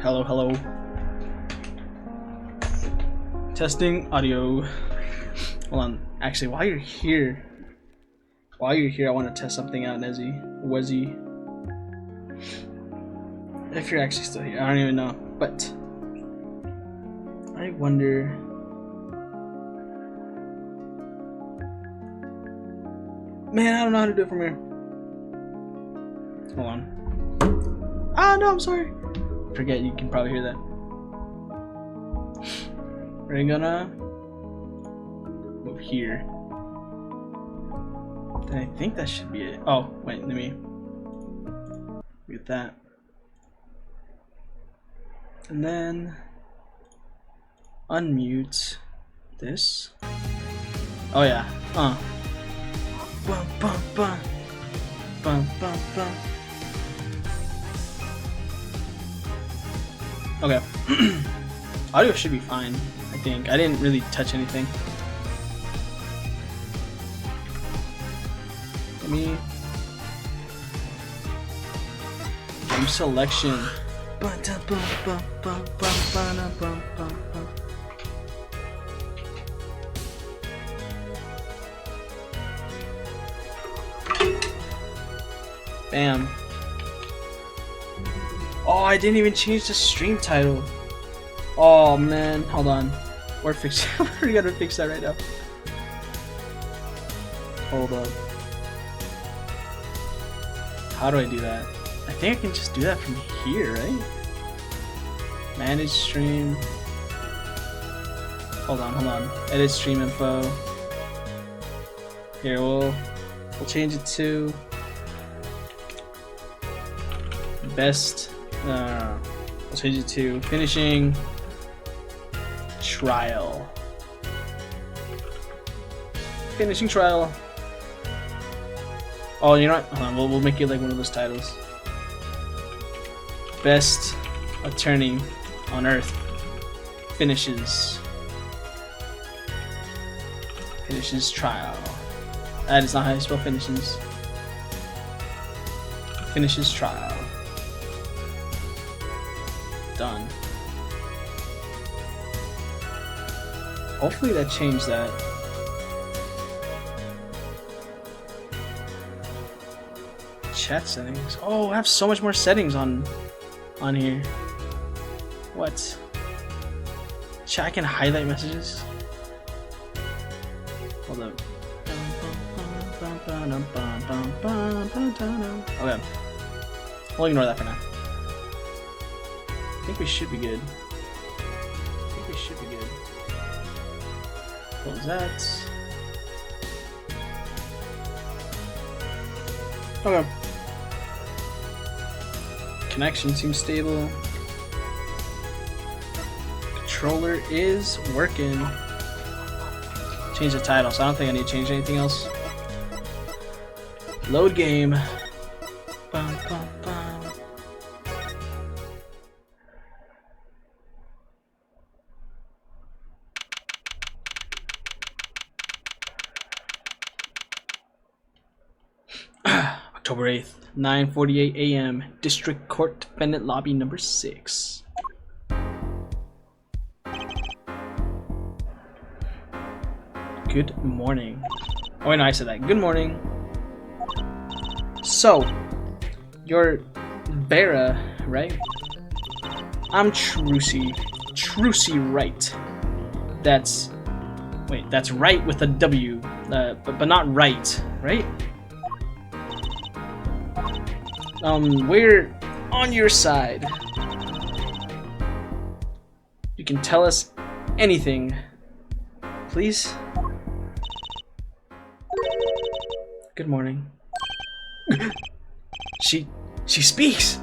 Hello, hello. Testing audio. Hold on. Actually, while you're here, I want to test something out, Wezzy. If you're actually still here, I don't even know. But I wonder. Man, I don't know how to do it from here. Hold on. Ah, no, I'm sorry. Forget, you can probably hear that. We're gonna move here. Then I think that should be it. Oh, wait, let me get that. And then unmute this. Oh yeah. Bum, bum, bum. Bum, bum, bum. Okay. Audio should be fine, I think. I didn't really touch anything. Let me game selection. Bam. Oh, I didn't even change the stream title. Oh man, hold on. We're fixing. We gotta fix that right now. Hold up. How do I do that? I think I can just do that from here, right? Manage stream. Hold on. Edit stream info. Here, we'll change it to best. We'll change it to finishing trial. Finishing trial. Oh, you know what? Hold on, we'll make it like one of those titles. Best attorney on Earth finishes trial. That is not how you spell finishes. Finishes trial. Done. Hopefully that changed that. Chat settings. Oh, I have so much more settings on here. What? Chat, I can highlight messages. Hold up. Okay. We'll ignore that for now. I think we should be good. Close that. Okay. Connection seems stable. Controller is working. Change the title, so I don't think I need to change anything else. Load game. Bum, bum, bum. October 8th, 9:48 a.m. District Court Defendant Lobby number 6. Good morning. Oh wait, no, I said that. Good morning. So, you're Vera, right? I'm Trucy. Trucy Wright. That's right with a W, but not right, right? We're on your side. You can tell us anything, please. Good morning. She speaks.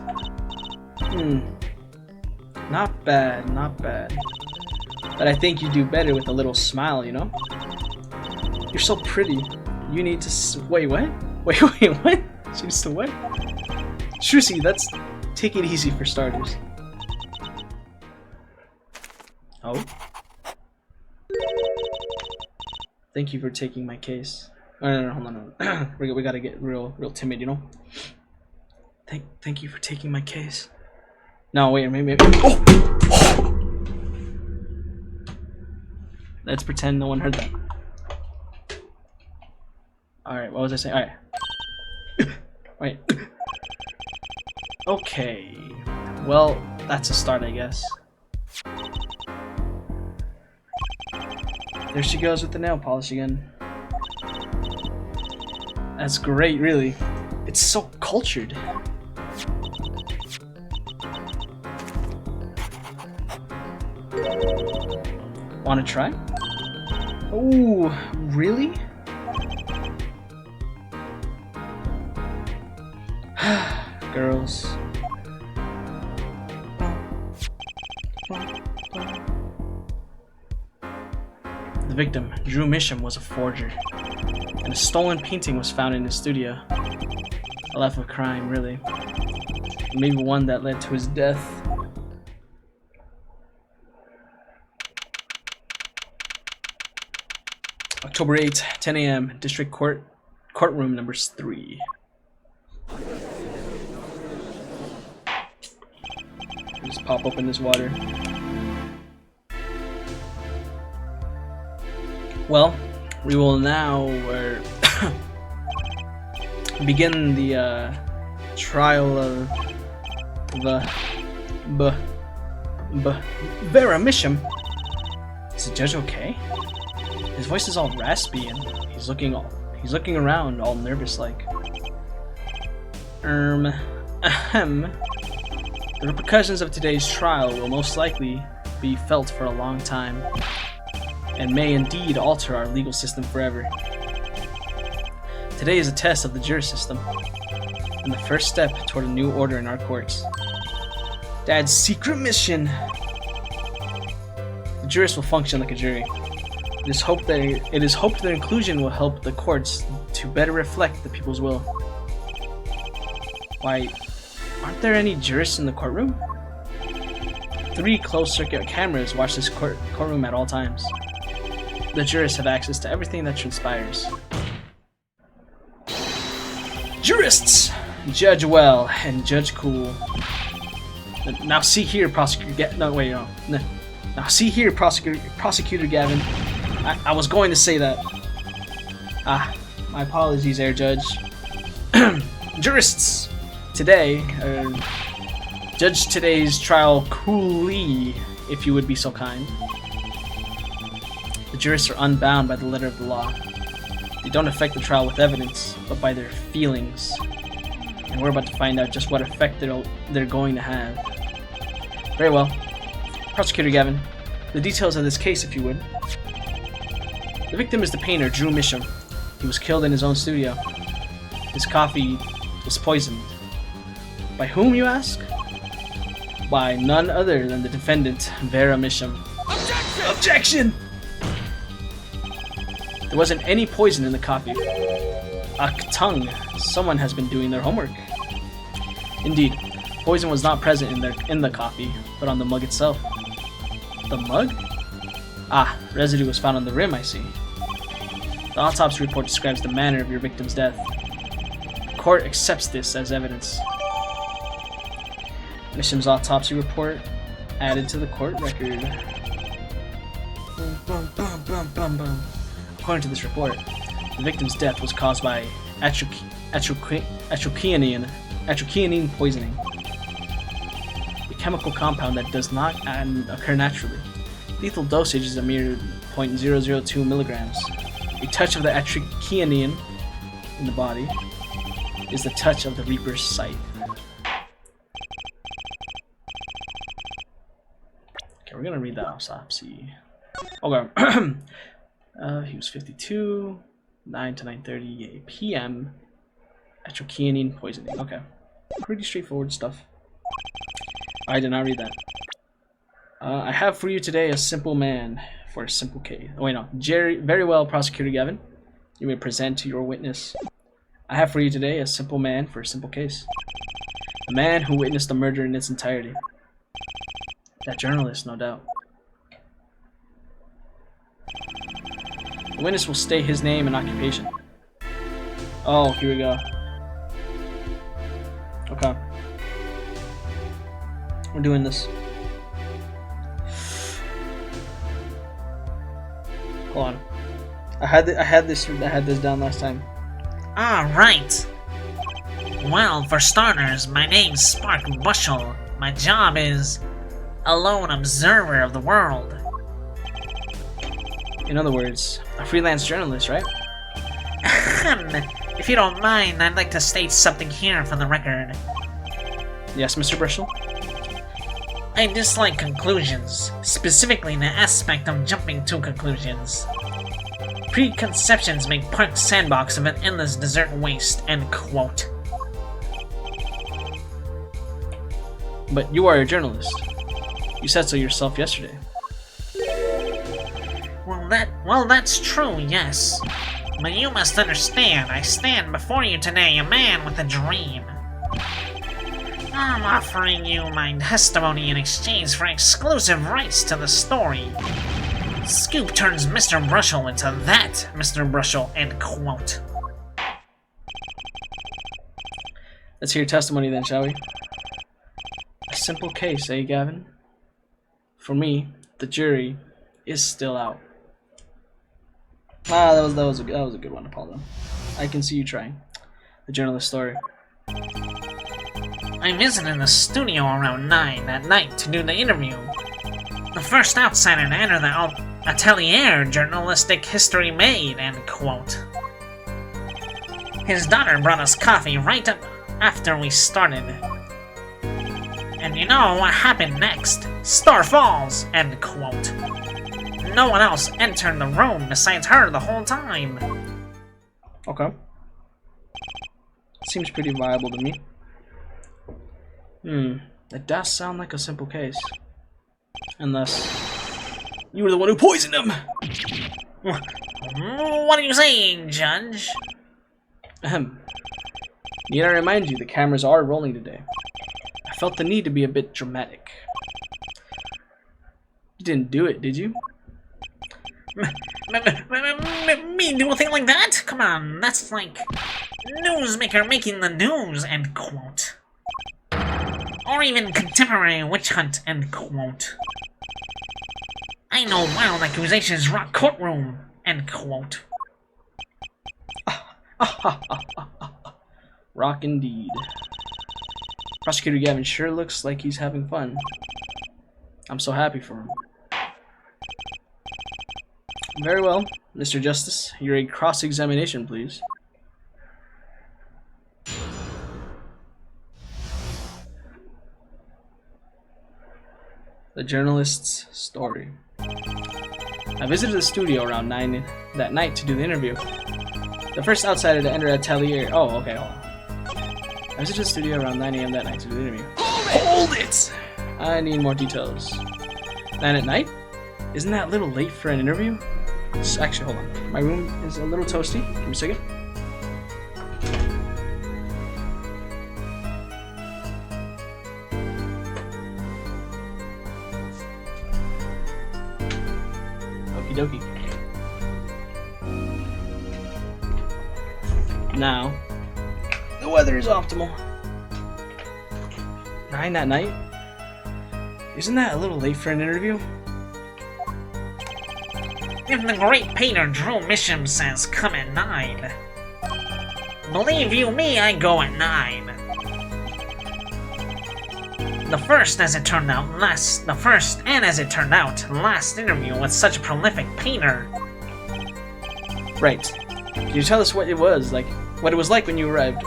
Not bad. But I think you do better with a little smile, you know? You're so pretty. You need to wait, what? Wait, what? She needs to what? Trucy, let's take it easy for starters. Oh? Thank you for taking my case. No, hold on. We gotta get real timid, you know? Thank you for taking my case. No, wait, maybe. Oh! Let's pretend no one heard that. Alright, what was I saying? Alright. Wait. Okay. Well, that's a start, I guess. There she goes with the nail polish again. That's great, really. It's so cultured. Wanna try? Oh, really? Girls. The victim, Drew Misham, was a forger, and a stolen painting was found in his studio. A life of crime, really. Maybe one that led to his death. October 8th, 10 a.m., District Court, courtroom number 3. Just pop open this water. Well, we will now begin the trial of the Vera Misham. Is the judge okay? His voice is all raspy and he's looking around all nervous like. Ahem. The repercussions of today's trial will most likely be felt for a long time, and may indeed alter our legal system forever. Today is a test of the jury system, and the first step toward a new order in our courts. Dad's secret mission! The jurists will function like a jury. It is hoped their inclusion will help the courts to better reflect the people's will. Why, aren't there any jurists in the courtroom? 3 closed-circuit cameras watch this courtroom at all times. The jurists have access to everything that transpires. Jurists! Judge Well and Judge Cool. Now see here, Prosecutor Now see here, Prosecutor Gavin. I was going to say that. My apologies there, Judge. Jurists! Today, judge today's trial coolly, if you would be so kind. The jurists are unbound by the letter of the law. They don't affect the trial with evidence, but by their feelings. And we're about to find out just what effect they're going to have. Very well. Prosecutor Gavin, the details of this case, if you would. The victim is the painter, Drew Misham. He was killed in his own studio. His coffee was poisoned. By whom, you ask? By none other than the defendant, Vera Misham. Objection! Objection! There wasn't any poison in the coffee. Aktung, someone has been doing their homework. Indeed, poison was not present in the coffee, but on the mug itself. The mug? Residue was found on the rim, I see. The autopsy report describes the manner of your victim's death. The court accepts this as evidence. Misham's autopsy report added to the court record. According to this report, the victim's death was caused by atroquinine poisoning, a chemical compound that does not occur naturally. Lethal dosage is a mere 0.002 milligrams. A touch of the atroquinine in the body is the touch of the Reaper's scythe. Okay, we're gonna read the autopsy. Okay. He was 52, 9 to 9:30 p.m. Atroquinine poisoning. Okay, pretty straightforward stuff. I did not read that. I have for you today a simple man for a simple case. Oh wait, no. Very well, Prosecutor Gavin. You may present to your witness. I have for you today a simple man for a simple case. A man who witnessed the murder in its entirety. That journalist, no doubt. The witness will state his name and occupation. Oh, here we go. Okay. We're doing this. Hold on. I had this down last time. Alright. Well, for starters, my name's Spark Bushel. My job is a lone observer of the world. In other words, a freelance journalist, right? If you don't mind, I'd like to state something here for the record. Yes, Mr. Bushel? I dislike conclusions, specifically the aspect of jumping to conclusions. Preconceptions make Park Sandbox of an endless desert waste, end quote. But you are a journalist. You said so yourself yesterday. Well, that's true, yes. But you must understand, I stand before you today a man with a dream. I'm offering you my testimony in exchange for exclusive rights to the story. Scoop turns Mr. Brushel into that Mr. Brushel, end quote. Let's hear your testimony then, shall we? A simple case, eh, Gavin? For me, the jury is still out. Ah, that was a good one, Apollo. I can see you trying. The journalist story. I visited the studio around 9 at night to do the interview. The first outsider to enter the atelier journalistic history made, end quote. His daughter brought us coffee right up after we started. And you know what happened next? Star Falls, end quote. No one else entered the room besides her the whole time. Okay. Seems pretty viable to me. That does sound like a simple case. Unless you were the one who poisoned him! What are you saying, Judge? Ahem. Need I remind you, the cameras are rolling today. I felt the need to be a bit dramatic. You didn't do it, did you? Me do a thing like that? Come on, that's like newsmaker making the news, end quote. Or even contemporary witch hunt, end quote. I know wild accusations rock courtroom, end quote. Rock indeed. Prosecutor Gavin sure looks like he's having fun. I'm so happy for him. Very well, Mr. Justice. Your cross-examination, please. The journalist's story. I visited the studio around 9 that night to do the interview. The first outsider to enter Atelier. Oh, okay, hold on. I visited the studio around 9 a.m. that night to do the interview. Hold it! I need more details. 9 at night? Isn't that a little late for an interview? Actually, hold on. My room is a little toasty. Give me a second. Okie dokie. Now, the weather is optimal. 9 at night? Isn't that a little late for an interview? If the great painter Drew Misham says come at 9. Believe you me, I go at 9. The first and as it turned out, last interview with such a prolific painter. Right. Can you tell us what it was like? What it was like when you arrived?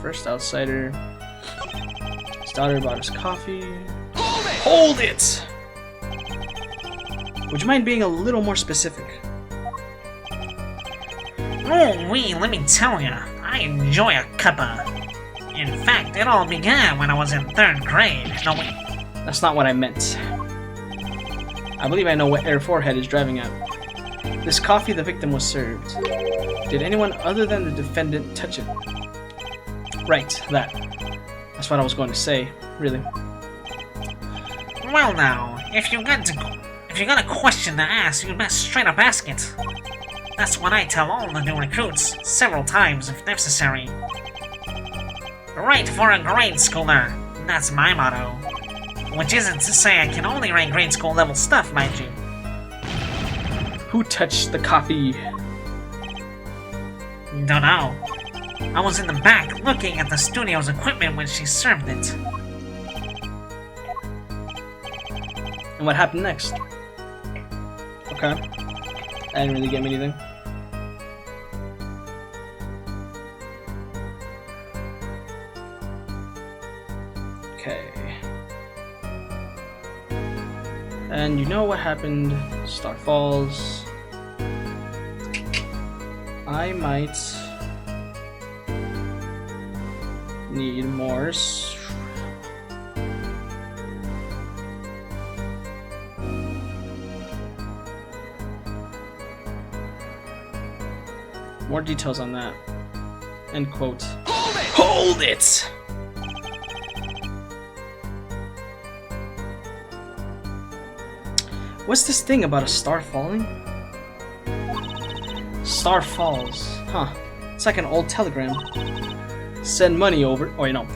First outsider. His daughter bought us coffee. Hold it! Would you mind being a little more specific? Oh, let me tell ya, I enjoy a cuppa. In fact, it all began when I was in 3rd grade. No, wait. That's not what I meant. I believe I know what Air 4 is driving at. This coffee the victim was served. Did anyone other than the defendant touch it? Right, that. That's what I was going to say, really. Well now, if you got a question to ask, you best straight up ask it. That's what I tell all the new recruits, several times if necessary. Right for a grade schooler, that's my motto. Which isn't to say I can only write grade school level stuff, mind you. Who touched the coffee? Don't know. I was in the back looking at the studio's equipment when she served it. And what happened next? Okay. I didn't really get me anything. Okay. And you know what happened? Star Falls. I might need more. More details on that. End quote. Hold it! Hold it! What's this thing about a star falling? Star falls. Huh. It's like an old telegram. Send money over. Oh, you know.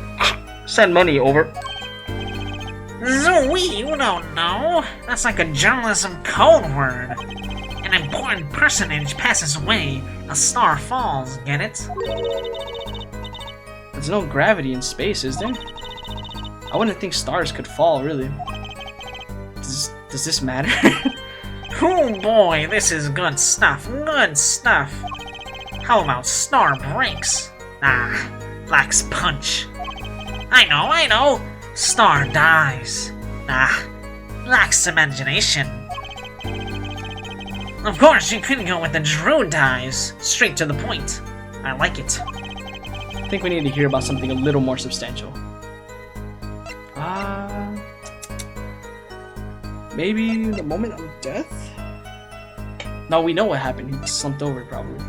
Send money over. Zoe, you don't know. That's like a journalism code word. An important personage passes away, a star falls, get it? There's no gravity in space, is there? I wouldn't think stars could fall, really. Does this matter? Oh boy, this is good stuff, good stuff. How about star breaks? Ah, lacks punch. I know. Star dies. Ah, lacks imagination. Of course, you couldn't go with the Drew dies. Straight to the point. I like it. I think we need to hear about something a little more substantial. Maybe the moment of death? No, we know what happened. He slumped over, probably.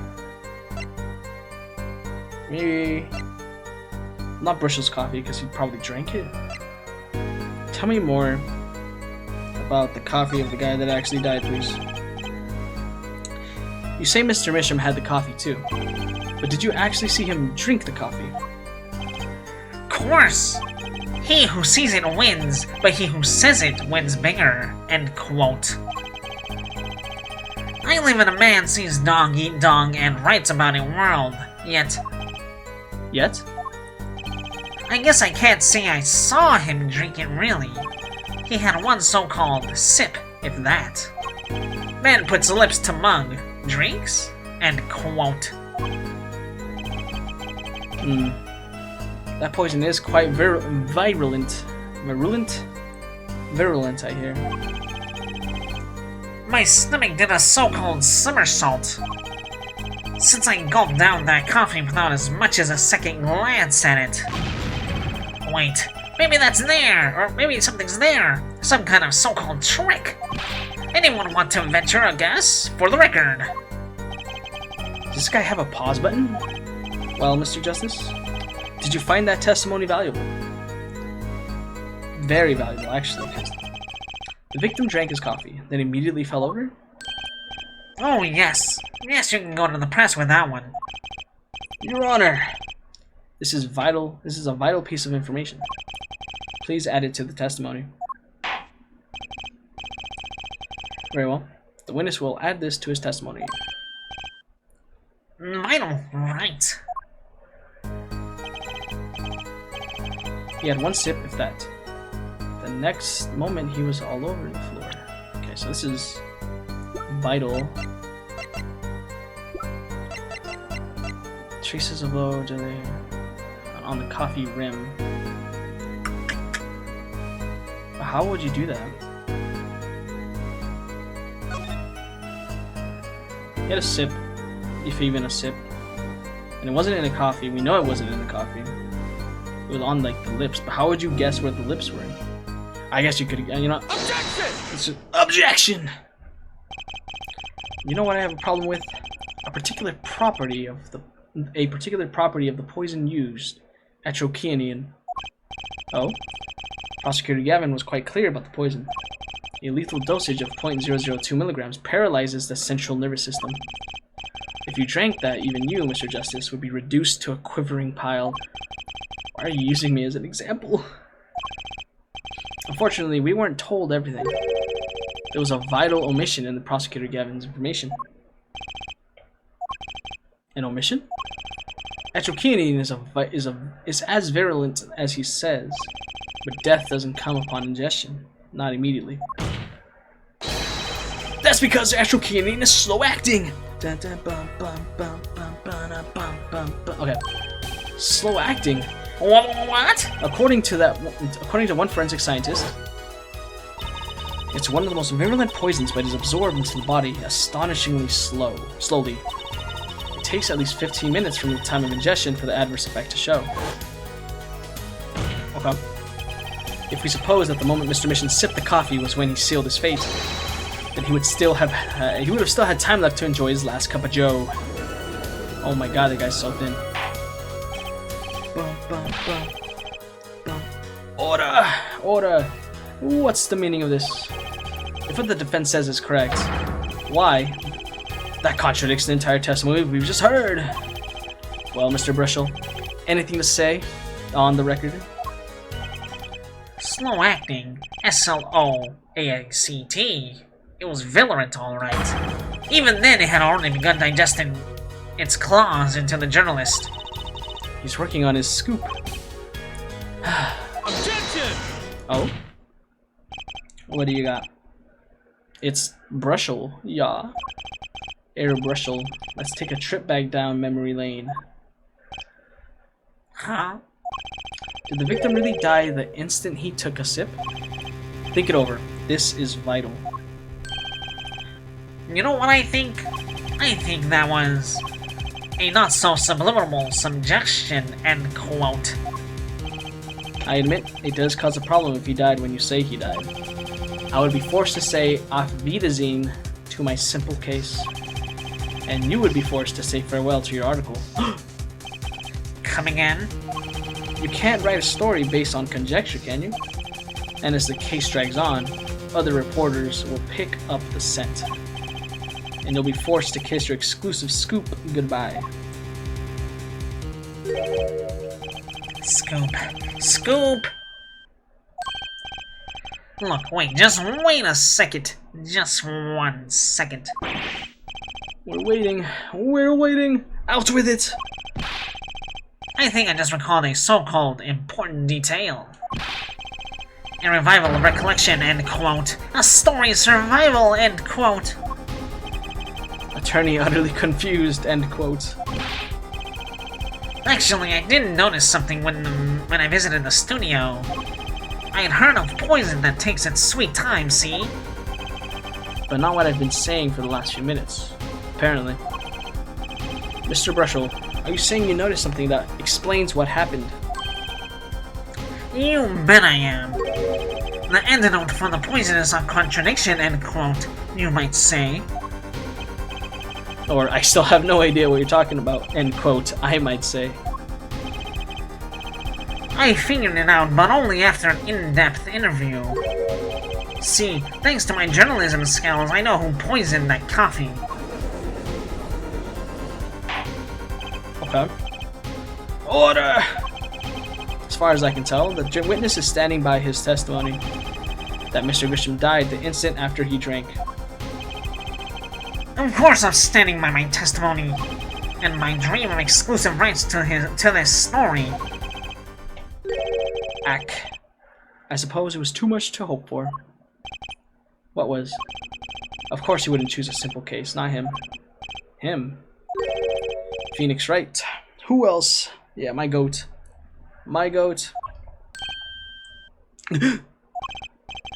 Maybe... Not Brussels coffee, because he probably drank it. Tell me more about the coffee of the guy that actually died, please. You say Mr. Misham had the coffee too, but did you actually see him drink the coffee? Of course! He who sees it wins, but he who says it wins bigger. End quote. I live in a man sees dog eat dog and writes about it world, yet... Yet? I guess I can't say I saw him drink it really. He had one so-called sip, if that. Man puts lips to mug, drinks? End quote. That poison is quite virulent. Virulent, I hear. My stomach did a so-called somersault. Since I gulped down that coffee without as much as a second glance at it. Wait, maybe that's there, or maybe something's there. Some kind of so-called trick. Anyone want to venture a guess? For the record. Does this guy have a pause button? Well, Mr. Justice, did you find that testimony valuable? Very valuable, actually. The victim drank his coffee, then immediately fell over? Oh, yes. Yes, you can go to the press with that one. Your Honor! This is vital. This is a vital piece of information. Please add it to the testimony. Very well. The witness will add this to his testimony. Vital, right. He had one sip, if that. The next moment, he was all over the floor. Okay, so this is vital. Traces of low jelly on the coffee rim. How would you do that? He had a sip, if even a sip. And it wasn't in the coffee. We know it wasn't in the coffee. It was on like the lips, but how would you guess where the lips were? I guess you could, you know. Objection! Objection! You know what I have a problem with? A particular property of the poison used, atrochianine. Oh? Prosecutor Gavin was quite clear about the poison. A lethal dosage of 0.002 milligrams paralyzes the central nervous system. If you drank that, even you, Mr. Justice, would be reduced to a quivering pile. Why are you using me as an example? Unfortunately, we weren't told everything. There was a vital omission in the Prosecutor Gavin's information. An omission? Atropine is as virulent as he says, but death doesn't come upon ingestion. Not immediately. That's because atropine is slow acting! Okay. Slow acting? What? According to one forensic scientist, it's one of the most virulent poisons, but is absorbed into the body astonishingly slowly. It takes at least 15 minutes from the time of ingestion for the adverse effect to show. Okay. If we suppose that the moment Mr. Mission sipped the coffee was when he sealed his fate, then he would have still had time left to enjoy his last cup of joe. Oh my god, that guy's so thin. Order! Order! What's the meaning of this? If what the defense says is correct, why? That contradicts the entire testimony we've just heard. Well, Mr. Brushel, anything to say on the record? Slow acting. S-L-O-A-C-T. It was virulent, alright. Even then, it had already begun digesting its claws into the journalist. He's working on his scoop. Objection! Oh? What do you got? It's Brushel, yeah. Air Brushel. Let's take a trip back down memory lane. Huh? Did the victim really die the instant he took a sip? Think it over. This is vital. You know what I think? I think that was a not-so-subliminal suggestion, end quote. I admit, it does cause a problem if he died when you say he died. I would be forced to say Auf Wiedersehen to my simple case. And you would be forced to say farewell to your article. Come again? You can't write a story based on conjecture, can you? And as the case drags on, other reporters will pick up the scent. And you'll be forced to kiss your exclusive scoop goodbye. Scoop. Scoop! Look, just wait a second. Just 1 second. We're waiting. We're waiting. Out with it! I think I just recalled a so-called important detail. A revival of recollection, end quote. A story survival, end quote. Attorney utterly confused, end quote. Actually, I didn't notice something when I visited the studio. I had heard of poison that takes its sweet time, see? But not what I've been saying for the last few minutes. Apparently. Mr. Brushel, are you saying you noticed something that explains what happened? You bet I am. The antidote for the poison is a contradiction, end quote, you might say. Or I still have no idea what you're talking about, end quote, I might say. I figured it out, but only after an in-depth interview. See, thanks to my journalism skills, I know who poisoned that coffee. Okay. Order! As far as I can tell, the witness is standing by his testimony that Mr. Grisham died the instant after he drank. Of course I'm standing by my testimony and my dream of exclusive rights to this story. Ack. I suppose it was too much to hope for. What was? Of course he wouldn't choose a simple case, not him. Him. Phoenix Wright. Who else? Yeah, my goat. My goat.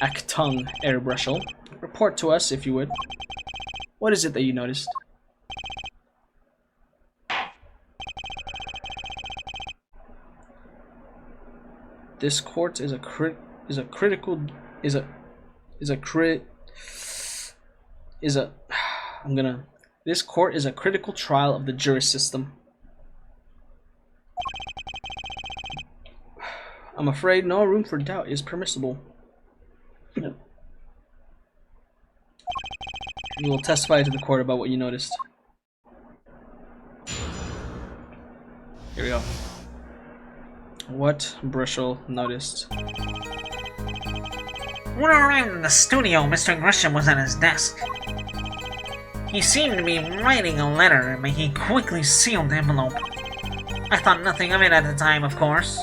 Achtung, Airbrushel. Report to us, if you would. What is it that you noticed? This court is This court is a critical trial of the juris system. I'm afraid no room for doubt is permissible. You will testify to the court about what you noticed. Here we go. What Brushel noticed. When I arrived in the studio, Mr. Grisham was at his desk. He seemed to be writing a letter, but he quickly sealed the envelope. I thought nothing of it at the time, of course.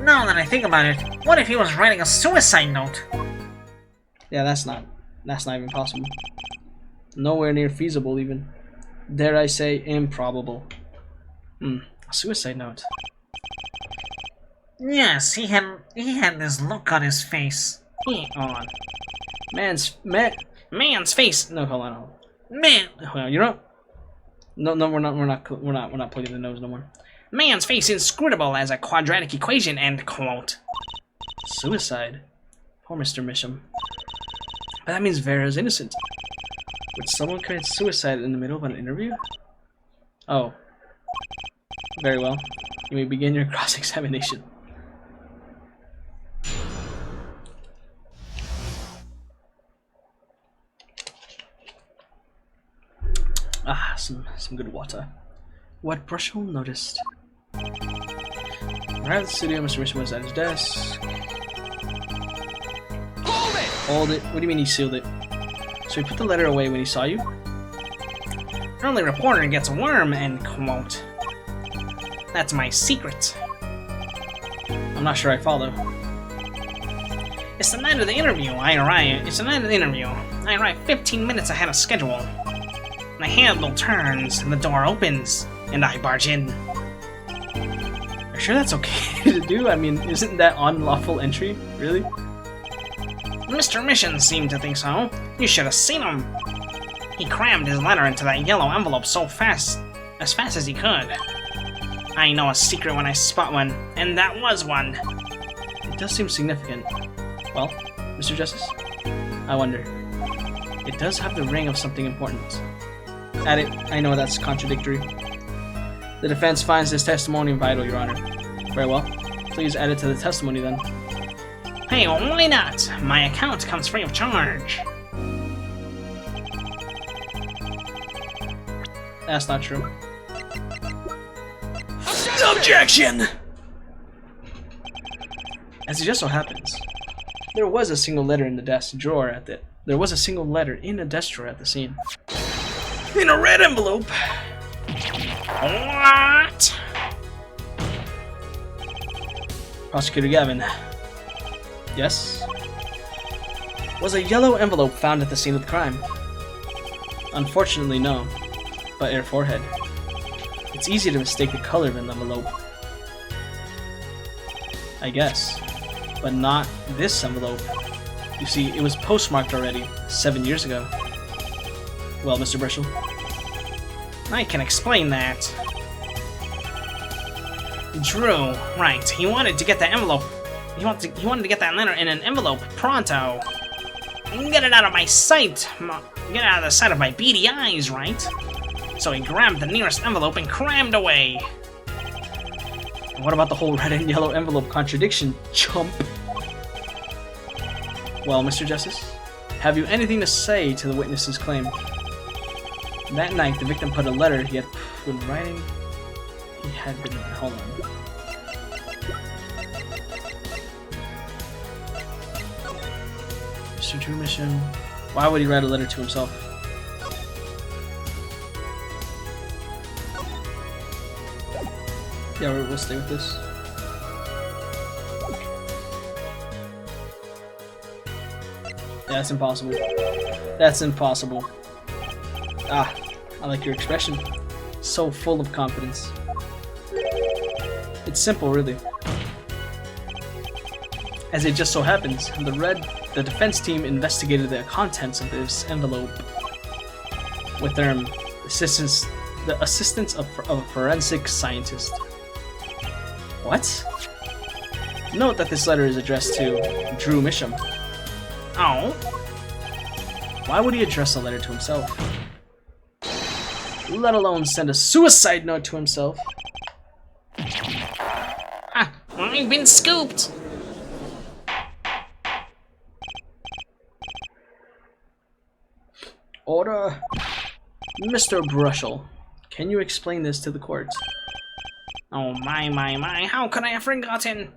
Now that I think about it, what if he was writing a suicide note? Yeah, that's not even possible. Nowhere near feasible, even. Dare I say, improbable. A suicide note. Yes, he had this look on his face. On. Man's face. No, hold on. Man, Hold on. You know. No, we're not plugging the nose no more. man's face inscrutable as a quadratic equation, end quote. Suicide. Poor Mr. Misham. But that means Vera's innocent. Would someone commit suicide in the middle of an interview? Oh. Very well. You may begin your cross-examination. Some good water. What Brushel noticed. Arrived at the studio, Mr. Misham was at his desk. Hold it? What do you mean he sealed it? So he put the letter away when he saw you? Early reporter gets a worm, end quote. That's my secret. I'm not sure I follow. It's the night of the interview. I arrive 15 minutes ahead of schedule. The handle turns, and the door opens, and I barge in. Are you sure that's okay to do? I mean, isn't that unlawful entry? Really? Mr. Mission seemed to think so. You should have seen him. He crammed his letter into that yellow envelope so fast, as fast as he could. I know a secret when I spot one, and that was one. It does seem significant. Well, Mr. Justice, I wonder. It does have the ring of something important. Add it. I know that's contradictory. The defense finds this testimony vital, Your Honor. Very well. Please add it to the testimony then. Hey, why not? My account comes free of charge. That's not true. Objection! As it just so happens, there was a single letter in the desk drawer at the. There was a single letter in a desk drawer at the scene. In a red envelope. What? Prosecutor Gavin. Yes? Was a yellow envelope found at the scene of the crime? Unfortunately, no. But air forehead. It's easy to mistake the color of an envelope. I guess. But not this envelope. You see, it was postmarked already, 7 years ago. Well, Mr. Brushel? I can explain that. Drew, right, he wanted to get that envelope. He wanted to get that letter in an envelope pronto. Get it out of my sight. Get it out of the sight of my beady eyes, right? So he grabbed the nearest envelope and crammed away. What about the whole red and yellow envelope contradiction, chump? Well, Mr. Justice, have you anything to say to the witness's claim? That night, the victim put a letter he had been writing. He had been. Hold on. Mr. Drew Mission. Why would he write a letter to himself? Yeah, we'll stay with this. Yeah, that's impossible. That's impossible. Ah, I like your expression. So full of confidence. It's simple, really. As it just so happens, the defense team investigated the contents of this envelope with their assistance, the assistance of a forensic scientist. What? Note that this letter is addressed to Drew Misham. Oh? Why would he address a letter to himself? Let alone send a suicide note to himself. Ha! I've been scooped! Order. Mr. Brushel, can you explain this to the court? Oh my, how could I have forgotten?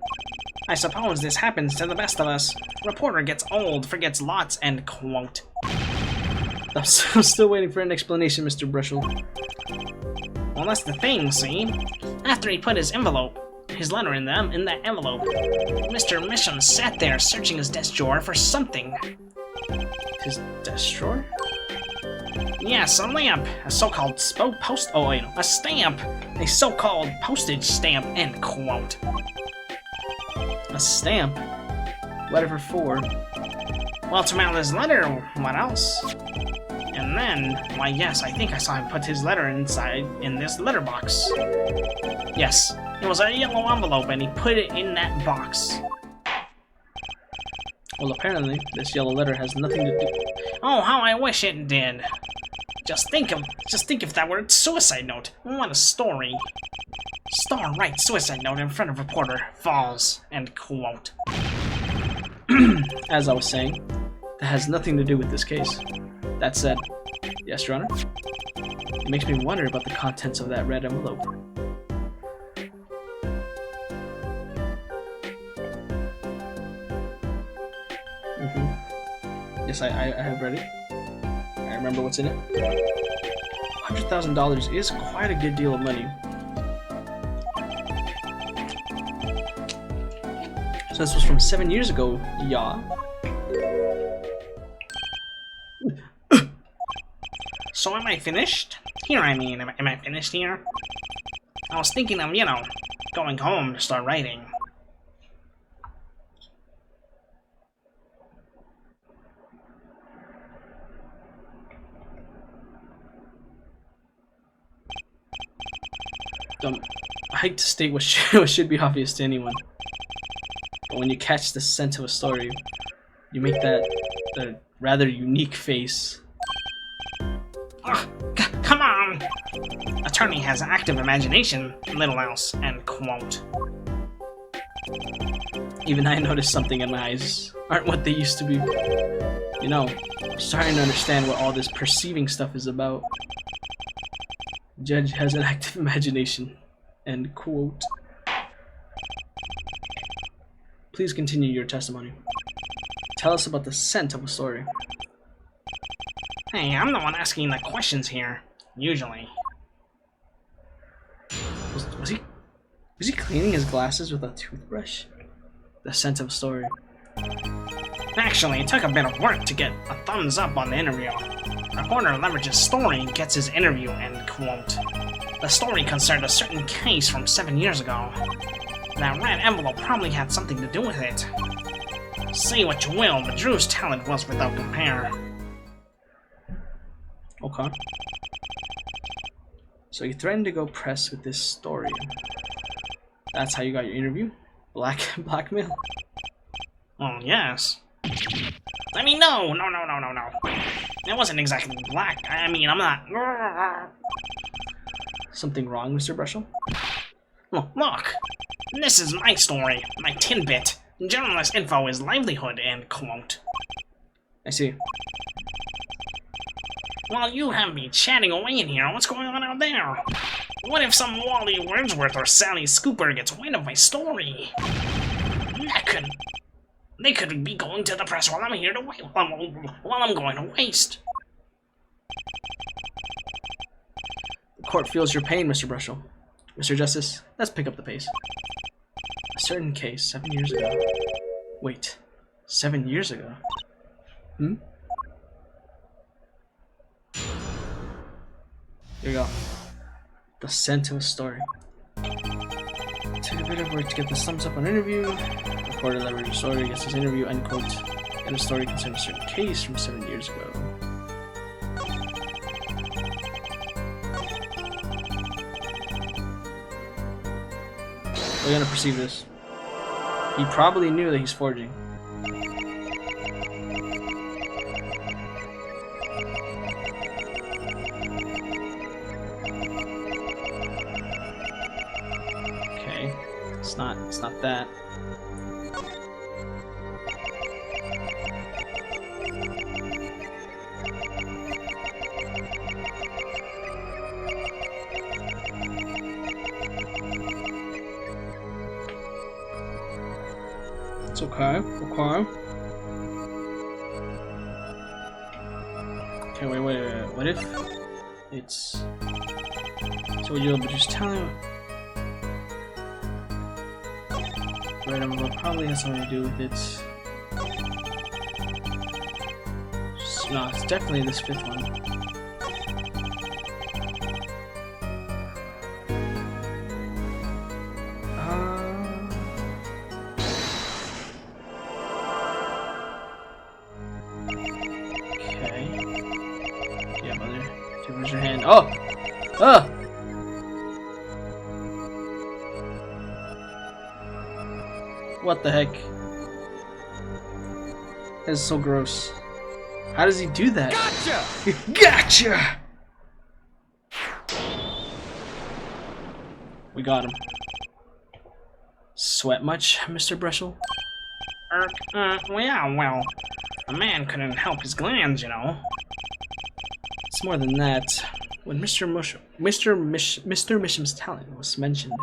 I suppose this happens to the best of us. Reporter gets old, forgets lots, end quote. I'm still waiting for an explanation, Mr. Brushel. Well, that's the thing, see? After he put his letter in that envelope, Mr. Misham sat there searching his desk drawer for something. His desk drawer? Yes, a lamp, a so-called a stamp, a so-called postage stamp, end quote. A stamp? Whatever for? Well, to mail his letter, what else? And then, why yes, I think I saw him put his letter inside in this letter box. Yes, it was a yellow envelope and he put it in that box. Well, apparently, this yellow letter has nothing to do... Oh, how I wish it did. Just think if that were a suicide note. What a story. Star writes suicide note in front of reporter. Falls. End quote. As I was saying, that has nothing to do with this case. That said, yes, Your Honor, it makes me wonder about the contents of that red envelope. Yes, I have read it. I remember what's in it. $100,000 is quite a good deal of money. So this was from 7 years ago, yeah. So am I finished? Here, I mean, am I finished here? I was thinking of, going home to start writing. I hate to state what should be obvious to anyone, but when you catch the scent of a story, you make that rather unique face. Come on! Attorney has active imagination, little else, end quote. Even I noticed something in my eyes aren't what they used to be. You know, I'm starting to understand what all this perceiving stuff is about. The judge has an active imagination, end quote. Please continue your testimony. Tell us about the scent of a story. Hey, I'm the one asking the questions here, usually. Was he cleaning his glasses with a toothbrush? The scent of a story. Actually, it took a bit of work to get a thumbs up on the interview. Reporter leverages story gets his interview, end quote. The story concerned a certain case from 7 years ago. That red envelope probably had something to do with it. Say what you will, but Drew's talent was without compare. Okay. So you threatened to go press with this story. That's how you got your interview? Blackmail? Oh, yes. I mean, no. It wasn't exactly black. I mean, I'm not... Something wrong, Mr. Brushel? Look. This is my story, my tidbit. Journalist info is livelihood, end quote. I see. While you have me chatting away in here, what's going on out there? What if some Wally Wordsworth or Sally Scooper gets wind of my story? They could be going to the press while I'm here to wait, while I'm going to waste. The court feels your pain, Mr. Brushel. Mr. Justice, let's pick up the pace. A certain case 7 years ago. Wait, 7 years ago? Hmm? Here we go. The scent of a story. Took a bit of work to get the thumbs up on interview. Reporter leveraged story gets his interview, end quote. And a story concerning a certain case from 7 years ago. We're gonna perceive this. He probably knew that he's forging. Okay, it's not that. It's okay. Okay. Okay, wait. What if it's... So you'll just tell him... Right, it probably has something to do with it. No, it's definitely this fifth one. Okay. Yeah, mother. Okay, where's your hand? Oh! Oh! What the heck? That is so gross. How does he do that? Gotcha! Gotcha! We got him. Sweat much, Mr. Brushel? Well, a man couldn't help his glands, you know. It's more than that. When Mr. Misham's talent was mentioned,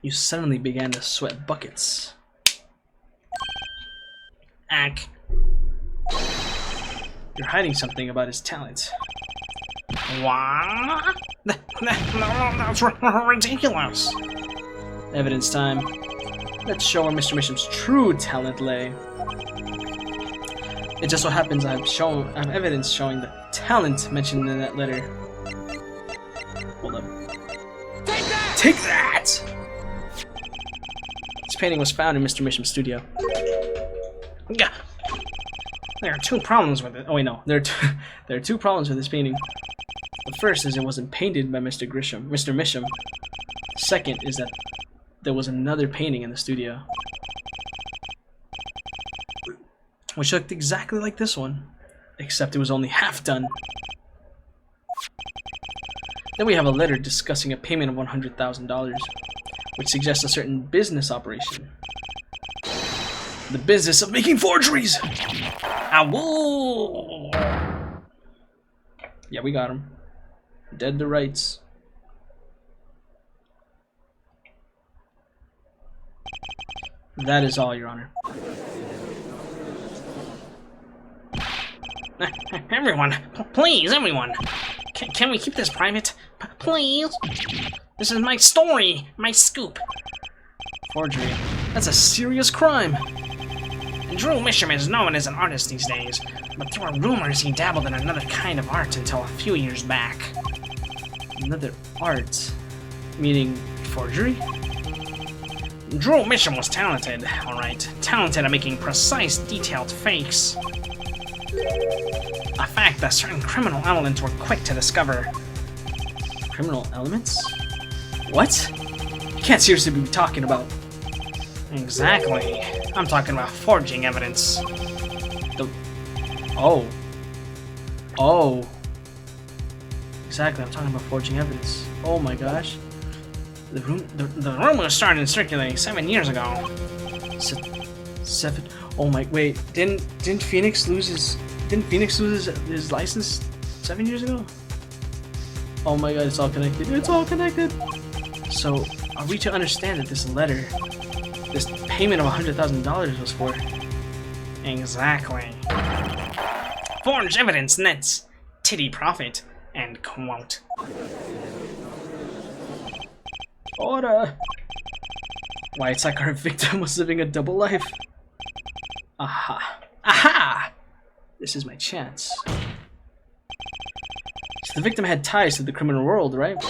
you suddenly began to sweat buckets. Ack. You're hiding something about his talent. What? That's ridiculous. Evidence time. Let's show where Mr. Misham's true talent lay. It just so happens I have evidence showing the talent mentioned in that letter. Hold up. Take that! Take that! This painting was found in Mr. Misham's studio. Yeah. There are two problems with it. Oh wait, no. There are two problems with this painting. The first is it wasn't painted by Mr. Misham. Second is that there was another painting in the studio, which looked exactly like this one, except it was only half done. Then we have a letter discussing a payment of $100,000, which suggests a certain business operation. The business of making forgeries! Awoo! Yeah, we got him. Dead to rights. That is all, Your Honor. Everyone, please, everyone. Can we keep this private? Please? This is my story, my scoop. Forgery. That's a serious crime. Drew Misham is known as an artist these days, but there were rumors he dabbled in another kind of art until a few years back. Another art? Meaning forgery? Drew Misham was talented, alright. Talented at making precise, detailed fakes. A fact that certain criminal elements were quick to discover. Criminal elements? What? You can't seriously be talking about... Exactly. I'm talking about forging evidence. Oh. Exactly, I'm talking about forging evidence. Oh my gosh. The rumors started circulating 7 years ago. Seven? Oh my, wait, didn't Phoenix lose his license 7 years ago? Oh my god, it's all connected. It's all connected! So, are we to understand that this letter, this payment of $100,000 was for? Exactly. Forged evidence nets titty profit, end quote. Order! Why, it's like our victim was living a double life. Aha. Aha! This is my chance. So the victim had ties to the criminal world, right?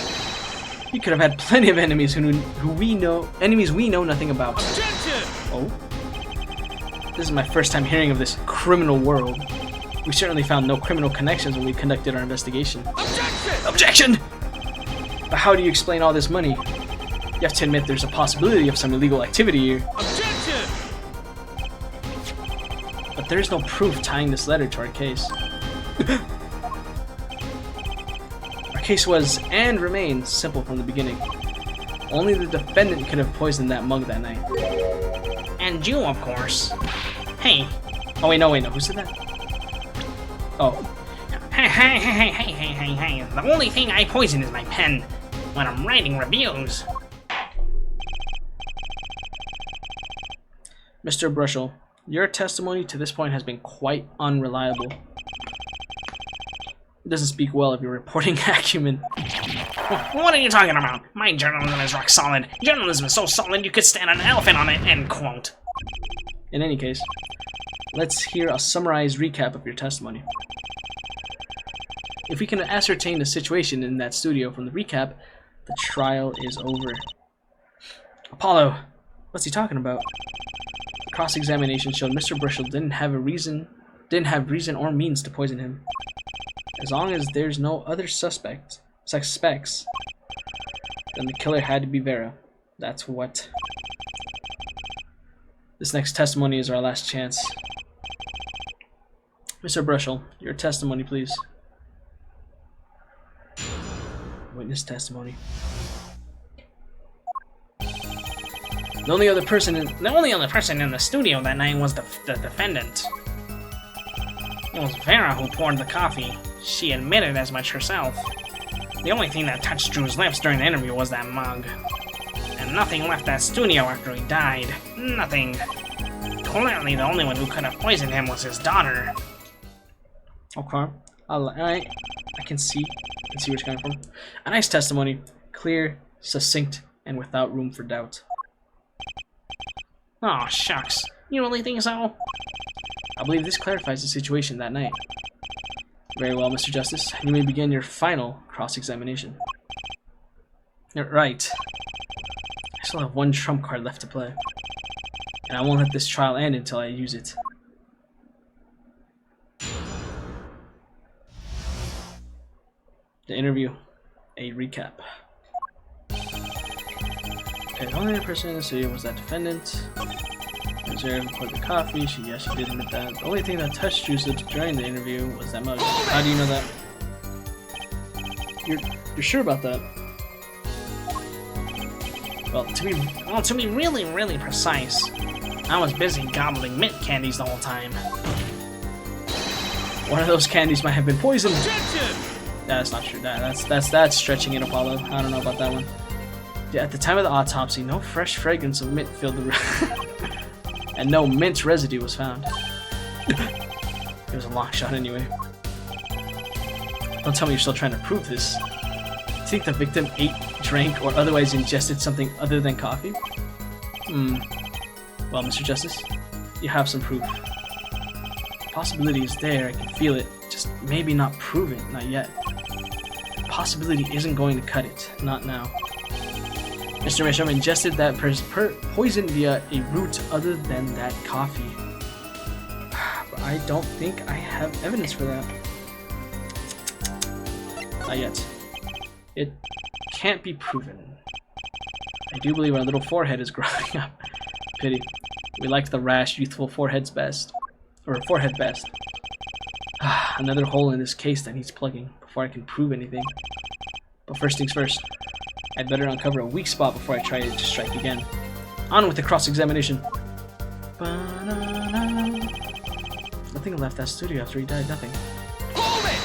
He could have had plenty of enemies we know nothing about. Objection! Oh? This is my first time hearing of this criminal world. We certainly found no criminal connections when we conducted our investigation. Objection! Objection! But how do you explain all this money? You have to admit there's a possibility of some illegal activity here. Objection! But there is no proof tying this letter to our case. Our case was, and remains, simple from the beginning. Only the defendant could have poisoned that mug that night. And you, of course. Hey. Oh wait, no, who said that? Oh. Hey. The only thing I poison is my pen when I'm writing reviews. Mr. Brushel, your testimony to this point has been quite unreliable. It doesn't speak well of your reporting acumen. What are you talking about? My journalism is rock solid. Journalism is so solid you could stand an elephant on it, end quote. In any case, let's hear a summarized recap of your testimony. If we can ascertain the situation in that studio from the recap, the trial is over. Apollo, what's he talking about? Cross-examination showed Mr. Brushel didn't have reason or means to poison him. As long as there's no other suspects, then the killer had to be Vera. That's what. This next testimony is our last chance. Mr. Brushel, your testimony, please. Witness testimony. The only other person in the studio that night was the defendant. It was Vera who poured the coffee. She admitted as much herself. The only thing that touched Drew's lips during the interview was that mug. And nothing left that studio after he died. Nothing. Clearly, the only one who could have poisoned him was his daughter. Okay. I can see where it's coming from. A nice testimony. Clear, succinct, and without room for doubt. Oh, shucks. You really think so? I believe this clarifies the situation that night. Very well, Mr. Justice. You may begin your final cross-examination. Right. I still have one trump card left to play. And I won't let this trial end until I use it. The interview. A recap. Okay, the only other person in the studio was that defendant. Zara poured the coffee. She did admit that. The only thing that touched Drew's lips during the interview was that mug. How do you know that? You're sure about that? Well, to be really precise, I was busy gobbling mint candies the whole time. One of those candies might have been poisoned. That's not true. That's stretching it, Apollo. I don't know about that one. Yeah, at the time of the autopsy, no fresh fragrance of mint filled the room. And no mint residue was found. It was a long shot anyway. Don't tell me you're still trying to prove this. Do you think the victim ate, drank, or otherwise ingested something other than coffee? Well, Mr. Justice, you have some proof. The possibility is there, I can feel it. Just maybe not proven, not yet. The possibility isn't going to cut it, not now. Mr. Misham ingested that poison via a route other than that coffee. But I don't think I have evidence for that. Not yet. It can't be proven. I do believe our little forehead is growing up. Pity. We liked the rash, youthful foreheads best. Or forehead best. Another hole in this case that needs plugging before I can prove anything. But first things first. I'd better uncover a weak spot before I try to strike again. On with the cross-examination. Nothing left that studio after he died. Nothing. Hold it!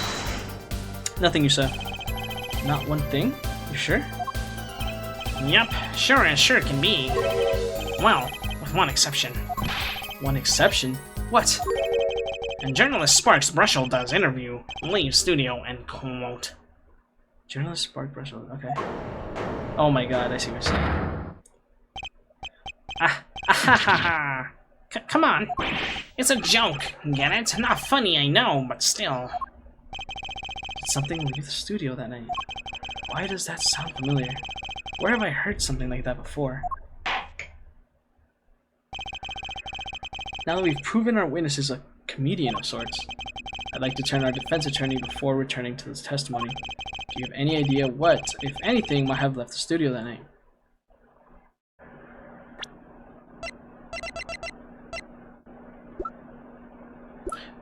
Nothing, you said. Not one thing? You sure? Yep, sure as sure can be. Well, with one exception. One exception? What? And journalist Sparks Brushel does interview, leave studio, and quote. Journalist Spark Brushel, okay. Oh my god, I see what you're saying. Come on. It's a joke, get it? Not funny, I know, but still. Did something leave the studio that night? Why does that sound familiar? Where have I heard something like that before? Now that we've proven our witness is a comedian of sorts, I'd like to turn our defense attorney before returning to this testimony. Do you have any idea what, if anything, might have left the studio that night?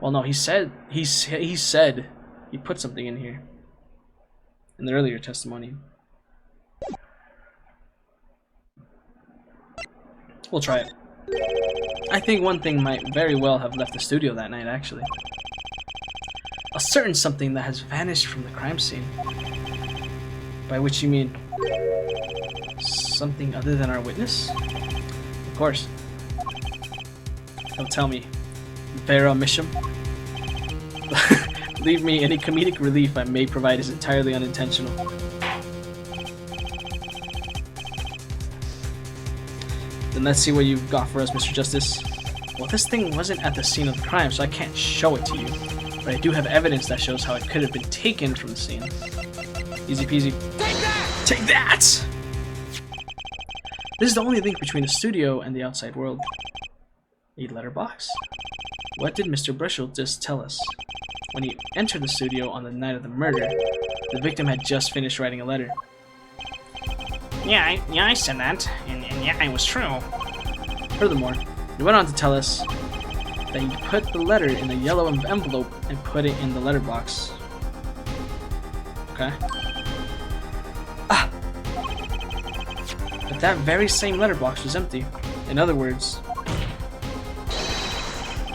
Well, no, he said he put something in here in the earlier testimony. We'll try it. I think one thing might very well have left the studio that night, actually. A certain something that has vanished from the crime scene. By which you mean something other than our witness? Of course. He'll tell me, Vera Misham. Believe me, any comedic relief I may provide is entirely unintentional. Then let's see what you've got for us, Mr. Justice. Well, this thing wasn't at the scene of the crime, so I can't show it to you. But I do have evidence that shows how it could have been taken from the scene. Easy peasy. Take that! Take that! This is the only link between the studio and the outside world. A letterbox? What did Mr. Brushel just tell us? When he entered the studio on the night of the murder, the victim had just finished writing a letter. Yeah, I said that, and yeah, it was true. Furthermore, he went on to tell us that he put the letter in a yellow envelope and put it in the letterbox. Okay. Ah! But that very same letterbox was empty. In other words,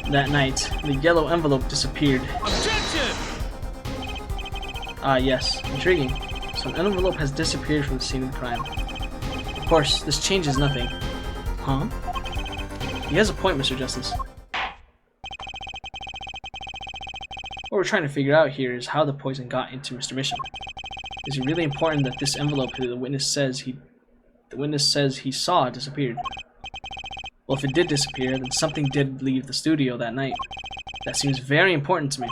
that night, the yellow envelope disappeared. Objection! Ah, yes. Intriguing. So an envelope has disappeared from the scene of the crime. Of course, this changes nothing. Huh? He has a point, Mr. Justice. What we're trying to figure out here is how the poison got into Mr. Misham. Is it really important that this envelope that the witness says he saw disappeared? Well, if it did disappear, then something did leave the studio that night. That seems very important to me.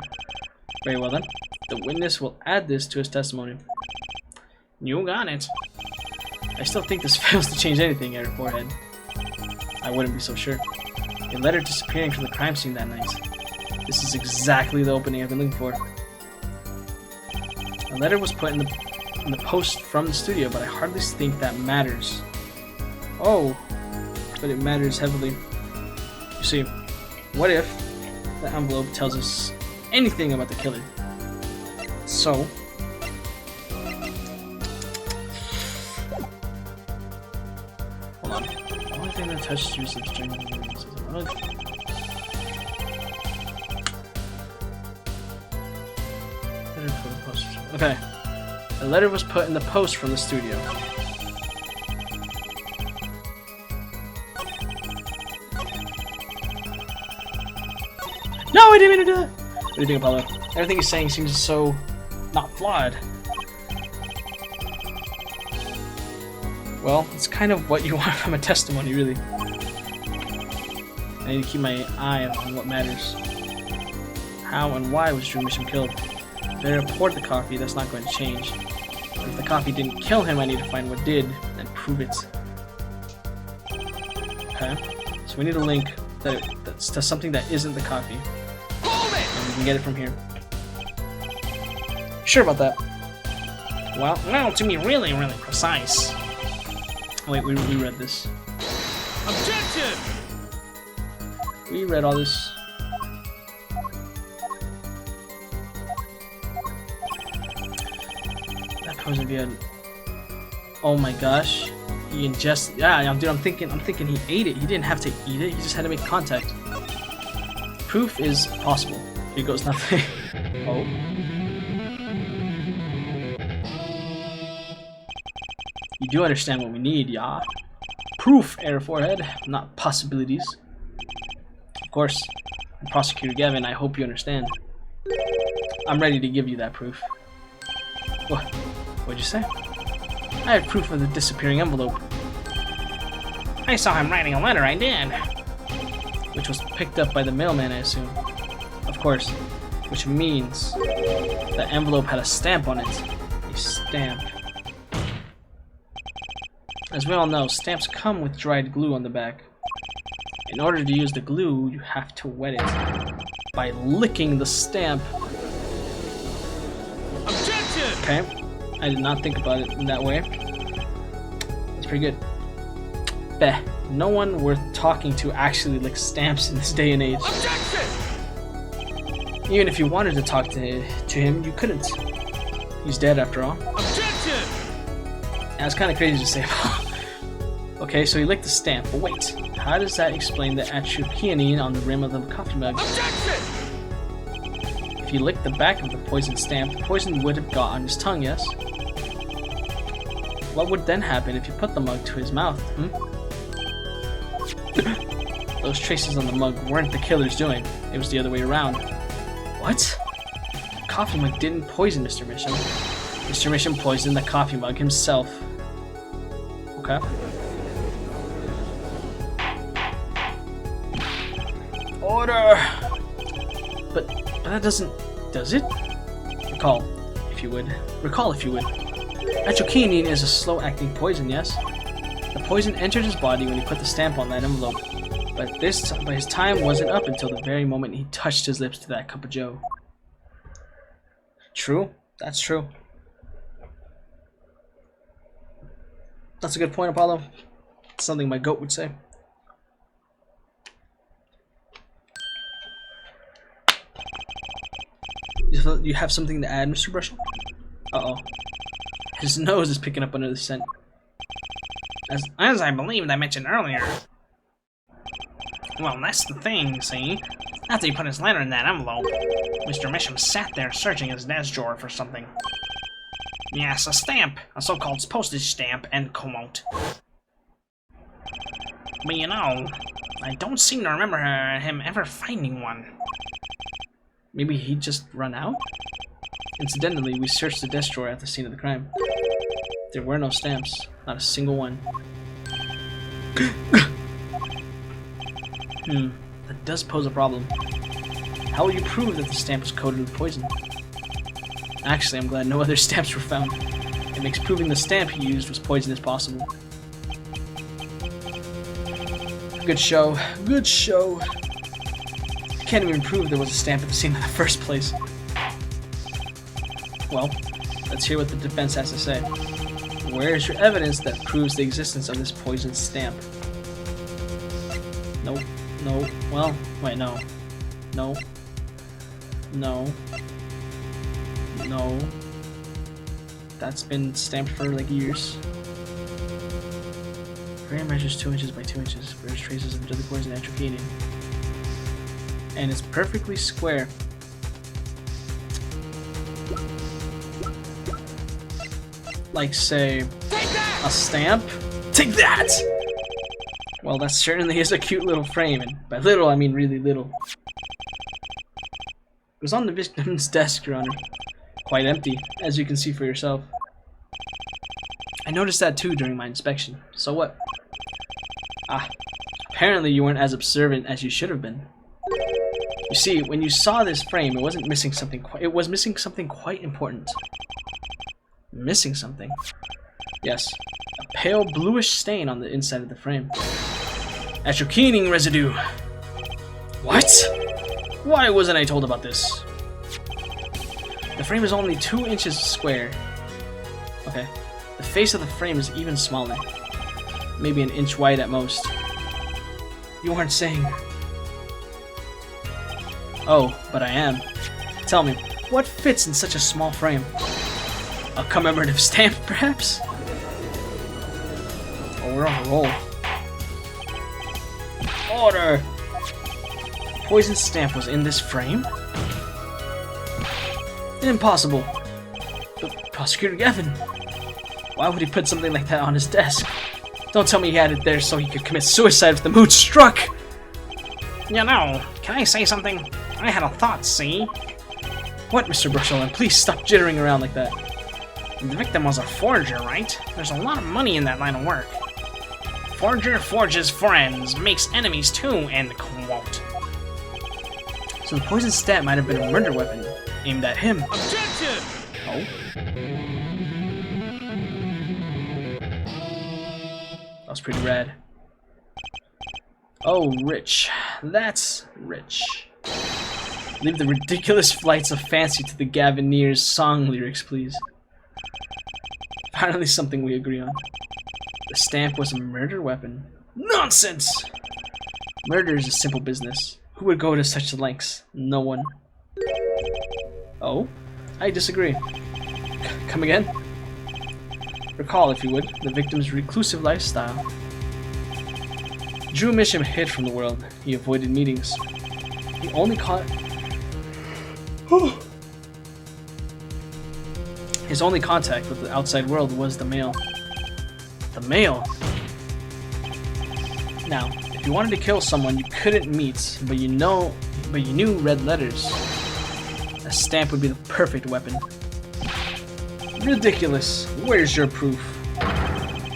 Very well then. The witness will add this to his testimony. You got it. I still think this fails to change anything, Eric Forehead. I wouldn't be so sure. A letter disappearing from the crime scene that night. This is exactly the opening I've been looking for. A letter was put in the post from the studio, but I hardly think that matters. Oh, but it matters heavily. You see, what if the envelope tells us anything about the killer? So, hold on. The only thing that touches you is the string. Okay. The letter was put in the post from the studio. No, I didn't mean to do that! What do you think, Apollo? Everything he's saying seems so not flawed. Well, it's kind of what you want from a testimony, really. I need to keep my eye on what matters. How and why was Drew Misham killed? If they poured the coffee, that's not going to change. But if the coffee didn't kill him, I need to find what did, and prove it. Okay, so we need a link that's to something that isn't the coffee. And we can get it from here. Sure about that? Well, to be really precise. Wait, we read this. Objection! We read all this. That poison via. Oh my gosh, he ingested. Yeah, dude, I'm thinking he ate it. He didn't have to eat it. He just had to make contact. Proof is possible. Here goes nothing. Oh. You do understand what we need, yeah? Proof, Air Forehead, not possibilities. Of course, Prosecutor Gavin, I hope you understand. I'm ready to give you that proof. What? What'd you say? I have proof of the disappearing envelope. I saw him writing a letter, I did. Which was picked up by the mailman, I assume. Of course. Which means the envelope had a stamp on it. A stamp. As we all know, stamps come with dried glue on the back. In order to use the glue, you have to wet it by licking the stamp. Objection! Okay, I did not think about it in that way. It's pretty good. Beh, no one worth talking to actually licks stamps in this day and age. Objection! Even if you wanted to talk to him, you couldn't. He's dead after all. Objection! That's kind of crazy to say. Okay, so he licked the stamp, but wait. How does that explain the atropine on the rim of the coffee mug? Objection! If he licked the back of the poison stamp, the poison would have got on his tongue, yes? What would then happen if you put the mug to his mouth, Those traces on the mug weren't the killer's doing. It was the other way around. What? The coffee mug didn't poison Mr. Misham. Mr. Misham poisoned the coffee mug himself. Okay. Order! But that doesn't... does it? Recall, if you would. Atropine is a slow-acting poison, yes? The poison entered his body when he put the stamp on that envelope. But his time wasn't up until the very moment he touched his lips to that cup of joe. True. That's true. That's a good point, Apollo. It's something my goat would say. You have something to add, Mr. Brushel? Uh-oh. His nose is picking up another scent. As I believe I mentioned earlier. Well, that's the thing, see? After he put his letter in that envelope, Mr. Misham sat there searching his desk drawer for something. Yes, a stamp. A so-called postage stamp, end quote. But you know, I don't seem to remember him ever finding one. Maybe he just run out? Incidentally, we searched the desk drawer at the scene of the crime. There were no stamps. Not a single one. That does pose a problem. How will you prove that the stamp was coated with poison? Actually, I'm glad no other stamps were found. It makes proving the stamp he used was poisonous possible. Good show. Good show. You can't even prove there was a stamp at the scene in the first place. Well, let's hear what the defense has to say. Where is your evidence that proves the existence of this poisoned stamp? Nope. No. Well, wait, no. No. No. No. That's been stamped for like years. Frame measures 2 inches by 2 inches. Bears traces of deadly poison atropine. And it's perfectly square. Like, say, a stamp? Take that! Well, that certainly is a cute little frame, and by little, I mean really little. It was on the victim's desk, Your Honor. Quite empty, as you can see for yourself. I noticed that too during my inspection. So what? Ah, apparently you weren't as observant as you should have been. You see, when you saw this frame, it was missing something quite important. Missing something? Yes, a pale bluish stain on the inside of the frame. Atropine residue. What? Why wasn't I told about this? The frame is only 2 inches square. Okay. The face of the frame is even smaller. Maybe an inch wide at most. You aren't saying... Oh, but I am. Tell me, what fits in such a small frame? A commemorative stamp, perhaps? Oh, we're on a roll. Order! Poison stamp was in this frame? Impossible. But Prosecutor Gavin, why would he put something like that on his desk? Don't tell me he had it there so he could commit suicide if the mood struck! You know, can I say something? I had a thought, see? What, Mr. Brushel? And please stop jittering around like that. The victim was a forger, right? There's a lot of money in that line of work. Forger forges friends, makes enemies too, end quote. So the poison stamp might have been a murder weapon aimed at him. Objection! Oh? That was pretty rad. Oh, rich. That's rich. Leave the ridiculous flights of fancy to the Gavineers' song lyrics, please. Finally something we agree on. The stamp was a murder weapon. Nonsense! Murder is a simple business. Who would go to such lengths? No one. Oh? I disagree. Come again? Recall, if you would, the victim's reclusive lifestyle. Drew Misham hid from the world. He avoided meetings. He only His only contact with the outside world was the mail. The mail? Now, if If you wanted to kill someone you couldn't meet, but you knew red letters, a stamp would be the perfect weapon. Ridiculous. Where's your proof?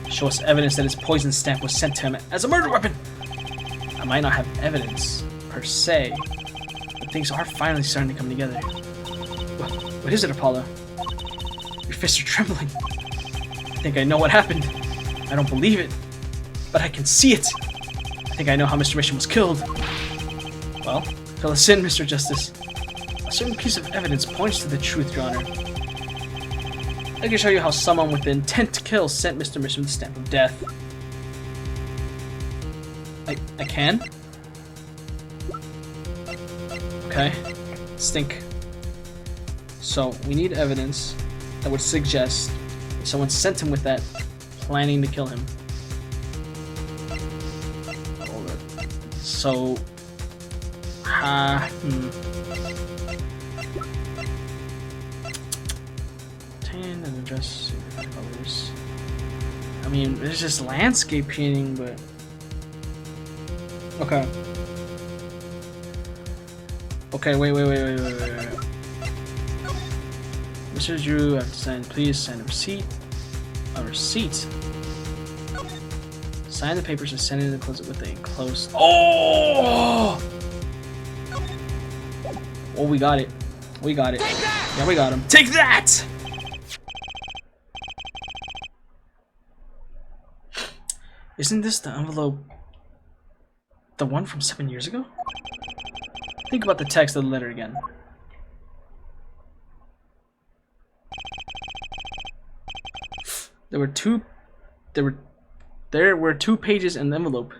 Show us evidence that his poison stamp was sent to him as a murder weapon. I might not have evidence, per se, but things are finally starting to come together. What is it, Apollo? Your fists are trembling. I think I know what happened. I don't believe it, but I can see it. I think I know how Mr. Mission was killed. Well, fill us in, Mr. Justice. A certain piece of evidence points to the truth, Your Honor. I can show you how someone with the intent to kill sent Mr. Mission the stamp of death. I can? Okay. Stink. So, we need evidence that would suggest someone sent him with that, planning to kill him. So... Tan and address colors. I mean, there's just landscape painting, but... Okay. Okay, wait. Mr. Drew, I have to sign. Please sign a receipt. A receipt? Sign the papers and send it and enclose it with the enclosed. Oh! Oh, we got it. We got it. Yeah, we got him. Take that! Isn't this the envelope? The one from 7 years ago? Think about the text of the letter again. There were two pages in the envelope.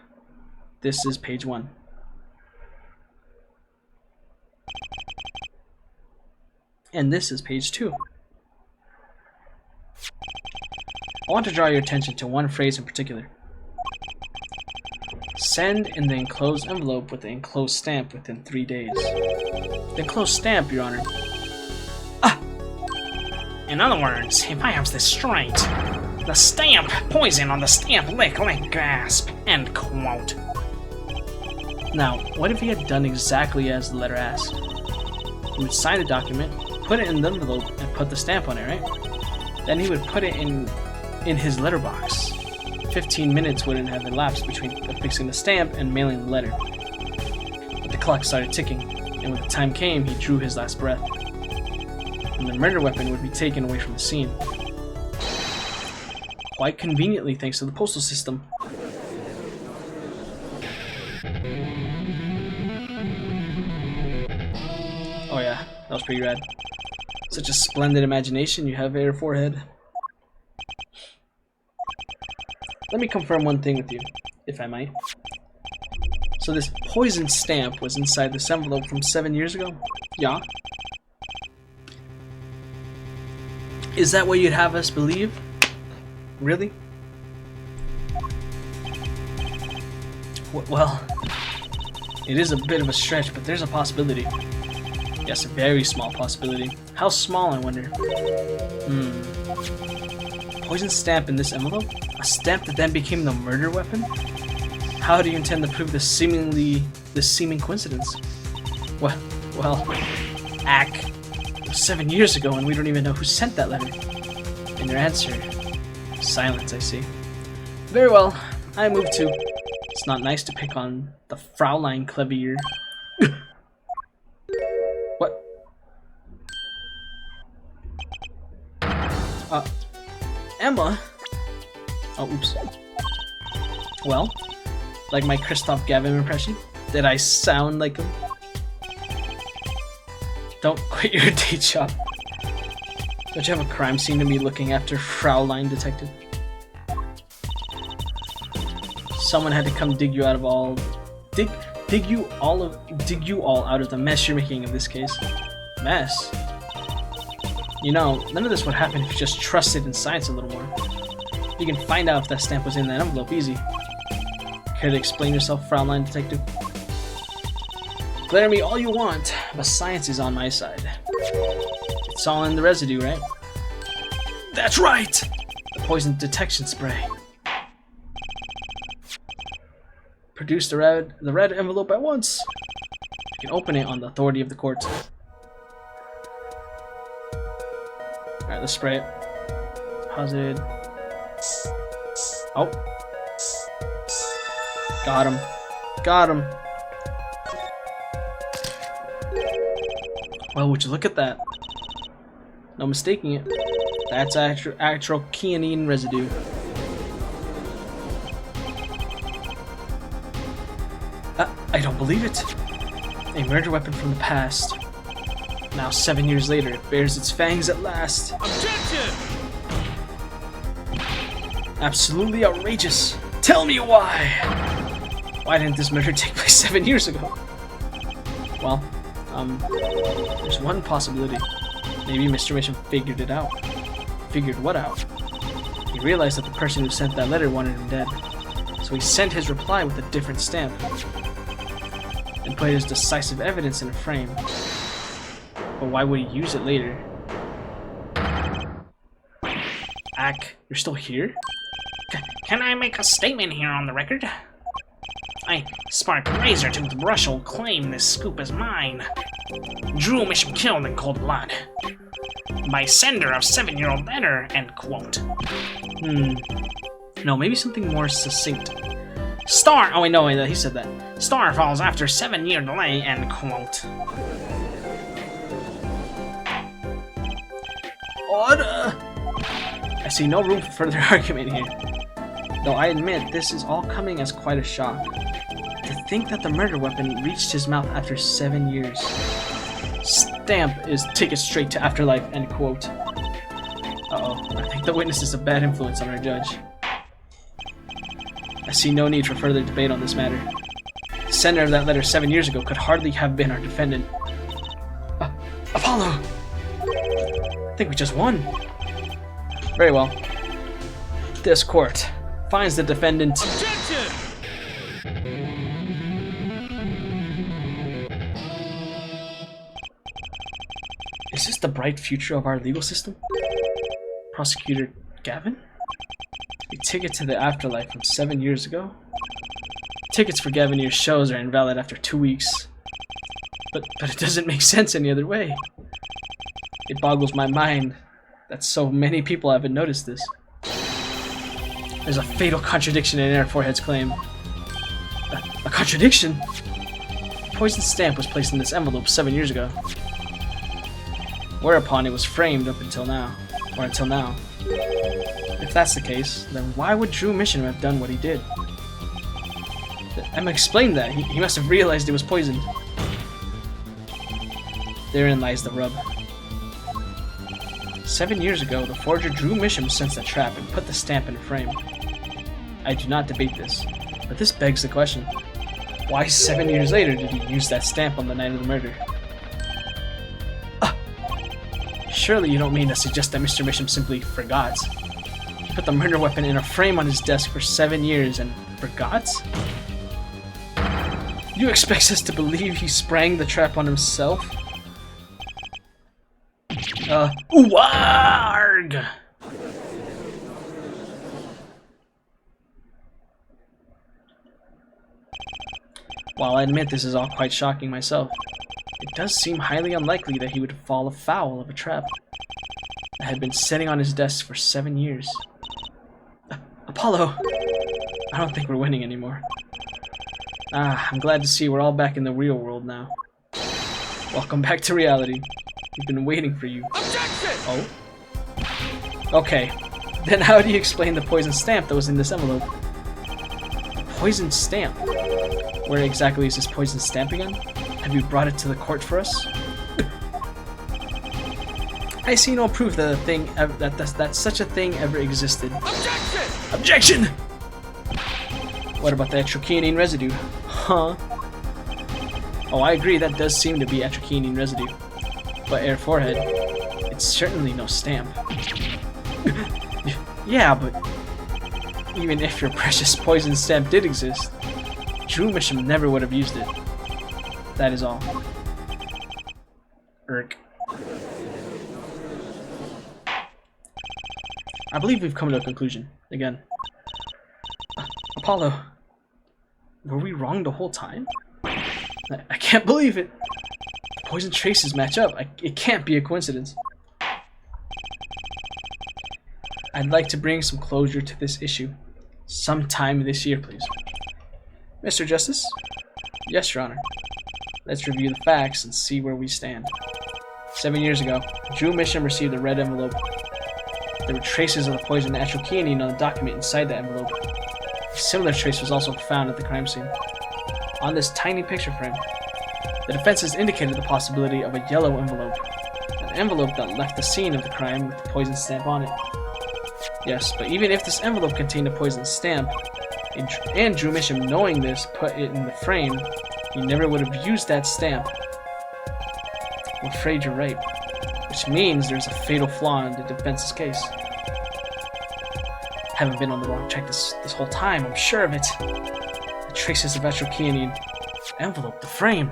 This is page 1. And this is page 2. I want to draw your attention to one phrase in particular. Send in the enclosed envelope with the enclosed stamp within 3 days. The enclosed stamp, Your Honor. Ah! In other words, if I have this straight, the stamp, poison on the stamp, lick, gasp, end quote. Now, what if he had done exactly as the letter asked? He would sign the document, put it in the envelope, and put the stamp on it, right? Then he would put it in his letterbox. 15 minutes wouldn't have elapsed between affixing the stamp and mailing the letter. But the clock started ticking, and when the time came, he drew his last breath. And the murder weapon would be taken away from the scene. Quite conveniently, thanks to the postal system. Oh yeah, that was pretty rad. Such a splendid imagination you have, Air Forehead. Let me confirm one thing with you, if I might. So this poison stamp was inside this envelope from 7 years ago? Yeah? Is that what you'd have us believe? Really? Well, it is a bit of a stretch, but there's a possibility. Yes, a very small possibility. How small, I wonder? Poison stamp in this envelope? A stamp that then became the murder weapon? How do you intend to prove this seeming coincidence? Well, it was 7 years ago and we don't even know who sent that letter. And your answer? Silence, I see. Very well, I move to. It's not nice to pick on the Fraulein Clavier. What? Emma? Oh, oops. Well, like my Christoph Gavin impression? Did I sound like him? Don't quit your day job. Don't you have a crime scene to be looking after, Fraulein Detective? Someone had to come dig you out of all... Dig you all out of the mess you're making of this case. Mess? You know, none of this would happen if you just trusted in science a little more. You can find out if that stamp was in that envelope easy. Care to explain yourself, Fraulein Detective? Glare at me all you want, but science is on my side. It's all in the residue, right? That's right! The poison detection spray. Produce the red envelope at once. You can open it on the authority of the court. Alright, let's spray it. Deposit. Oh. Got him. Got him. Well, would you look at that? No mistaking it. That's actual quinine residue. I don't believe it. A murder weapon from the past. Now 7 years later, it bears its fangs at last. Objection! Absolutely outrageous. Tell me why! Why didn't this murder take place 7 years ago? Well, there's one possibility. Maybe Mr. Mission figured it out. Figured what out? He realized that the person who sent that letter wanted him dead. So he sent his reply with a different stamp. And put his decisive evidence in a frame. But why would he use it later? Ack, you're still here? Can I make a statement here on the record? I, Spark Razortooth Brushel, claim this scoop is mine. Drew Mission killed in cold blood. By sender of 7-year-old letter, end quote. No, maybe something more succinct. Star, oh wait, no, wait, he said that. Star falls after 7-year delay, end quote. Order! I see no room for further argument here. Though I admit this is all coming as quite a shock. To think that the murder weapon reached his mouth after 7 years. Stamp is take it straight to afterlife, end quote. Uh-oh, I think the witness is a bad influence on our judge. I see no need for further debate on this matter. The sender of that letter 7 years ago could hardly have been our defendant. Apollo! I think we just won. Very well. This court finds the defendant. Objection! Is this the bright future of our legal system? Prosecutor Gavin? A ticket to the afterlife from 7 years ago? Tickets for Gavinier's shows are invalid after 2 weeks. But it doesn't make sense any other way. It boggles my mind that so many people haven't noticed this. There's a fatal contradiction in Air Forehead's claim. A contradiction? The poison stamp was placed in this envelope 7 years ago. Whereupon it was framed up until now. Or until now. If that's the case, then why would Drew Mission have done what he did? Emma explained that. He must have realized it was poisoned. Therein lies the rub. 7 years ago, the forger Drew Mission sensed a trap and put the stamp in a frame. I do not debate this, but this begs the question. Why 7 years later did he use that stamp on the night of the murder? Surely you don't mean to suggest that Mr. Mission simply forgot. He put the murder weapon in a frame on his desk for 7 years and forgot? You expect us to believe he sprang the trap on himself? Warg! While I admit this is all quite shocking myself, it does seem highly unlikely that he would fall afoul of a trap that had been sitting on his desk for 7 years. Apollo! I don't think we're winning anymore. I'm glad to see we're all back in the real world now. Welcome back to reality. We've been waiting for you. Objection! Oh? Okay. Then how do you explain the poison stamp that was in this envelope? The poison stamp? Where exactly is this poison stamp again? Have you brought it to the court for us? I see no proof that that such a thing ever existed. Objection! Objection! What about the atroquinine residue? Huh? Oh, I agree, that does seem to be atroquinine residue. But Air Forehead, it's certainly no stamp. Yeah, but even if your precious poison stamp did exist, Drew Mission never would have used it. That is all. Irk. I believe we've come to a conclusion. Again. Apollo. Were we wrong the whole time? I can't believe it. The poison traces match up. It can't be a coincidence. I'd like to bring some closure to this issue. Sometime this year, please. Mr. Justice? Yes, Your Honor. Let's review the facts and see where we stand. 7 years ago, Drew Misham received a red envelope. There were traces of the poison atroquinine on the document inside the envelope. A similar trace was also found at the crime scene. On this tiny picture frame, the defense has indicated the possibility of a yellow envelope. An envelope that left the scene of the crime with the poison stamp on it. Yes, but even if this envelope contained a poison stamp, and Drew Misham, knowing this, put it in the frame, he never would have used that stamp. I'm afraid you're right, which means there's a fatal flaw in the defense's case. Haven't been on the wrong track this whole time, I'm sure of it. The traces of atroquinine, envelope, the frame,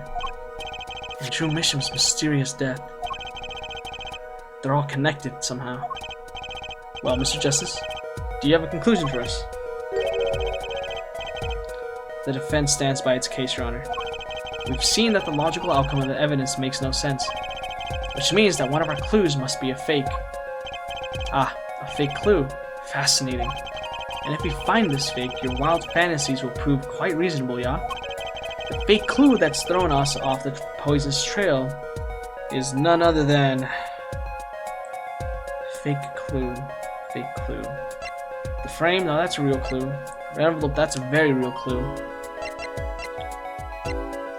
and Drew Misham's mysterious death. They're all connected somehow. Well, Mr. Justice, do you have a conclusion for us? The defense stands by its case, Your Honor. We've seen that the logical outcome of the evidence makes no sense, which means that one of our clues must be a fake. Ah, a fake clue. Fascinating. And if we find this fake, your wild fantasies will prove quite reasonable, yeah? The fake clue that's thrown us off the poison's trail is none other than... Fake clue. Fake clue. The frame? No, that's a real clue. The envelope? That's a very real clue.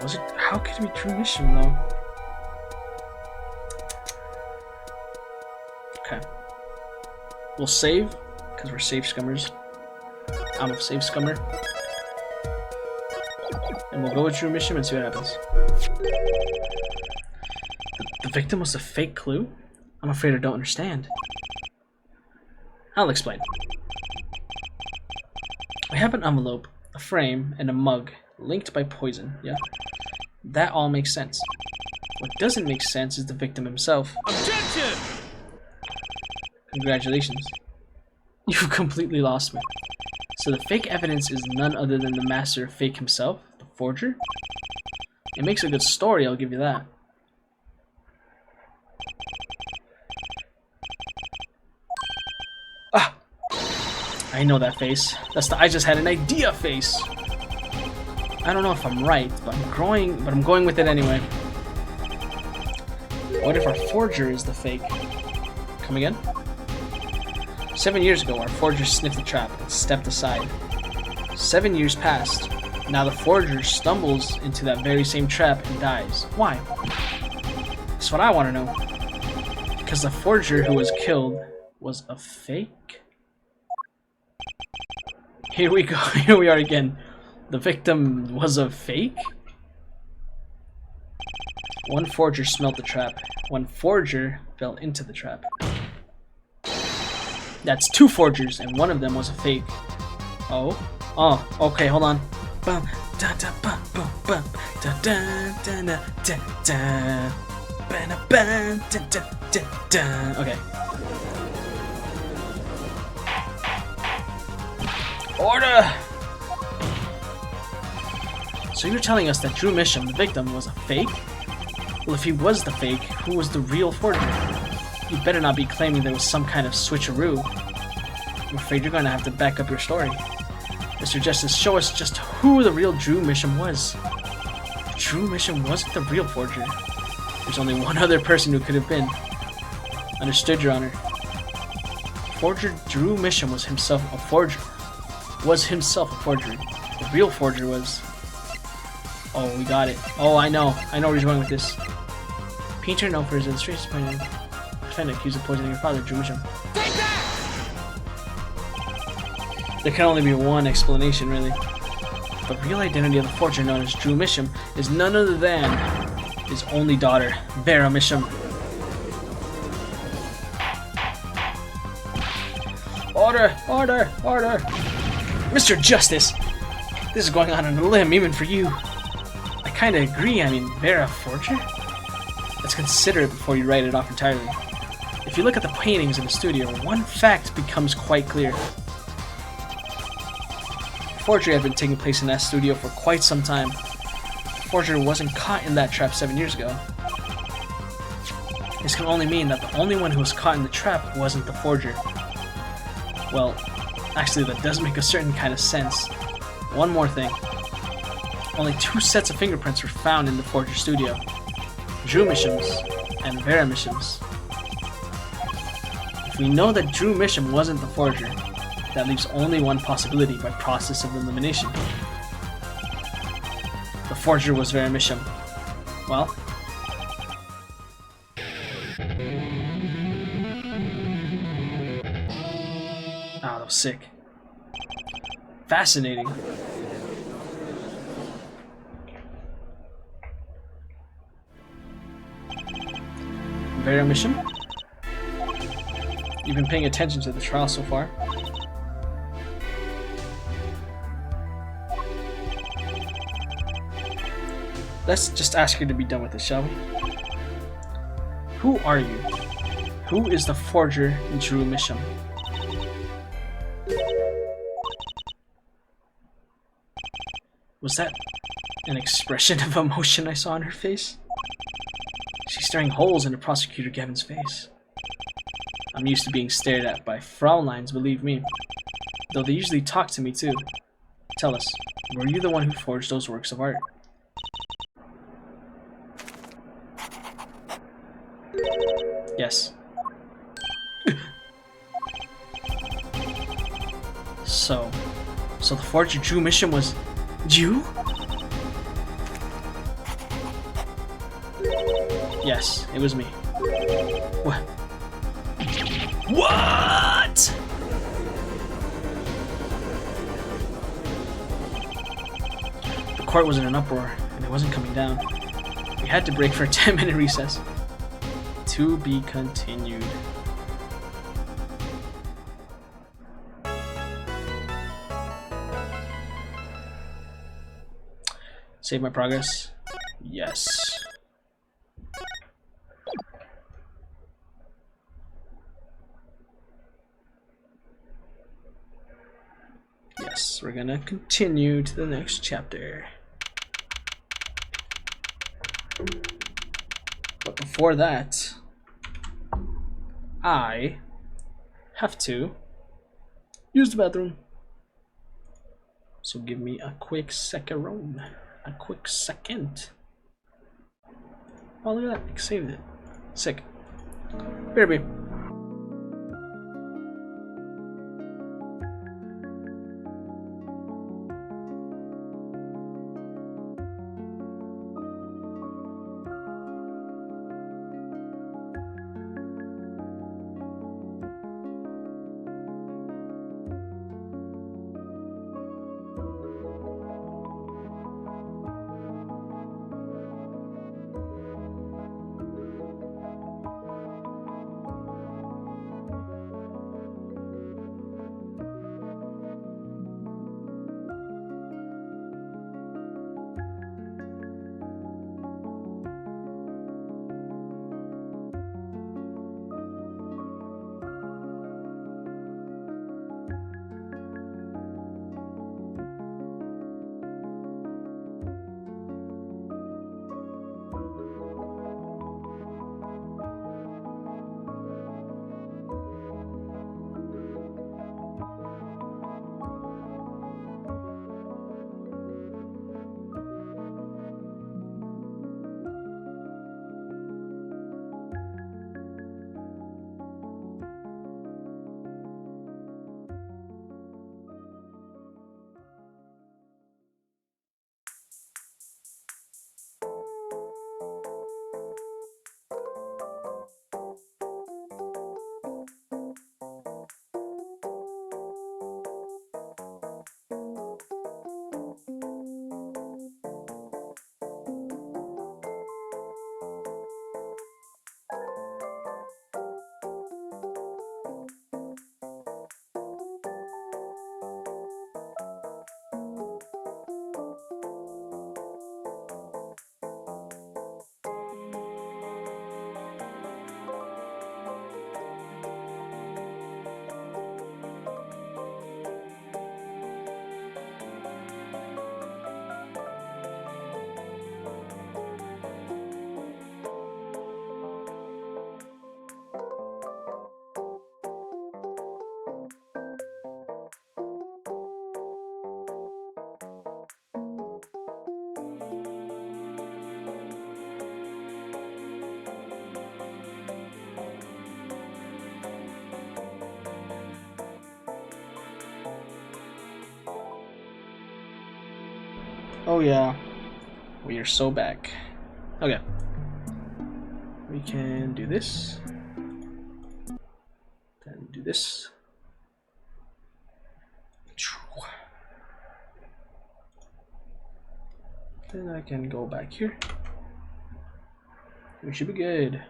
Was it? How could it be Drew Misham though? Okay. We'll save, because we're safe scummers. I'm a safe scummer. And we'll go with Drew Misham and see what happens. The victim was a fake clue? I'm afraid I don't understand. I'll explain. We have an envelope, a frame, and a mug linked by poison, yeah? That all makes sense. What doesn't make sense is the victim himself. Objection! Congratulations. You've completely lost me. So the fake evidence is none other than the master of fake himself, the forger? It makes a good story, I'll give you that. Ah! I know that face. That's the I just had an idea face. I don't know if I'm right, but I'm going with it anyway. What if our forger is the fake? Come again? 7 years ago, our forger sniffed the trap and stepped aside. 7 years passed. Now the forger stumbles into that very same trap and dies. Why? That's what I want to know. Because the forger who was killed was a fake? Here we go. Here we are again. The victim was a fake? One forger smelt the trap. One forger fell into the trap. That's two forgers, and one of them was a fake. Oh? Oh, okay, hold on. Bum, da, da, bum, bum, bum, da, da, da, da, da, da. Ba, da, ba, da, da, da, da. Okay. Order! So you're telling us that Drew Misham, the victim, was a fake? Well, if he was the fake, who was the real forger? You better not be claiming there was some kind of switcheroo. I'm afraid you're gonna have to back up your story. Mr. Justice, show us just who the real Drew Misham was. Drew Misham wasn't the real forger. There's only one other person who could have been. Understood, Your Honor. Forger Drew Misham was himself a forger. Was himself a forgery. The real forger was... Oh, we got it. Oh, I know where he's going with this. Painter known for his illustrations pointing defendant accused of poisoning your father, Drew Misham. Take that! There can only be one explanation, really. The real identity of the forger known as Drew Misham is none other than his only daughter, Vera Misham. Order! Order! Order! Mr. Justice! This is going on a limb, even for you. I kinda agree, I mean, Vera forger? Let's consider it before you write it off entirely. If you look at the paintings in the studio, one fact becomes quite clear. forgery had been taking place in that studio for quite some time. The forger wasn't caught in that trap 7 years ago. This can only mean that the only one who was caught in the trap wasn't the forger. Well, actually that does make a certain kind of sense. One more thing. Only 2 sets of fingerprints were found in the forger studio. Drew Misham's and Vera Misham's. If we know that Drew Misham wasn't the forger, that leaves only one possibility by process of elimination. The forger was Vera Misham. Well, that was sick. Fascinating. Vera Misham? You've been paying attention to the trial so far. Let's just ask her to be done with it, shall we? Who are you? Who is the forger Drew Misham? Was that an expression of emotion I saw on her face? She's staring holes into Prosecutor Gavin's face. I'm used to being stared at by Fraulein's, believe me. Though they usually talk to me too. Tell us, were you the one who forged those works of art? Yes. So the forger Drew Misham was you? Yes, it was me. What? What? The court was in an uproar, and it wasn't coming down. We had to break for a 10-minute recess. To be continued. Save my progress? Yes. Yes, we're gonna continue to the next chapter. But before that, I have to use the bathroom. So give me a quick second. A quick second. Oh, look at that. I saved it. Sick. Baby. Oh yeah. We are so back. Okay. We can do this. Then do this. Then I can go back here. We should be good.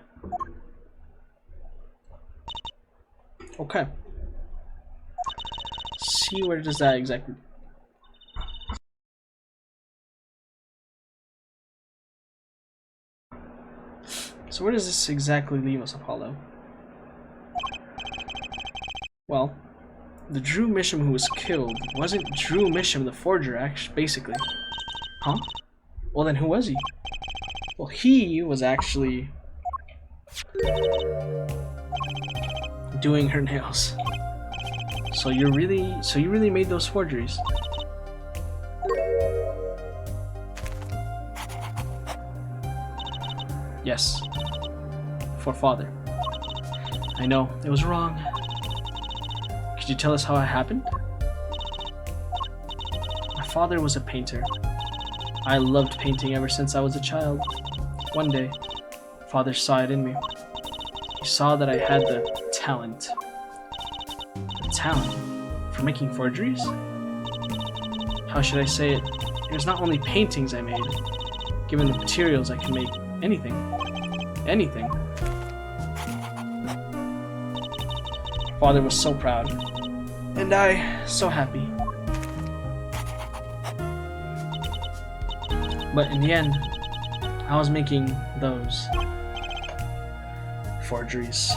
Okay. See, where does that exactly... So where does this exactly leave us, Apollo? Well, the Drew Misham who was killed wasn't Drew Misham the forger, actually, basically. Huh? Well then who was he? Well, he was actually doing her nails. So you really made those forgeries? Yes. For father. I know, it was wrong. Could you tell us how it happened? My father was a painter. I loved painting ever since I was a child. One day, father saw it in me. He saw that I had the talent. The talent? For making forgeries? How should I say it? It was not only paintings I made. Given the materials, I can make anything. Anything. Father was so proud. And I, so happy. But in the end, I was making those forgeries.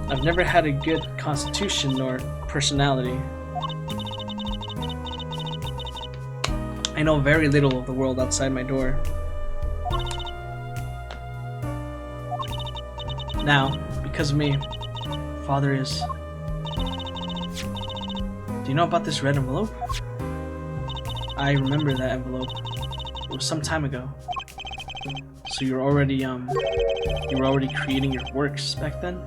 I've never had a good constitution nor personality. I know very little of the world outside my door. Now, because of me, father is... Do you know about this red envelope? I remember that envelope. It was some time ago. So you were already creating your works back then?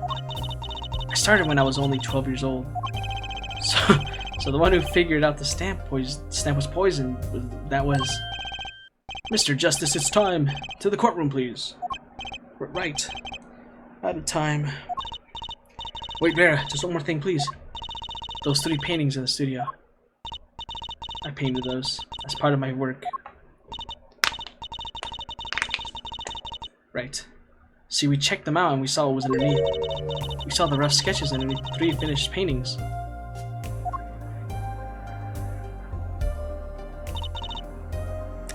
I started when I was only 12 years old. So the one who figured out the stamp was poisoned. That was... Mr. Justice, it's time. To the courtroom, please. Right. Out of time. Wait, Vera, just one more thing, please. Those 3 paintings in the studio. I painted those as part of my work. Right. See, we checked them out and we saw what was underneath. We saw the rough sketches underneath 3 finished paintings.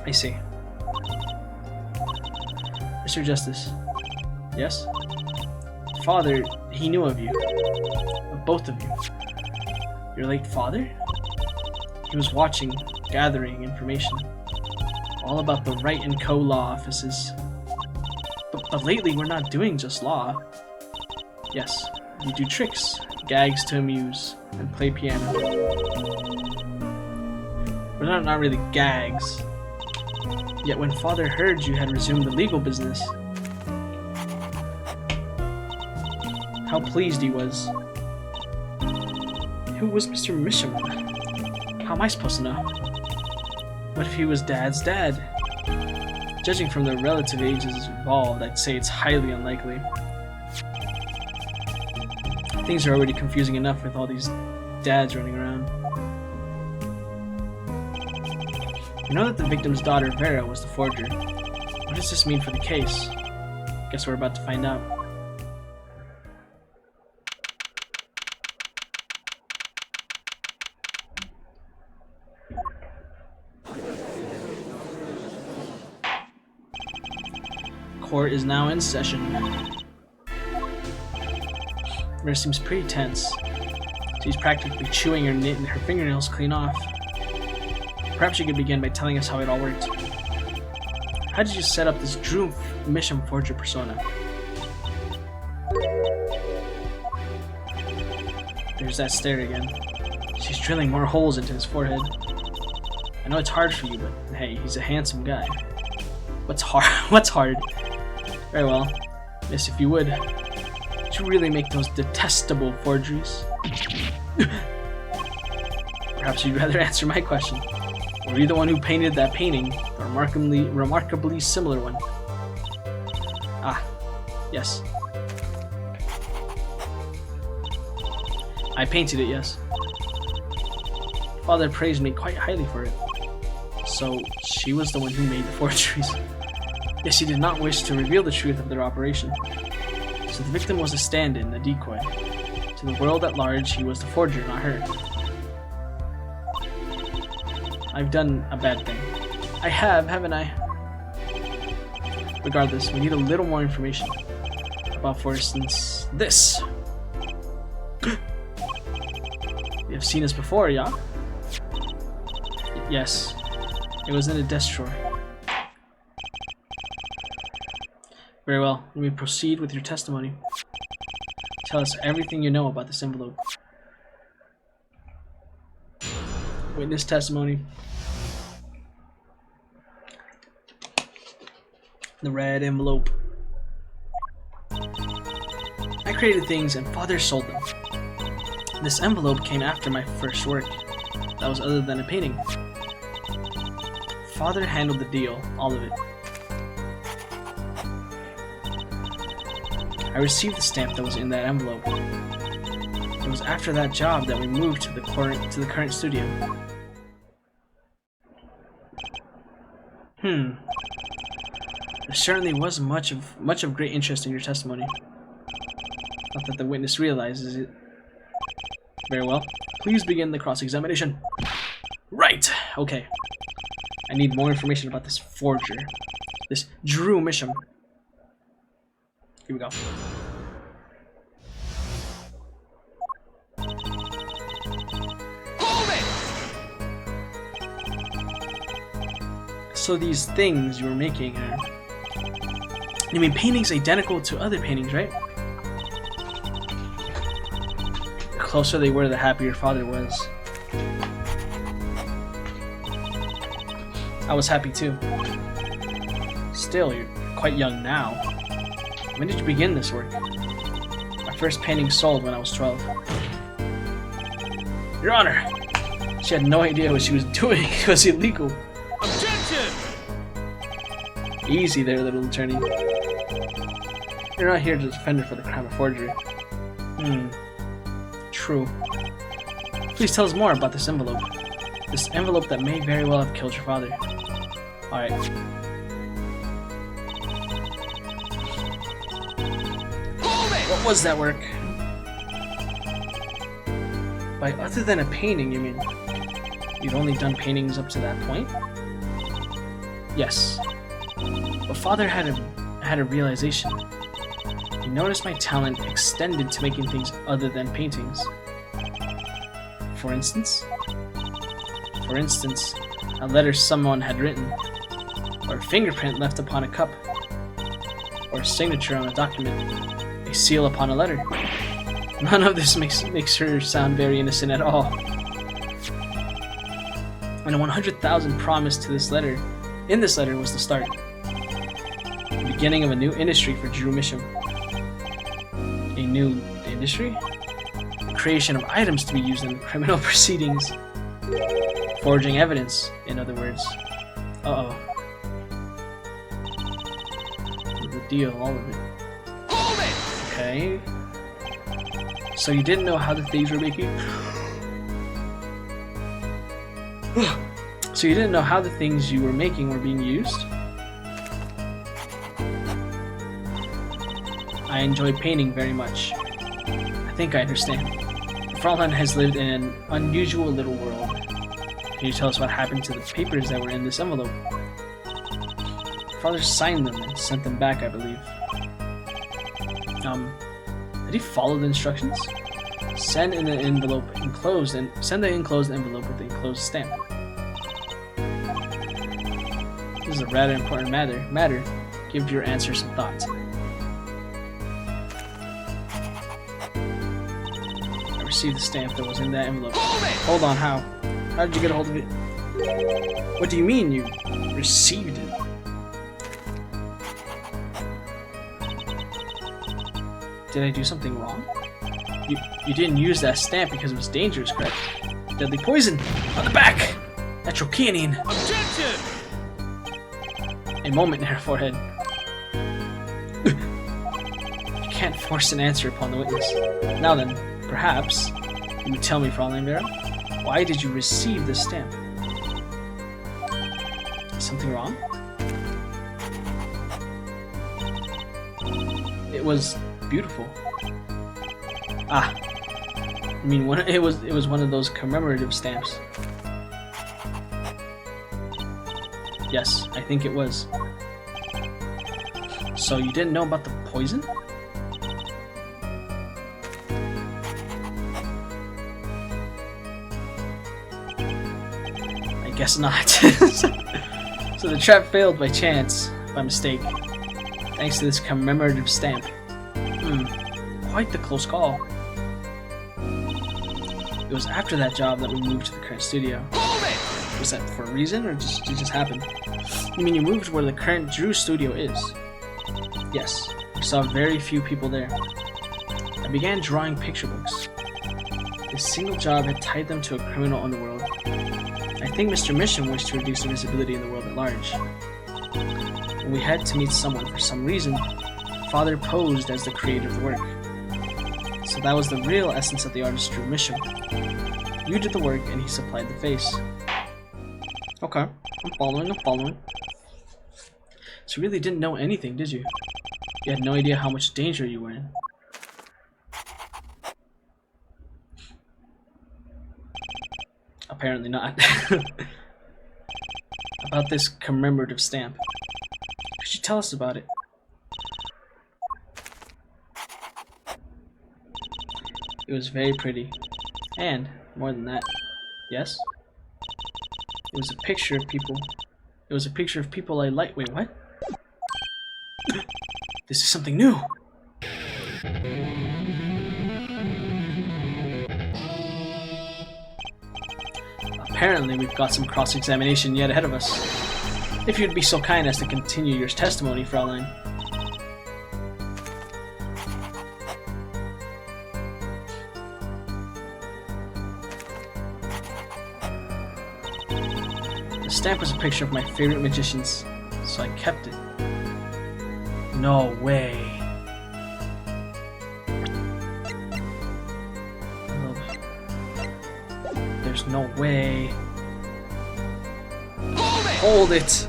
I see. Mr. Justice. Yes? Father, he knew of you. Of both of you. Your late father? He was watching, gathering information. All about the Wright & Co. law offices. But lately we're not doing just law. Yes, we do tricks, gags to amuse, and play piano. But not really gags. Yet when father heard you had resumed the legal business, how pleased he was. Who was Mr. Misham? How am I supposed to know? What if he was Dad's dad? Judging from the relative ages involved, I'd say it's highly unlikely. Things are already confusing enough with all these dads running around. You know that the victim's daughter, Vera, was the forger. What does this mean for the case? Guess we're about to find out. Court is now in session. Vera seems pretty tense. She's practically chewing her fingernails clean off. Perhaps you could begin by telling us how it all worked. How did you set up this Drew Misham forger persona? There's that stare again. She's drilling more holes into his forehead. I know it's hard for you, but hey, he's a handsome guy. What's hard? What's hard? Very well. Yes, if you would. Did you really make those detestable forgeries? Perhaps you'd rather answer my question. Were you the one who painted that painting? The remarkably similar one. Ah, yes. I painted it, yes. Father praised me quite highly for it. So, she was the one who made the forgeries. Yet she did not wish to reveal the truth of their operation. So the victim was a stand-in, a decoy. To the world at large, he was the forger, not her. I've done a bad thing. I have, haven't I? Regardless, we need a little more information. About, for instance, this. You have seen this before, yeah? Yes. It was in a desk drawer. Very well. Let me proceed with your testimony. Tell us everything you know about this envelope. Witness testimony. The red envelope. I created things and Father sold them. This envelope came after my first work. That was other than a painting. Father handled the deal, all of it. I received the stamp that was in that envelope. It was after that job that we moved to the current studio. There certainly was much of great interest in your testimony. Not that the witness realizes it. Very well. Please begin the cross-examination. Right! Okay. I need more information about this forger. This Drew Misham. Here we go. Hold it! So these things you were making are... You mean paintings identical to other paintings, right? The closer they were, the happier Father was. I was happy too. Still, you're quite young now. When did you begin this work? My first painting sold when I was 12. Your Honor! She had no idea what she was doing. It was illegal. Objection! Easy there, little attorney. You're not here to defend her for the crime of forgery. True. Please tell us more about this envelope. This envelope that may very well have killed your father. Alright. What was that work? By other than a painting, you mean? You've only done paintings up to that point? Yes. But Father had a realization. He noticed my talent extended to making things other than paintings. For instance? For instance, a letter someone had written, or a fingerprint left upon a cup, or a signature on a document, a seal upon a letter. None of this makes her sound very innocent at all. And a 100,000 promise to this letter, in this letter, was the start. The beginning of a new industry for Drew Misham. A new industry? The creation of items to be used in criminal proceedings. Forging evidence, in other words. Uh-oh. The deal, all of it. Hold it! Okay. So you didn't know how the thieves were making... So you didn't know how the things you were making were being used? I enjoy painting very much. I think I understand. Fraulein has lived in an unusual little world. Can you tell us what happened to the papers that were in this envelope? Father signed them and sent them back, I believe. Did he follow the instructions? Send in the envelope enclosed and send the enclosed envelope with the enclosed stamp. This is a rather important matter. Give your answer some thought. I received the stamp that was in that envelope. Hold on, how? How did you get a hold of it? What do you mean you received it? Did I do something wrong? You didn't use that stamp because it was dangerous, correct? Deadly poison! On the back! Etrokinin! Objection! A moment in her forehead. You can't force an answer upon the witness. Now then, perhaps, you would tell me, Fraulein Vera, why did you receive this stamp? Is something wrong? It was beautiful. Ah, I mean, it was one of those commemorative stamps. Yes, I think it was. So you didn't know about the poison? I guess not. So the trap failed by chance, by mistake, thanks to this commemorative stamp. Quite the close call. It was after that job that we moved to the current studio. Was that for a reason, or it just happened? You mean you moved where the current Drew studio is? Yes, I saw very few people there. I began drawing picture books. This single job had tied them to a criminal underworld. I think Mr. Mission wished to reduce the visibility in the world at large. When we had to meet someone for some reason, Father posed as the creator of the work. So that was the real essence of the artist Drew Mission. You did the work and he supplied the face. Okay, I'm following. So you really didn't know anything, did you? You had no idea how much danger you were in. Apparently not. About this commemorative stamp. Could you tell us about it? It was very pretty. And, more than that, yes? It was a picture of people. It was a picture of people I like. Wait, what? This is something new. Apparently, we've got some cross-examination yet ahead of us. If you'd be so kind as to continue your testimony, Fraulein. The stamp was a picture of my favorite magicians, so I kept it. No way. There's no way. Hold it!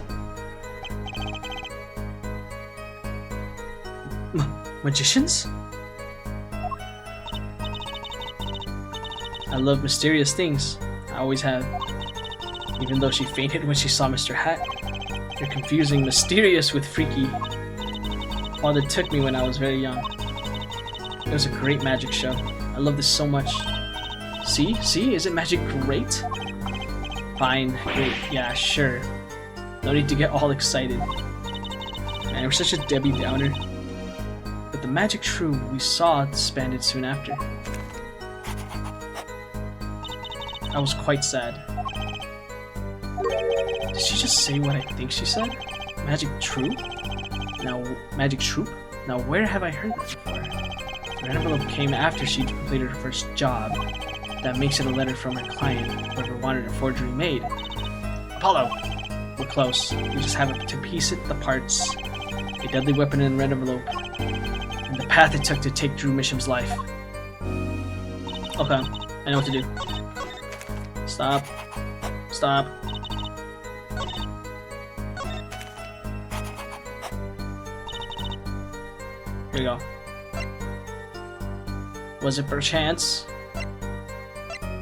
Magicians? I love mysterious things. I always have. Even though she fainted when she saw Mr. Hat. You're confusing mysterious with freaky. Father took me when I was very young. It was a great magic show. I love this so much. See? See? Isn't magic great? Fine. Great. Yeah, sure. No need to get all excited. Man, we're such a Debbie Downer. But the magic shroom we saw disbanded soon after. I was quite sad. Did she just say what I think she said? Magic troop? Now, magic troop? Now, where have I heard that before? The envelope came after she completed her first job. That makes it a letter from her client, whoever wanted a forgery made. Apollo! We're close. We just have to piece it the parts. A deadly weapon in a red envelope. And the path it took to take Drew Misham's life. Okay, I know what to do. Stop. Stop. Here we go. Was it perchance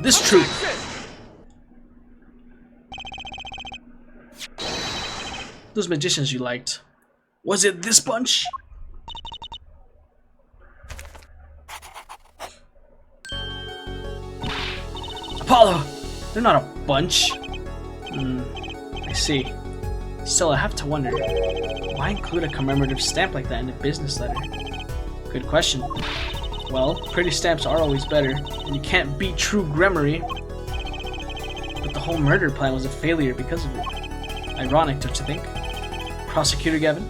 this truth? Those magicians you liked. Was it this bunch? Apollo! They're not a bunch. I see. Still, I have to wonder, why include a commemorative stamp like that in a business letter? Good question. Well, pretty stamps are always better, and you can't beat true Gremory. But the whole murder plan was a failure because of it. Ironic, don't you think? Prosecutor Gavin?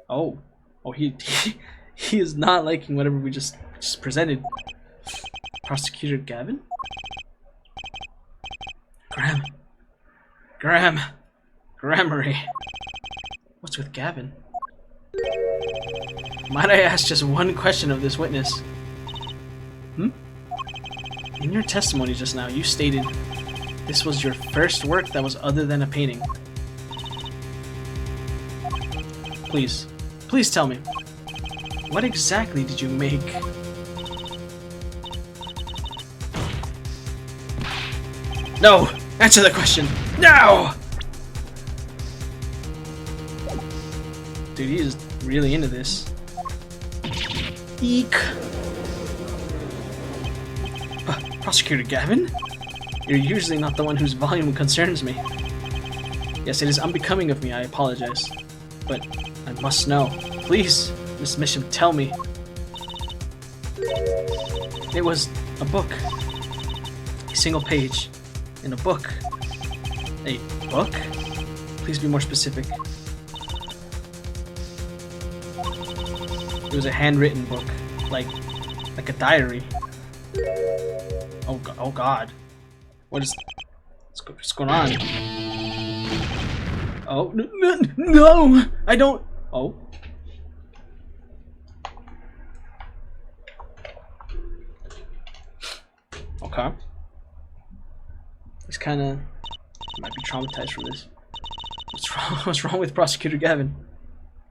Oh, he is not liking whatever we just presented. Prosecutor Gavin? Grammary. What's with Gavin? Might I ask just one question of this witness? In your testimony just now, you stated this was your first work that was other than a painting. Please tell me, what exactly did you make? No! Answer the question! No! Dude, he is really into this. Eek! Prosecutor Gavin? You're usually not the one whose volume concerns me. Yes, it is unbecoming of me, I apologize. But I must know. Please, Miss Misham, tell me. It was a book. A single page. In a book. A book? Please be more specific. It was a handwritten book. Like a diary. Oh god. What's going on? Oh, no! I don't... Oh. Okay. He's kinda... might be traumatized from this. What's wrong with Prosecutor Gavin?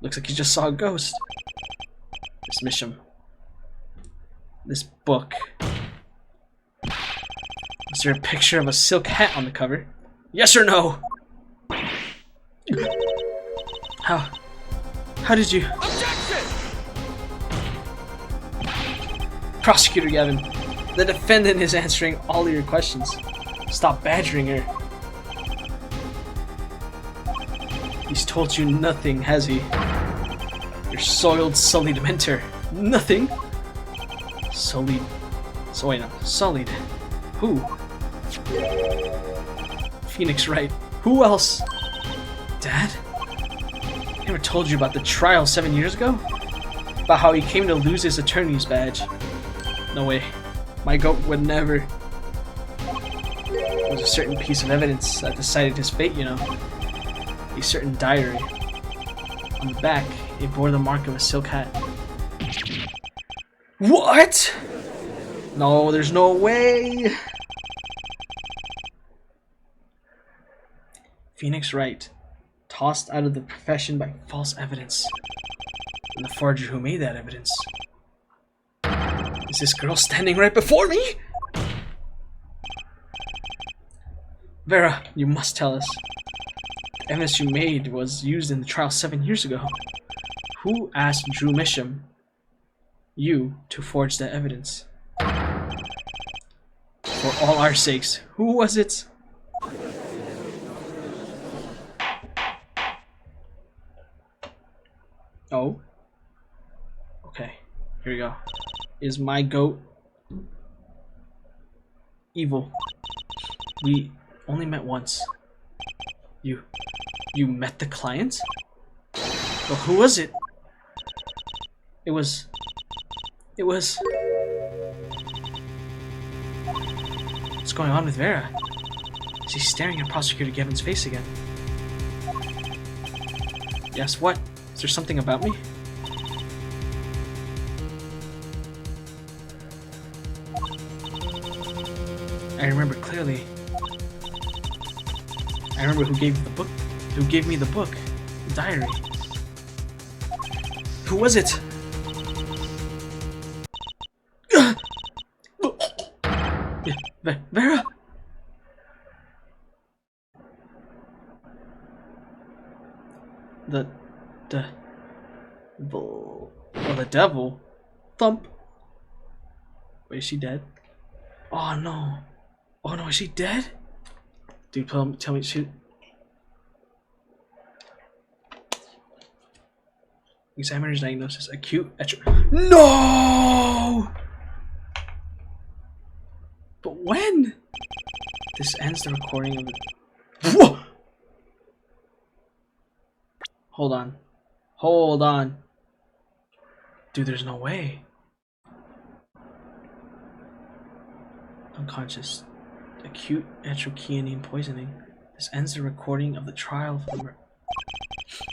Looks like he just saw a ghost. Miss Misham. This book. Is there a picture of a silk hat on the cover? Yes or no? How did you... Objection! Prosecutor Gavin, the defendant is answering all of your questions. Stop badgering her. He's told you nothing, has he? Your soiled, sullied mentor. Nothing? Sullied... So wait, no. Sullied. Who? Phoenix Wright. Who else? Dad? I never told you about the trial 7 years ago? About how he came to lose his attorney's badge. No way. My goat would never. There was a certain piece of evidence that decided his fate, you know. A certain diary. On the back, it bore the mark of a silk hat. What? No, there's no way. Phoenix Wright, tossed out of the profession by false evidence. And the forger who made that evidence. Is this girl standing right before me? Vera, you must tell us. The evidence you made was used in the trial 7 years ago. Who asked Drew Misham, you, to forge that evidence? For all our sakes, who was it? Oh. Okay, here we go. Is my goat evil? We only met once. You met the client? Well, who was it? It was... What's going on with Vera? Is he staring at Prosecutor Gavin's face again? Yes, what? Is there something about me? I remember clearly. I remember who gave me the book, the diary. Who was it? Vera? The devil? Thump. Wait, is she dead? Oh no. Oh no, is she dead? Dude, tell me she... Examiner's diagnosis, acute No! But when? This ends the recording of the... Whoa! Hold on. Hold on. Dude, there's no way. Unconscious. acute atrochianine poisoning. This ends the recording of the trial.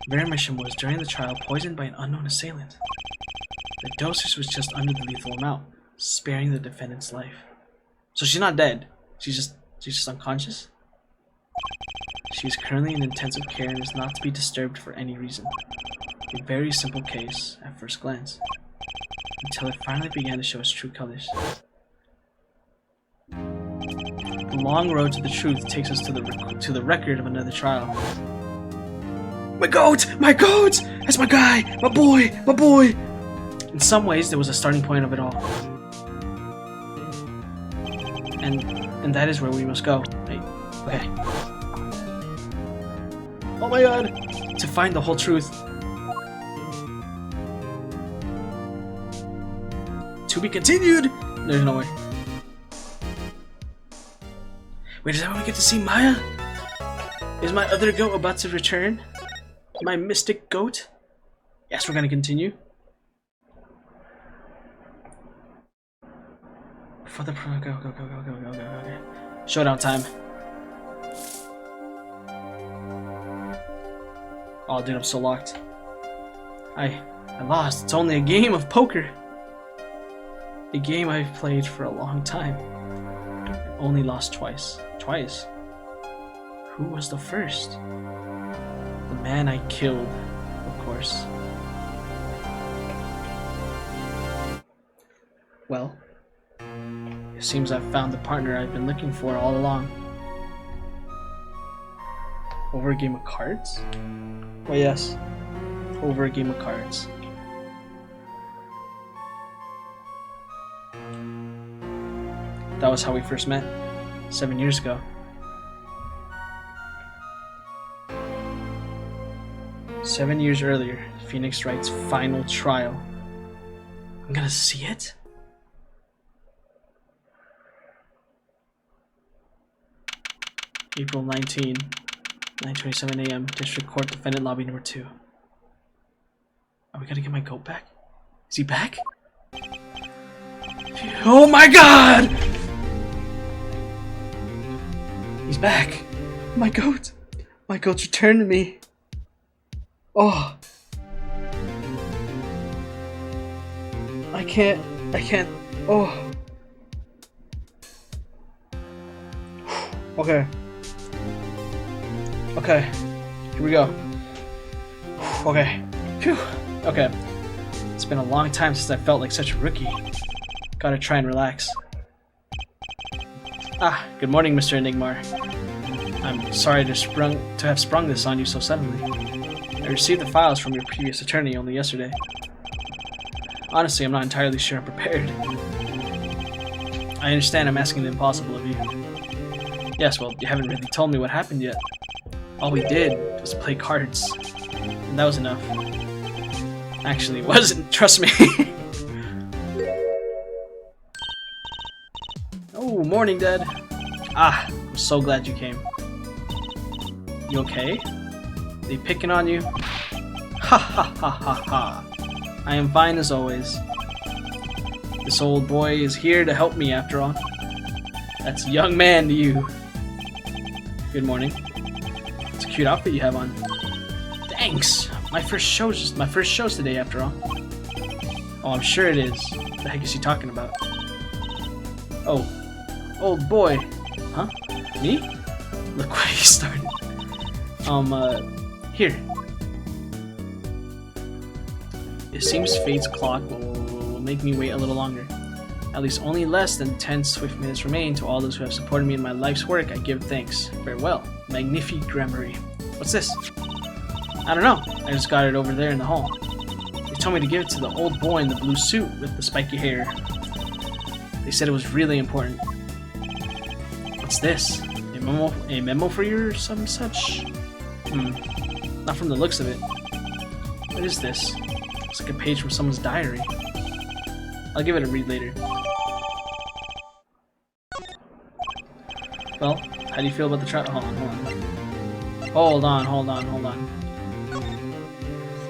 Vermission was, during the trial, poisoned by an unknown assailant. The dosage was just under the lethal amount, sparing the defendant's life. So she's not dead. She's just unconscious? She is currently in intensive care and is not to be disturbed for any reason. A very simple case, at first glance, until it finally began to show its true colors. The long road to the truth takes us to the record of another trial. My goat! My goat! That's my guy! My boy! My boy! In some ways, there was a starting point of it all. And that is where we must go. Right? Okay. Oh my god! To find the whole truth. To be continued! There's no way. Wait, is that when we get to see Maya? Is my other goat about to return? My mystic goat? Yes, we're gonna continue. For the go. Showdown time. Oh dude, I'm so locked. I lost. It's only a game of poker. A game I've played for a long time. Only lost twice. Twice? Who was the first? The man I killed, of course. Well, it seems I've found the partner I've been looking for all along. Over a game of cards? Oh yes, over a game of cards. That was how we first met, 7 years ago. 7 years earlier, Phoenix Wright's final trial. I'm gonna see it? April 19, 9:27 a.m. District Court Defendant Lobby number 2. Are we gonna get my goat back? Is he back? Oh my god! He's back. My goat. My goat's returned to me. Oh. I can't. Oh. Okay. Okay. Here we go. Okay. Phew. Okay. It's been a long time since I felt like such a rookie. Gotta try and relax. Ah, good morning, Mr. Enigmar. I'm sorry to have sprung this on you so suddenly. I received the files from your previous attorney only yesterday. Honestly, I'm not entirely sure I'm prepared. I understand I'm asking the impossible of you. Yes, well, you haven't really told me what happened yet. All we did was play cards, and that was enough. Actually, it wasn't, trust me. Oh, morning, Dad. Ah, I'm so glad you came. You okay? They picking on you? Ha ha ha ha ha. I am fine as always. This old boy is here to help me after all. That's a young man to you. Good morning. It's a cute outfit you have on. Thanks. My first show's today after all. Oh, I'm sure it is. What the heck is he talking about? Oh, old boy. Huh? Me? Look what he started. Here. It seems fate's clock will make me wait a little longer. At least only less than 10 swift minutes remain. To all those who have supported me in my life's work, I give thanks. Farewell. Magnifique Gramarye. What's this? I don't know. I just got it over there in the hall. They told me to give it to the old boy in the blue suit with the spiky hair. They said it was really important. What's this? A memo for you or some such? Not from the looks of it. What is this? It's like a page from someone's diary. I'll give it a read later. Well, how do you feel about the trial? Hold on.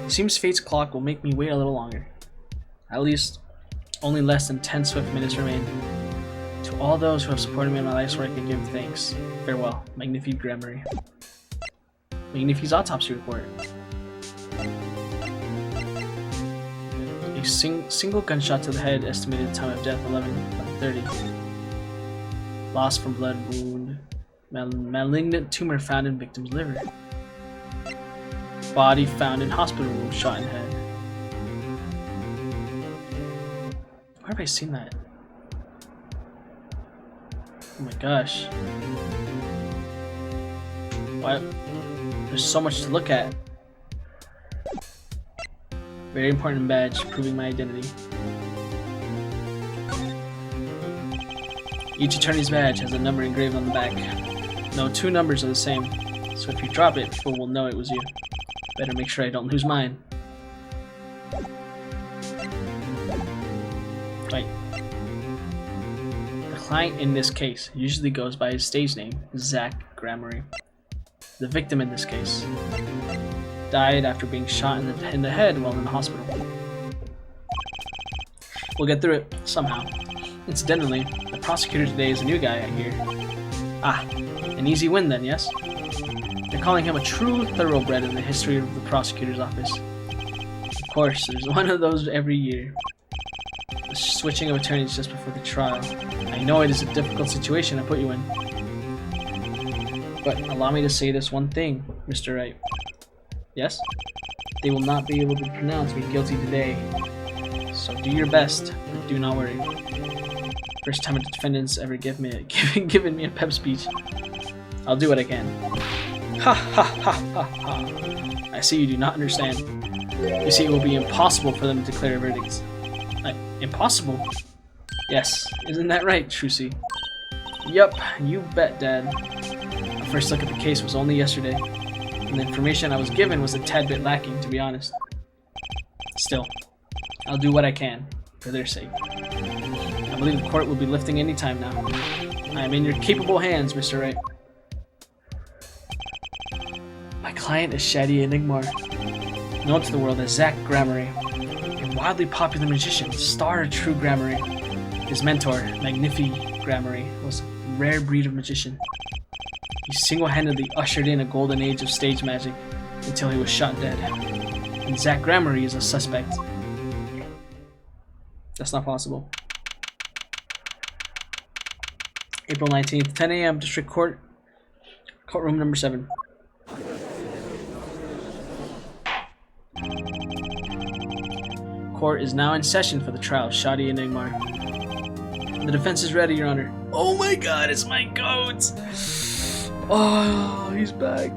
It seems fate's clock will make me wait a little longer. At least, only less than 10 swift minutes remain. To all those who have supported me in my life's work, I give thanks. Farewell, Magnifique Grammary. Magnifique's autopsy report. A single gunshot to the head, estimated time of death 11:30. Loss from blood wound. Malignant tumor found in victim's liver. Body found in hospital room, shot in head. Where have I seen that? Oh my gosh. What? There's so much to look at. Very important badge, proving my identity. Each attorney's badge has a number engraved on the back. No two numbers are the same, so if you drop it, people will know it was you. Better make sure I don't lose mine. Right. The client in this case usually goes by his stage name, Zach Grammary. The victim in this case died after being shot in the head while in the hospital. We'll get through it, somehow. Incidentally, the prosecutor today is a new guy, I hear. Ah, an easy win then, yes? They're calling him a true thoroughbred in the history of the prosecutor's office. Of course, there's one of those every year. The switching of attorneys just before the trial. I know it is a difficult situation I put you in. But allow me to say this one thing, Mr. Wright. Yes? They will not be able to pronounce me guilty today. So do your best, but do not worry. First time a defendant's ever given me a pep speech. I'll do what I can. Ha ha ha ha ha. I see you do not understand. You see, it will be impossible for them to declare a verdict. Impossible? Yes, isn't that right, Trucy? Yup, you bet, Dad. My first look at the case was only yesterday, and the information I was given was a tad bit lacking, to be honest. Still, I'll do what I can, for their sake. I believe the court will be lifting any time now. I am in your capable hands, Mr. Wright. My client is Shadi Enigmar, known to the world as Zach Grammary, a wildly popular magician, star of true Grammary. His mentor, Magnifique Grammary, was a rare breed of magician. He single-handedly ushered in a golden age of stage magic until he was shot dead. And Zach Grammary is a suspect. That's not possible. April 19th, 10 a.m. District Court, courtroom number 7. Court is now in session for the trial of Shadi Enigmar. The defense is ready, Your Honor. Oh my god, it's my goat! Oh, he's back.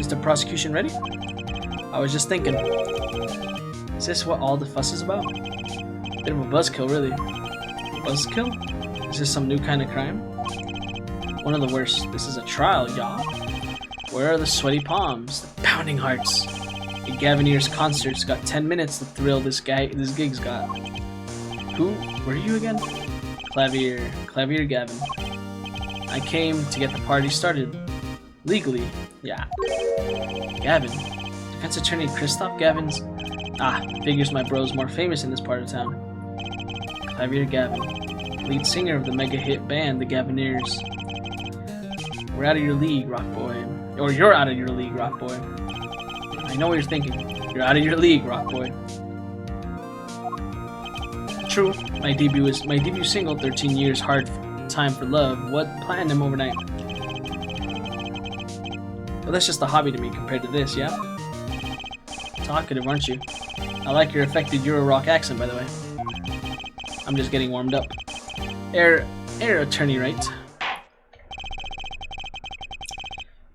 Is the prosecution ready? I was just thinking. Is this what all the fuss is about? Bit of a buzzkill, really. Buzzkill? Is this some new kind of crime? One of the worst. This is a trial, y'all. Where are the sweaty palms? The pounding hearts? The Gavineer's concert's got 10 minutes to thrill this gig's got. Who were you again? Clavier Gavin. I came to get the party started. Legally, yeah. Gavin. Defense attorney Christoph Gavin's. Ah, figures my bro's more famous in this part of town. Clavier Gavin. Lead singer of the mega hit band, the Gavineers. We're out of your league, Rock Boy. Or you're out of your league, Rock Boy. I know what you're thinking. You're out of your league, Rock Boy. True, my debut single, 13 Years Hard Time for Love, what planned him overnight. Well, that's just a hobby to me compared to this, yeah? Talkative, aren't you? I like your affected Euro rock accent, by the way. I'm just getting warmed up. Air attorney, right?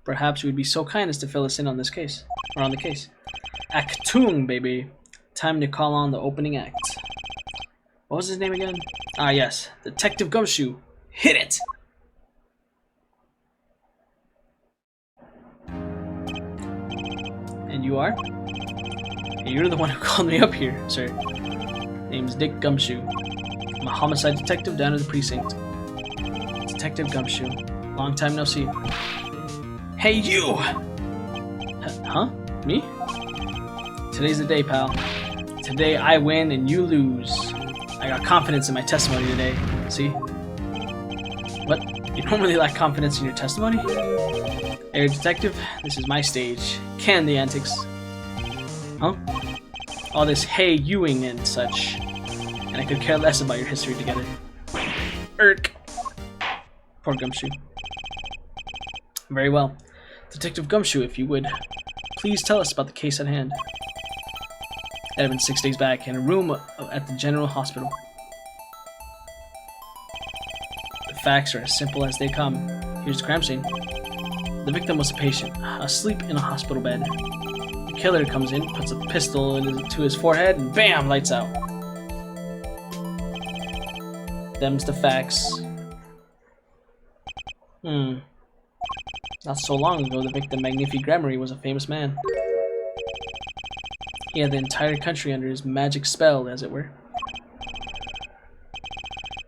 Perhaps you would be so kind as to fill us in on this case. Or on the case. Actung, baby. Time to call on the opening act. What was his name again? Ah, yes. Detective Gumshoe. Hit it! And you are? Hey, you're the one who called me up here, sir. Name's Dick Gumshoe. I'm a homicide detective down at the precinct. Detective Gumshoe. Long time no see. Hey, you! Huh? Me? Today's the day, pal. Today I win and you lose. I got confidence in my testimony today. See? What? You normally lack confidence in your testimony? Hey, detective, this is my stage. Can the antics. Huh? All this hey youing and such. And I could care less about your history together. Irk. Poor Gumshoe. Very well. Detective Gumshoe, if you would, please tell us about the case at hand. It had been 6 days back in a room at the General Hospital. The facts are as simple as they come. Here's the crime scene. The victim was a patient, asleep in a hospital bed. The killer comes in, puts a pistol to his forehead, and BAM! Lights out. Them's the facts. Not so long ago, the victim, Magnifi Gremory, was a famous man. He had the entire country under his magic spell, as it were.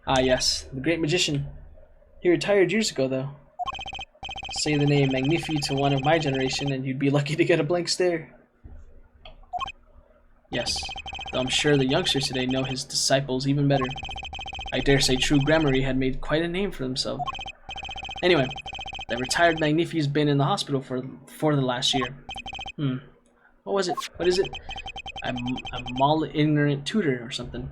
Ah yes, the great magician. He retired years ago, though. Say the name Magnifi to one of my generation and you'd be lucky to get a blank stare. Yes, though I'm sure the youngsters today know his disciples even better. I dare say True Gremory had made quite a name for himself. Anyway, the retired Magnifi's been in the hospital for the last year. What was it? What is it? A mal-ignorant tutor or something.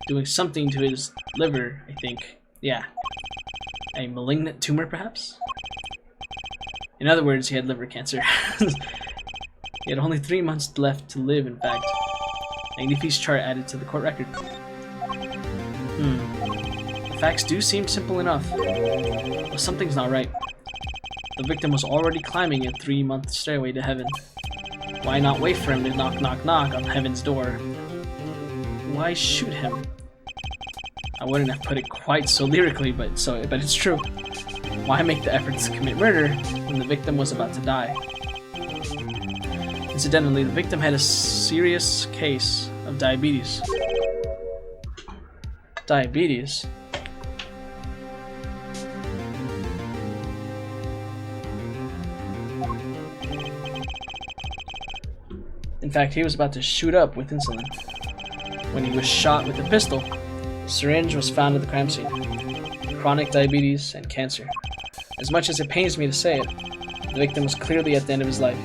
Doing something to his liver, I think. Yeah. A malignant tumor, perhaps? In other words, he had liver cancer. He had only 3 months left to live, in fact. Magnifi's chart added to the court record. The facts do seem simple enough. But something's not right. The victim was already climbing a 3-month stairway to heaven. Why not wait for him to knock, knock, knock on heaven's door? Why shoot him? I wouldn't have put it quite so lyrically, but it's true. Why make the effort to commit murder when the victim was about to die? Incidentally, the victim had a serious case of diabetes. Diabetes? In fact, he was about to shoot up with insulin when he was shot with a pistol. A syringe was found at the crime scene. Chronic diabetes and cancer. As much as it pains me to say it, the victim was clearly at the end of his life.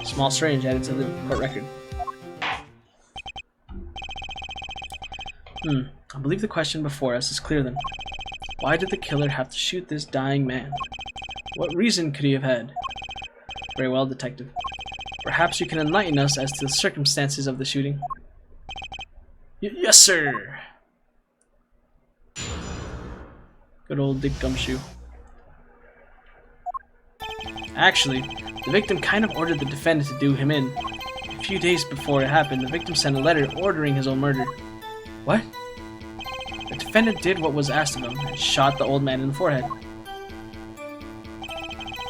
Small syringe added to the court record. I believe the question before us is clear then. Why did the killer have to shoot this dying man? What reason could he have had? Very well, detective. Perhaps you can enlighten us as to the circumstances of the shooting. Yes, sir! Good old Dick Gumshoe. Actually, the victim kind of ordered the defendant to do him in. A few days before it happened, the victim sent a letter ordering his own murder. What? The defendant did what was asked of him and shot the old man in the forehead.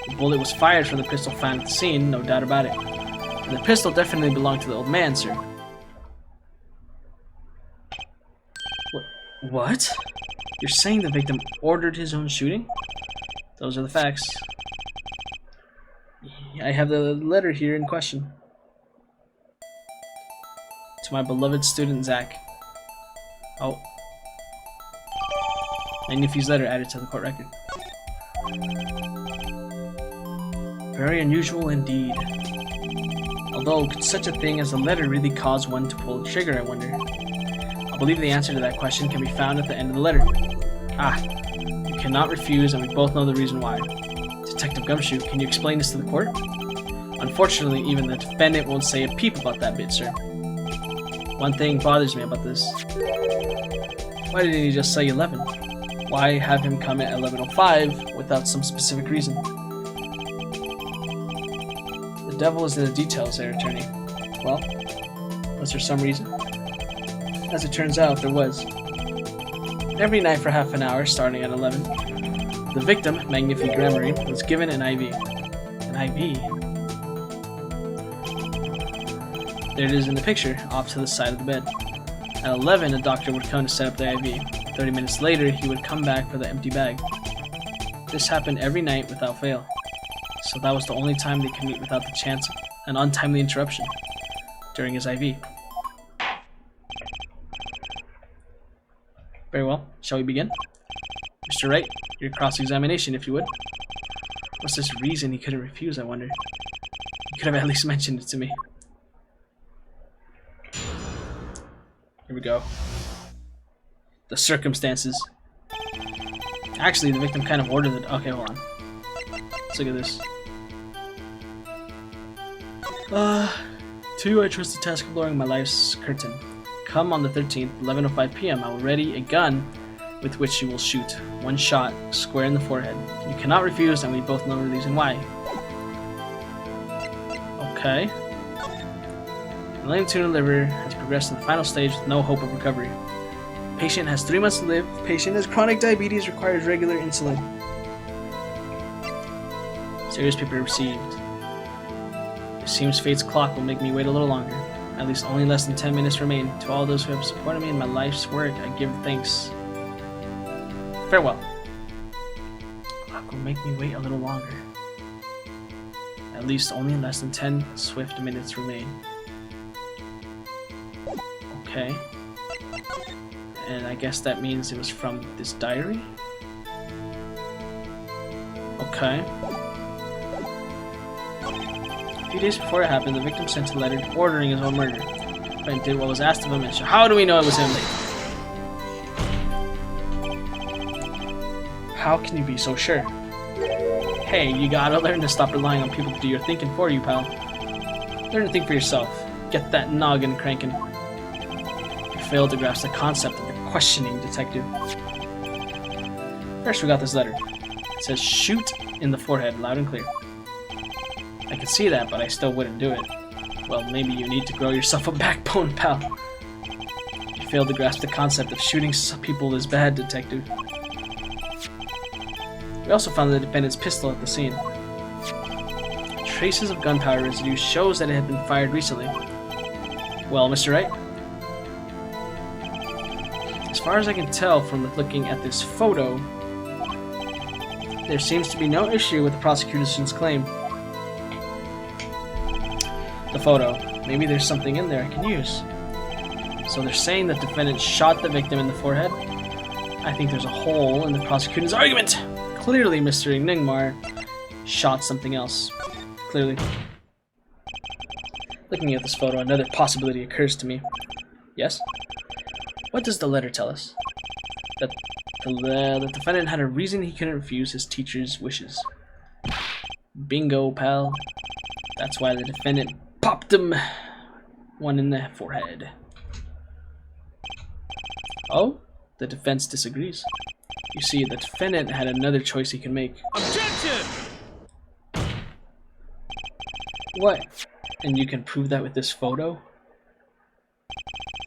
The bullet was fired from the pistol found at the scene, no doubt about it. And the pistol definitely belonged to the old man, sir. What? You're saying the victim ordered his own shooting? Those are the facts. I have the letter here in question. To my beloved student, Zach. Oh. Magnifi's letter added to the court record. Very unusual indeed. Although, could such a thing as a letter really cause one to pull the trigger, I wonder? I believe the answer to that question can be found at the end of the letter. Ah, you cannot refuse, and we both know the reason why. Detective Gumshoe, can you explain this to the court? Unfortunately, even the defendant won't say a peep about that bit, sir. One thing bothers me about this. Why didn't he just say 11? Why have him come at 11:05 without some specific reason? The devil is in the details there, attorney. Well, was there some reason? As it turns out, there was. Every night for half an hour, starting at 11, the victim, Magnifi Gremory, was given an IV. An IV? There it is in the picture, off to the side of the bed. At 11, a doctor would come to set up the IV. 30 minutes later, he would come back for the empty bag. This happened every night without fail. So that was the only time they could meet without the chance of an untimely interruption during his IV. Very well. Shall we begin? Mr. Wright, your cross-examination, if you would. What's this reason he couldn't refuse, I wonder? He could have at least mentioned it to me. Here we go. The circumstances. Actually, the victim kind of ordered it. Okay, hold on. Let's look at this. To you I trust the task of lowering my life's curtain. Come on the 13th, 11:05 p.m. I will ready a gun with which you will shoot. One shot, square in the forehead. You cannot refuse, and we both know the reason why. Okay. The lame tuna liver has progressed to the final stage with no hope of recovery. Patient has 3 months to live. Patient has chronic diabetes, requires regular insulin. Serious paper received. It seems fate's clock will make me wait a little longer. At least only less than 10 minutes remain. To all those who have supported me in my life's work, I give thanks. Farewell. Clock will make me wait a little longer. At least only less than 10 swift minutes remain. Okay. And I guess that means it was from this diary? Okay. A few days before it happened, the victim sent a letter ordering his own murder. Ben did what was asked of him, and how do we know it was him? How can you be so sure? Hey, you gotta learn to stop relying on people to do your thinking for you, pal. Learn to think for yourself. Get that noggin cranking. You failed to grasp the concept of the questioning detective. First, we got this letter. It says, shoot in the forehead, loud and clear. I can see that, but I still wouldn't do it. Well, maybe you need to grow yourself a backbone, pal. You failed to grasp the concept of shooting some people is bad, detective. We also found the defendant's pistol at the scene. Traces of gunpowder residue shows that it had been fired recently. Well, Mr. Wright? As far as I can tell from looking at this photo, there seems to be no issue with the prosecution's claim. The photo. Maybe there's something in there I can use. So they're saying the defendant shot the victim in the forehead? I think there's a hole in the prosecutor's argument. Clearly, Mr. Ningmar shot something else. Clearly. Looking at this photo, another possibility occurs to me. Yes? What does the letter tell us? That the defendant had a reason he couldn't refuse his teacher's wishes. Bingo, pal. That's why the defendant popped him one in the forehead. Oh? The defense disagrees. You see, the defendant had another choice he could make. Objection! What? And you can prove that with this photo?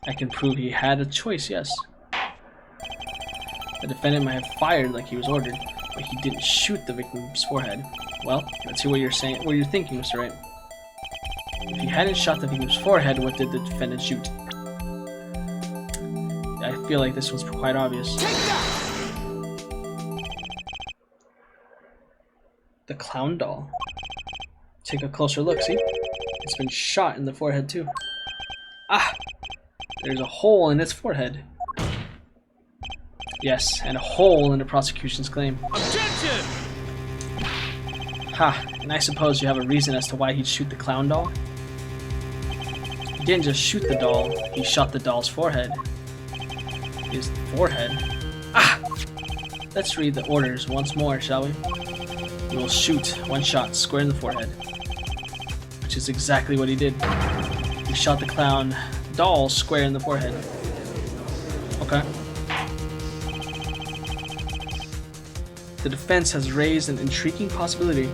I can prove he had a choice, yes. The defendant might have fired like he was ordered, but he didn't shoot the victim's forehead. Well, let's see what you're saying, what you're thinking, Mr. Wright. If he hadn't shot the victim's forehead, what did the defendant shoot? I feel like this was quite obvious. The clown doll. Take a closer look, see? It's been shot in the forehead too. Ah! There's a hole in its forehead. Yes, and a hole in the prosecution's claim. Objection! Ha, and I suppose you have a reason as to why he'd shoot the clown doll? He didn't just shoot the doll, he shot the doll's forehead. His forehead? Ah! Let's read the orders once more, shall we? We will shoot one shot square in the forehead. Which is exactly what he did. He shot the clown doll square in the forehead. Okay. The defense has raised an intriguing possibility.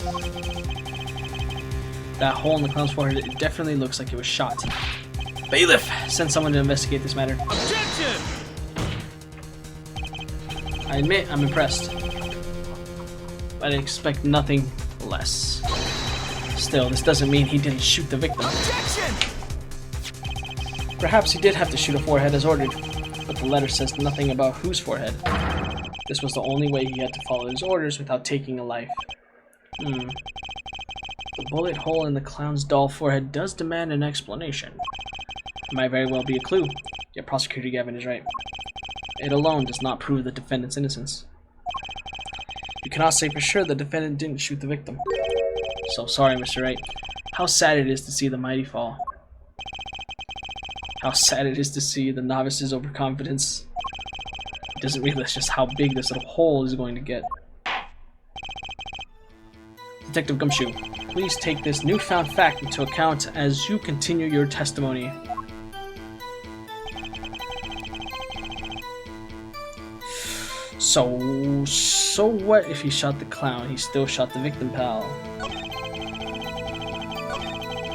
That hole in the clown's forehead, it definitely looks like it was shot. Bailiff, send someone to investigate this matter. Objection! I admit I'm impressed, but I expect nothing less. Still, this doesn't mean he didn't shoot the victim. Objection! Perhaps he did have to shoot a forehead as ordered, but the letter says nothing about whose forehead. This was the only way he had to follow his orders without taking a life. The bullet hole in the clown's doll forehead does demand an explanation. It might very well be a clue, yet Prosecutor Gavin is right. It alone does not prove the defendant's innocence. You cannot say for sure the defendant didn't shoot the victim. So sorry, Mr. Wright. How sad it is to see the mighty fall. How sad it is to see the novice's overconfidence. He doesn't realize just how big this little hole is going to get. Detective Gumshoe, please take this newfound fact into account as you continue your testimony. So what if he shot the clown? He still shot the victim, pal.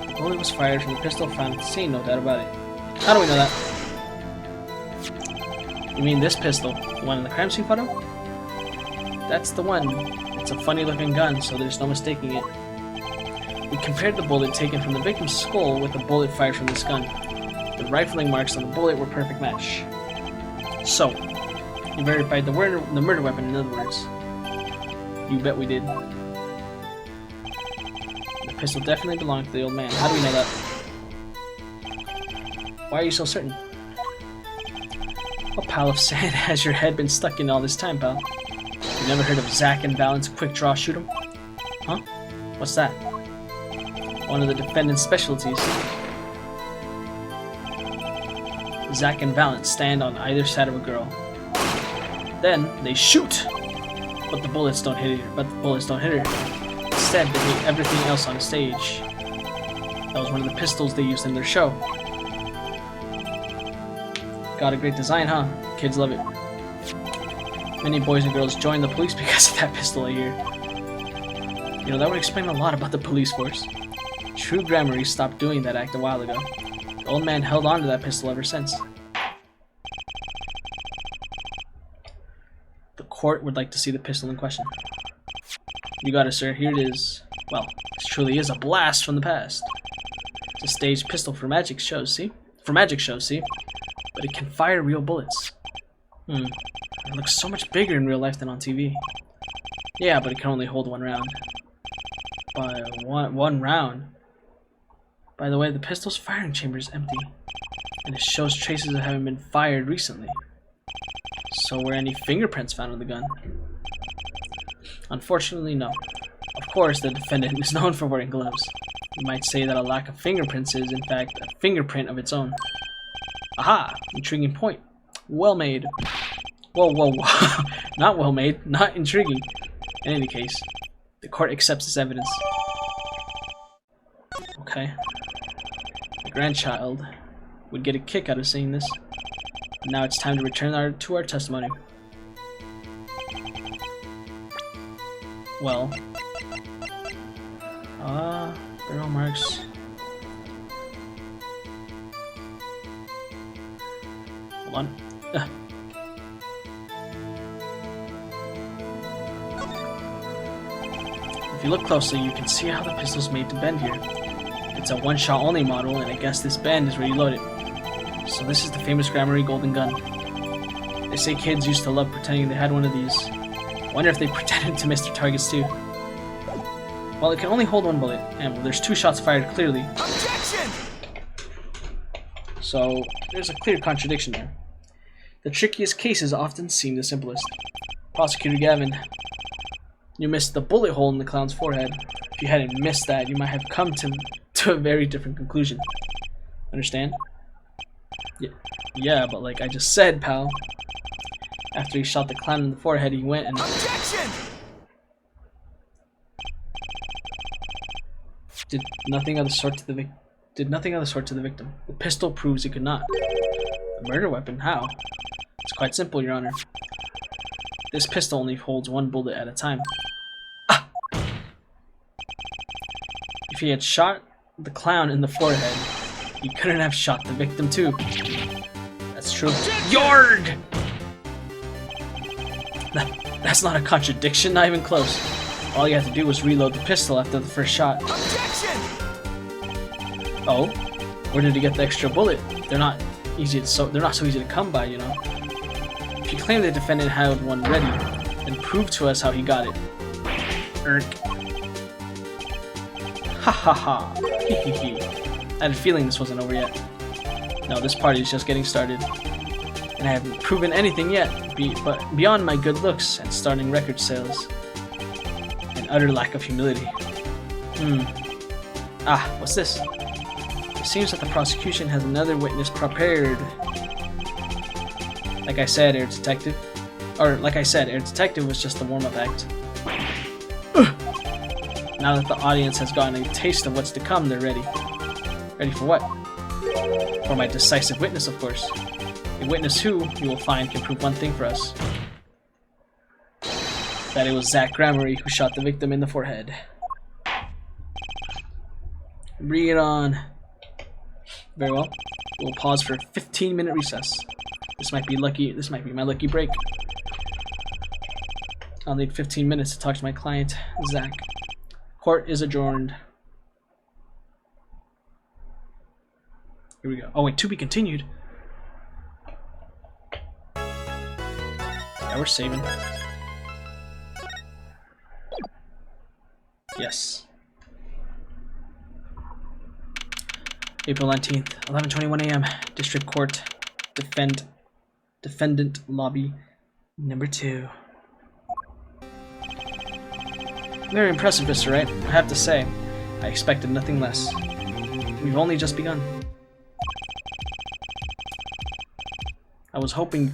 The bullet was fired from the pistol found at the scene, no doubt about it. How do we know that? You mean this pistol? The one in the crime scene photo? That's the one. It's a funny looking gun, so there's no mistaking it. We compared the bullet taken from the victim's skull with the bullet fired from this gun. The rifling marks on the bullet were a perfect match. So, you verified the murder weapon, in other words. You bet we did. The pistol definitely belonged to the old man. How do we know that? Why are you so certain? What pile of sand has your head been stuck in all this time, pal? You never heard of Zack and Valent's quick draw shoot 'em? Huh? What's that? One of the defendant's specialties. Zack and Valent stand on either side of a girl. Then they shoot, but the bullets don't hit her. Instead, they hit everything else on the stage. That was one of the pistols they used in their show. Got a great design, huh? Kids love it. Many boys and girls join the police because of that pistol, I hear. You know, that would explain a lot about the police force. True Gramarye stopped doing that act a while ago. The old man held on to that pistol ever since. The court would like to see the pistol in question. You got it, sir. Here it is. Well, this truly is a blast from the past. It's a staged pistol for magic shows, see? But it can fire real bullets. It looks so much bigger in real life than on TV. Yeah, but it can only hold one round. By one round? By the way, the pistol's firing chamber is empty, and it shows traces of having been fired recently. So were any fingerprints found on the gun? Unfortunately, no. Of course, the defendant is known for wearing gloves. You might say that a lack of fingerprints is, in fact, a fingerprint of its own. Aha! Intriguing point. Well made. Whoa. Not well made, not intriguing. In any case, the court accepts this evidence. Okay. The grandchild would get a kick out of seeing this. Now it's time to return to our testimony. Well, barrel marks. Hold on. If you look closely, you can see how the pistol's made to bend here. It's a one-shot only model, and I guess this bend is reloaded. So this is the famous Gramarye golden gun. They say kids used to love pretending they had one of these. Wonder if they pretended to miss their targets too. Well, it can only hold one bullet, and there's 2 shots fired clearly. Objection! So there's a clear contradiction there. The trickiest cases often seem the simplest. Prosecutor Gavin, you missed the bullet hole in the clown's forehead. If you hadn't missed that, you might have come to a very different conclusion. Understand? Yeah, but like I just said, pal. After he shot the clown in the forehead, he went and... Objection! Did nothing of the sort to the victim. The pistol proves he could not. The murder weapon? How? It's quite simple, Your Honor. This pistol only holds 1 bullet at a time. Ah! If he had shot the clown in the forehead, he couldn't have shot the victim too. That's true. Yard! That's not a contradiction, not even close. All you have to do was reload the pistol after the first shot. Objection! Oh? Where did he get the extra bullet? They're not so easy to come by, you know. If you claim the defendant had one ready, then prove to us how he got it. Erk. Ha ha ha. Hee hee hee. I had a feeling this wasn't over yet. No, this party is just getting started. And And I haven't proven anything yet, but beyond my good looks and starting record sales. An utter lack of humility. Ah, what's this? It seems that the prosecution has another witness prepared. Like I said, Air Detective. Or, like I said, Air Detective was just the warm-up act. Now that the audience has gotten a taste of what's to come, they're ready. Ready for what? For my decisive witness, of course. A witness who, you will find, can prove one thing for us. That it was Zach Gramarye who shot the victim in the forehead. Bring it on. Very well. We'll pause for a 15-minute recess. This might be my lucky break. I'll need 15 minutes to talk to my client, Zach. Court is adjourned. Here we go. Oh wait, to be continued. Yeah, we're saving. Yes. April 19th, 11:21 a.m. District Court. Defendant Lobby number 2. Very impressive, Mr. Wright. I have to say, I expected nothing less. We've only just begun. I was hoping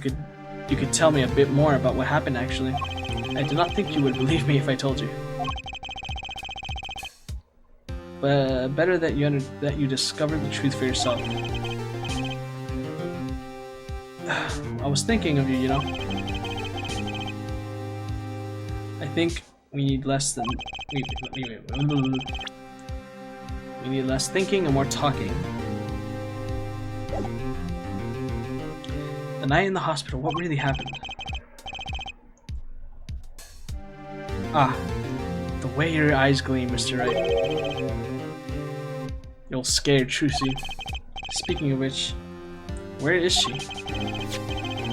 you could tell me a bit more about what happened, actually. I do not think you would believe me if I told you. But better that you discovered the truth for yourself. I was thinking of you, you know. I think we need less than we need less thinking and more talking. The night in the hospital, what really happened? Ah, the way your eyes gleam, Mr. Wright. You're scared, Trucy. Speaking of which, where is she?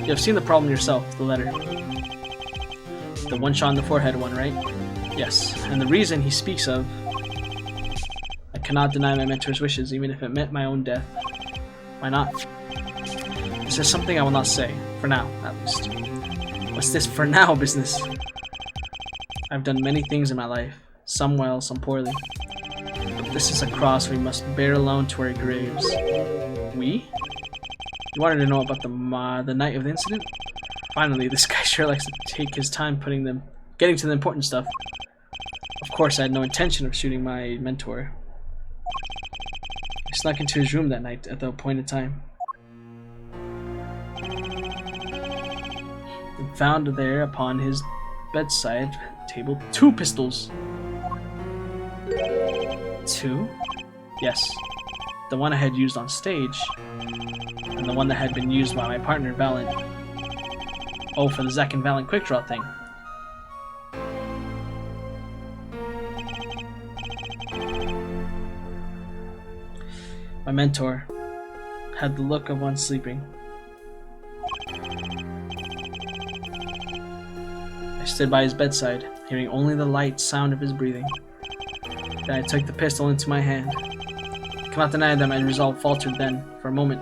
You have seen the problem yourself, the letter. The one shot in the forehead one, right? Yes, and the reason he speaks of... I cannot deny my mentor's wishes, even if it meant my own death. Why not? This is something I will not say, for now, at least. What's this for now business? I've done many things in my life, some well, some poorly. But this is a cross we must bear alone to our graves. We? You wanted to know about the night of the incident? Finally, this guy sure likes to take his time getting to the important stuff. Of course, I had no intention of shooting my mentor. I snuck into his room that night at the appointed time. And found there upon his bedside table 2 pistols. 2? Yes. The one I had used on stage, and the one that had been used by my partner, Valent. Oh, for the Zack and Valent quick draw thing. My mentor had the look of one sleeping. I stood by his bedside, hearing only the light sound of his breathing. Then I took the pistol into my hand. I cannot deny that my resolve faltered then, for a moment.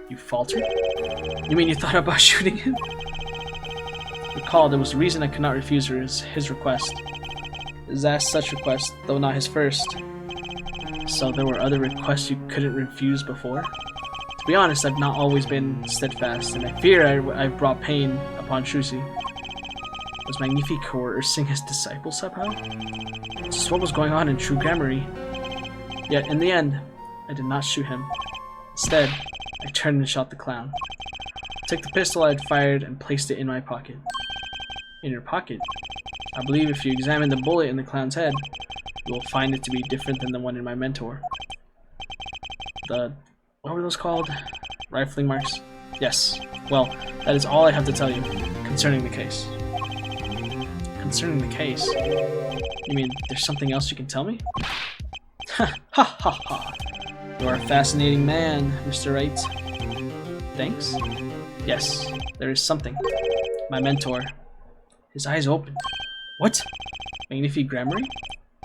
You faltered? You mean you thought about shooting him? Recall, there was a reason I could not refuse his request. His asked such request, though not his first. So there were other requests you couldn't refuse before? To be honest, I've not always been steadfast, and I fear I've brought pain upon Trucy. Was Magnifique coercing his disciple somehow? Just what was going on in True Gramarye? Yet, in the end, I did not shoot him. Instead, I turned and shot the clown. I took the pistol I had fired and placed it in my pocket. In your pocket? I believe if you examine the bullet in the clown's head, you will find it to be different than the one in my mentor. What were those called? Rifling marks? Yes. Well, that is all I have to tell you concerning the case. Concerning the case? You mean there's something else you can tell me? Ha ha ha ha. You are a fascinating man, Mr. Wright. Thanks? Yes, there is something. My mentor. His eyes opened. What? Magnifique Gramarye?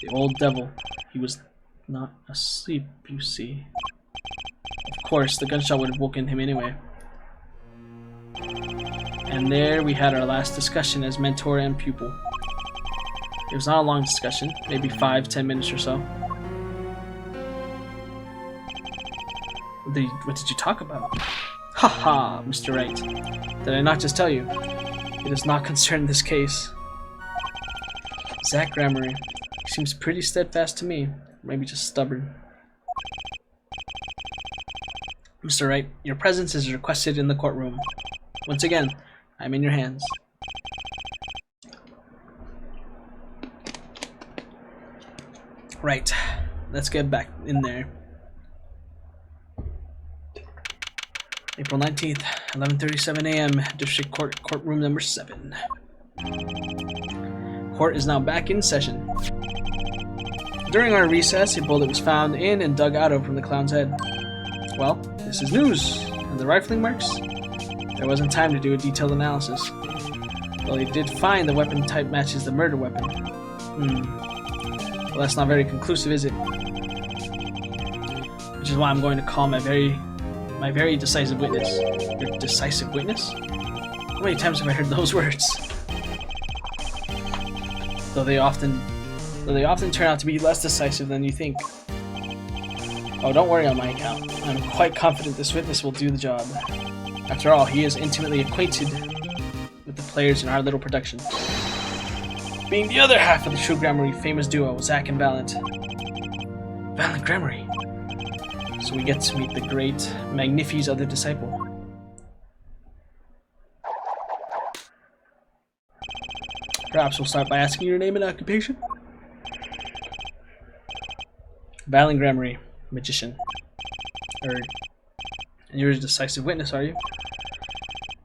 The old devil. He was not asleep, you see. Of course, the gunshot would have woken him anyway. And there we had our last discussion as mentor and pupil. It was not a long discussion, maybe 5-10 minutes or so. What did you talk about? Haha, Mr. Wright. Did I not just tell you? It does not concern this case. Zach Gramarye. Seems pretty steadfast to me. Maybe just stubborn. Mr. Wright, your presence is requested in the courtroom. Once again, I'm in your hands. Right. Let's get back in there. April 19th, 11:37 a.m. District Court, courtroom number 7. Court is now back in session. During our recess, a bullet was found in and dug out of from the clown's head. Well, this is news. And the rifling marks? There wasn't time to do a detailed analysis. Well, he did find the weapon type matches the murder weapon. Well, that's not very conclusive, is it? Which is why I'm going to call my very decisive witness. Your decisive witness? How many times have I heard those words? Though they often turn out to be less decisive than you think. Oh, don't worry on my account. I'm quite confident this witness will do the job. After all, he is intimately acquainted with the players in our little production. Being the other half of the True Gramarye famous duo, Zach and Valent. Valent Gramarye. So we get to meet the great Magnifie's other disciple. Perhaps we'll start by asking your name and occupation? Valent Gramarye, magician. And you're a decisive witness, are you?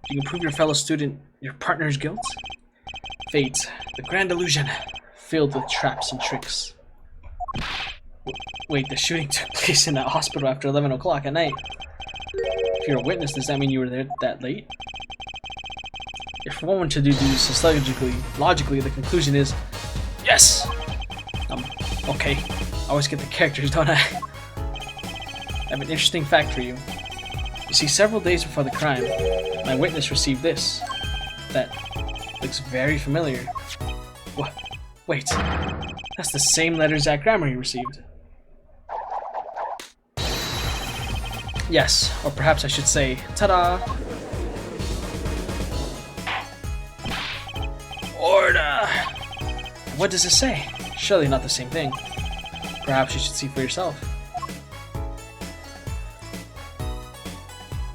You can prove your fellow student your partner's guilt? Fate, the grand illusion, filled with traps and tricks. Wait, the shooting took place in that hospital after 11 o'clock at night. If you're a witness, does that mean you were there that late? If one were to do this logically, the conclusion is yes! Okay. I always get the characters, don't I? I have an interesting fact for you. You see, several days before the crime, my witness received this. That looks very familiar. What? Wait. That's the same letter Zach Gramarye received. Yes, or perhaps I should say, ta-da! Order! What does it say? Surely not the same thing. Perhaps you should see for yourself.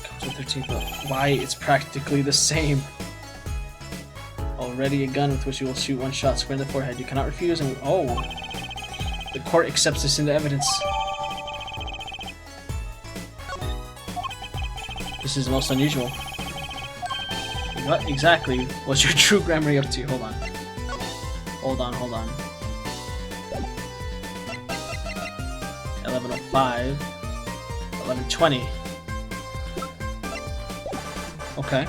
Comes with 13, but why? It's practically the same. Already a gun with which you will shoot one shot square in the forehead. You cannot refuse and... Oh! The court accepts this into evidence. This is most unusual. What exactly was your True Gramarye up to? Hold on. Hold on. 11:05. 11:20. Okay.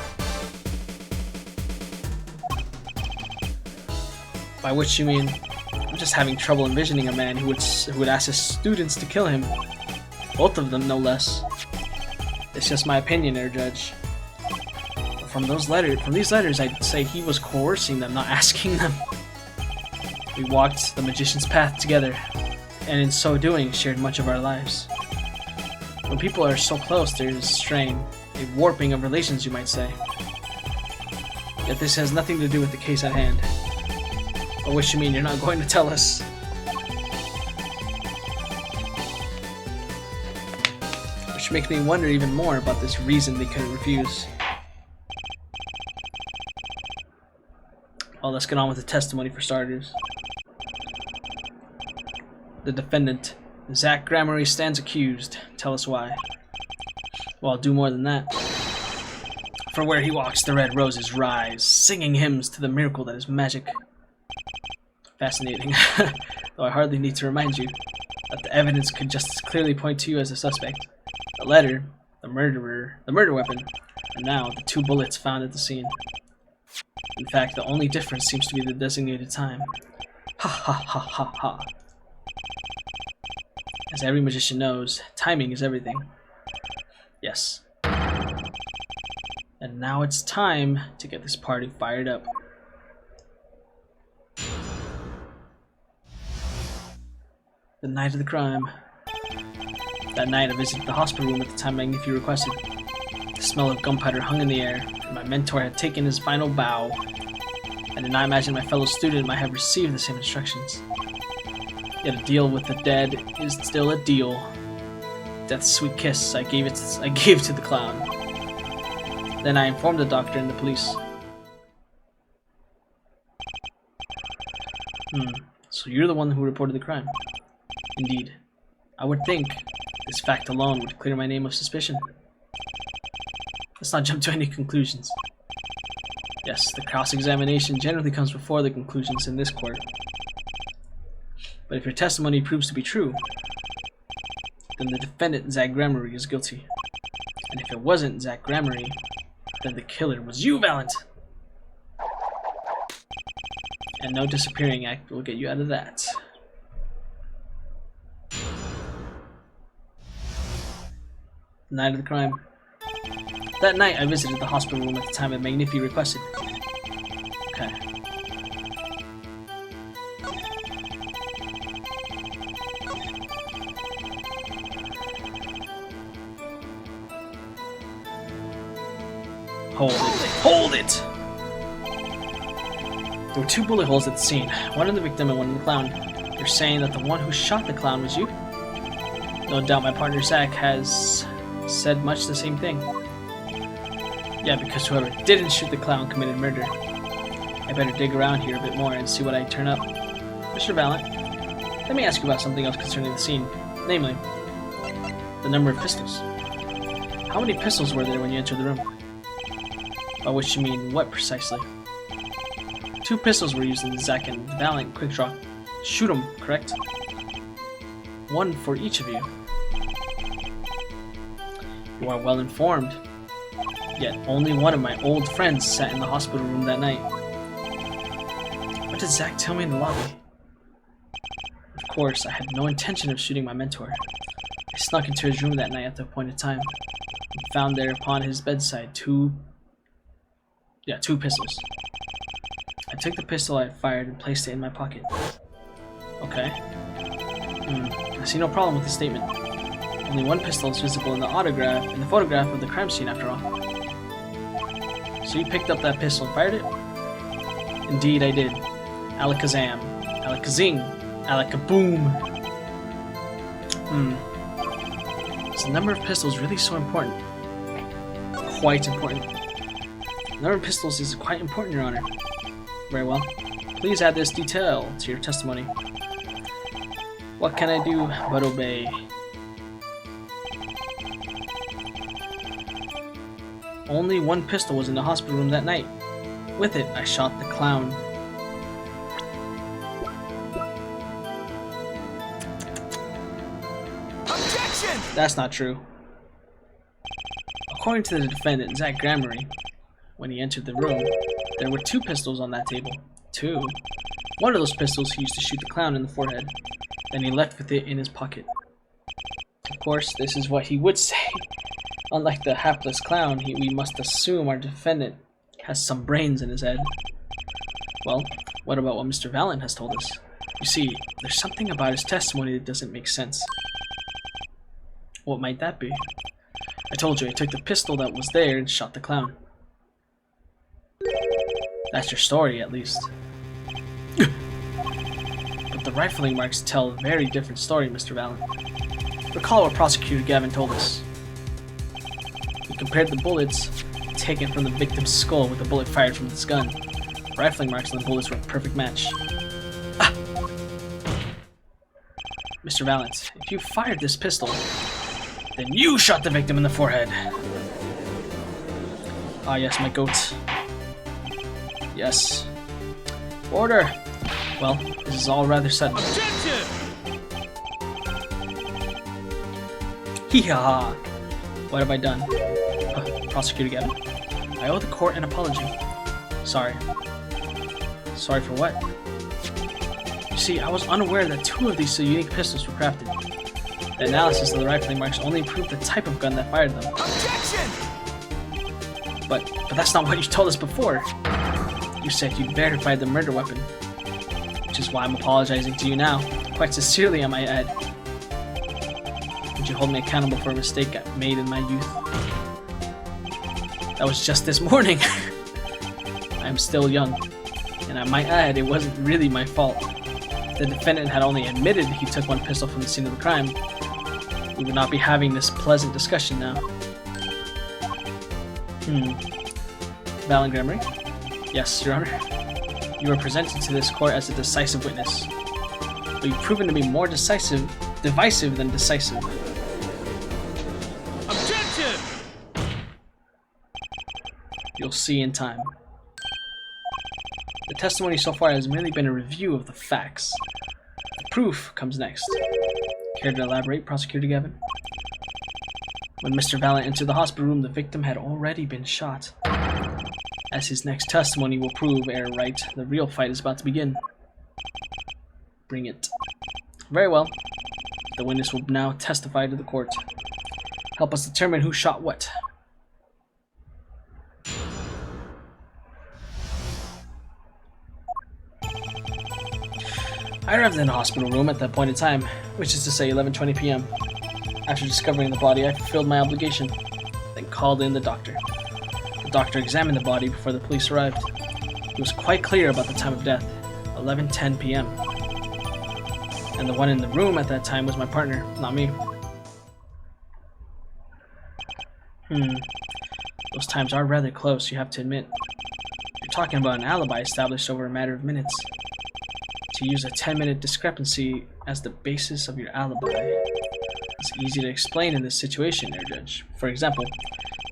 By which you mean, I'm just having trouble envisioning a man who would ask his students to kill him. Both of them, no less. It's just my opinion, Air Judge. But from these letters, I'd say he was coercing them, not asking them. We walked the magician's path together, and in so doing, shared much of our lives. When people are so close, there is a strain, a warping of relations, you might say. Yet this has nothing to do with the case at hand. By which you mean you're not going to tell us? Which makes me wonder even more about this reason they couldn't refuse. Well, let's get on with the testimony for starters. The defendant, Zach Gramarye, stands accused. Tell us why. Well, I'll do more than that. For where he walks, the red roses rise, singing hymns to the miracle that is magic. Fascinating. Though I hardly need to remind you that the evidence could just as clearly point to you as a suspect. The letter, the murderer, the murder weapon, and now the 2 bullets found at the scene. In fact, the only difference seems to be the designated time. Ha ha ha ha ha. As every magician knows, timing is everything. Yes. And now it's time to get this party fired up. The night of the crime. That night I visited the hospital room at the time Magnifi requested. The smell of gunpowder hung in the air, and my mentor had taken his final bow. I did not imagine my fellow student might have received the same instructions. Yet a deal with the dead is still a deal. Death's sweet kiss I gave to the clown. Then I informed the doctor and the police. So you're the one who reported the crime. Indeed. I would think this fact alone would clear my name of suspicion. Let's not jump to any conclusions. Yes, the cross-examination generally comes before the conclusions in this court. But if your testimony proves to be true, then the defendant, Zach Gramarye, is guilty. And if it wasn't Zach Gramarye, then the killer was you, Valent! And no disappearing act will get you out of that. The night of the crime. That night, I visited the hospital room at the time that Magnifi requested. Okay. Hold it! Hold it! There were 2 bullet holes at the scene, one in the victim and one in the clown. You're saying that the one who shot the clown was you? No doubt my partner Zach has said much the same thing. Yeah, because whoever didn't shoot the clown committed murder. I better dig around here a bit more and see what I turn up. Mr. Valent, let me ask you about something else concerning the scene. Namely, the number of pistols. How many pistols were there when you entered the room? By which you mean what precisely? 2 pistols were used in the Zach and Valent quick draw. Shoot 'em, correct? 1 for each of you. You are well informed. Yet only one of my old friends sat in the hospital room that night. What did Zach tell me in the lobby? Of course, I had no intention of shooting my mentor. I snuck into his room that night at the appointed time and found there upon his bedside 2 pistols. I took the pistol I had fired and placed it in my pocket. Okay. I see no problem with the statement. Only 1 pistol is visible in the photograph of the crime scene after all. So you picked up that pistol and fired it? Indeed I did. Alakazam. Alakazing. Alakaboom. Is the number of pistols really so important? Quite important. The number of pistols is quite important, Your Honor. Very well. Please add this detail to your testimony. What can I do but obey? Only 1 pistol was in the hospital room that night. With it, I shot the clown. Objection! That's not true. According to the defendant, Zach Gramarye, when he entered the room, there were 2 pistols on that table. 2. One of those pistols he used to shoot the clown in the forehead. Then he left with it in his pocket. Of course, this is what he would say. Unlike the hapless clown, we must assume our defendant has some brains in his head. Well, what about what Mr. Valent has told us? You see, there's something about his testimony that doesn't make sense. What might that be? I told you I took the pistol that was there and shot the clown. That's your story, at least. But the rifling marks tell a very different story, Mr. Valent. Recall what Prosecutor Gavin told us. He compared the bullets taken from the victim's skull with the bullet fired from this gun. The rifling marks on the bullets were a perfect match. Ah! Mr. Valent, if you fired this pistol, then you shot the victim in the forehead. Ah yes, my goat. Yes. Order! Well, this is all rather sudden. Objection! Hee-ha-ha! What have I done? Prosecutor Gavin, I owe the court an apology. Sorry. Sorry for what? You see, I was unaware that 2 of these unique pistols were crafted. The analysis of the rifling marks only proved the type of gun that fired them. Objection! But But that's not what you told us before. You said you'd verified the murder weapon. Which is why I'm apologizing to you now. Quite sincerely, I might add. Would you hold me accountable for a mistake I made in my youth? That was just this morning. I'm still young. And I might add, it wasn't really my fault. If the defendant had only admitted he took one pistol from the scene of the crime, we would not be having this pleasant discussion now. Valid Gremory? Yes, Your Honor. You were presented to this court as a decisive witness, but you've proven to be more divisive than decisive. Objection! You'll see in time. The testimony so far has merely been a review of the facts. The proof comes next. Care to elaborate, Prosecutor Gavin? When Mr. Valent entered the hospital room, the victim had already been shot. As his next testimony will prove, ere right, the real fight is about to begin. Bring it. Very well. The witness will now testify to the court. Help us determine who shot what. I arrived in the hospital room at that point in time, which is to say 11:20 p.m. After discovering the body, I fulfilled my obligation, then called in the doctor. The doctor examined the body before the police arrived. He was quite clear about the time of death, 11:10 p.m. And the one in the room at that time was my partner, not me. Those times are rather close, you have to admit. You're talking about an alibi established over a matter of minutes. To use a 10-minute discrepancy as the basis of your alibi is easy to explain in this situation, there, Judge. For example,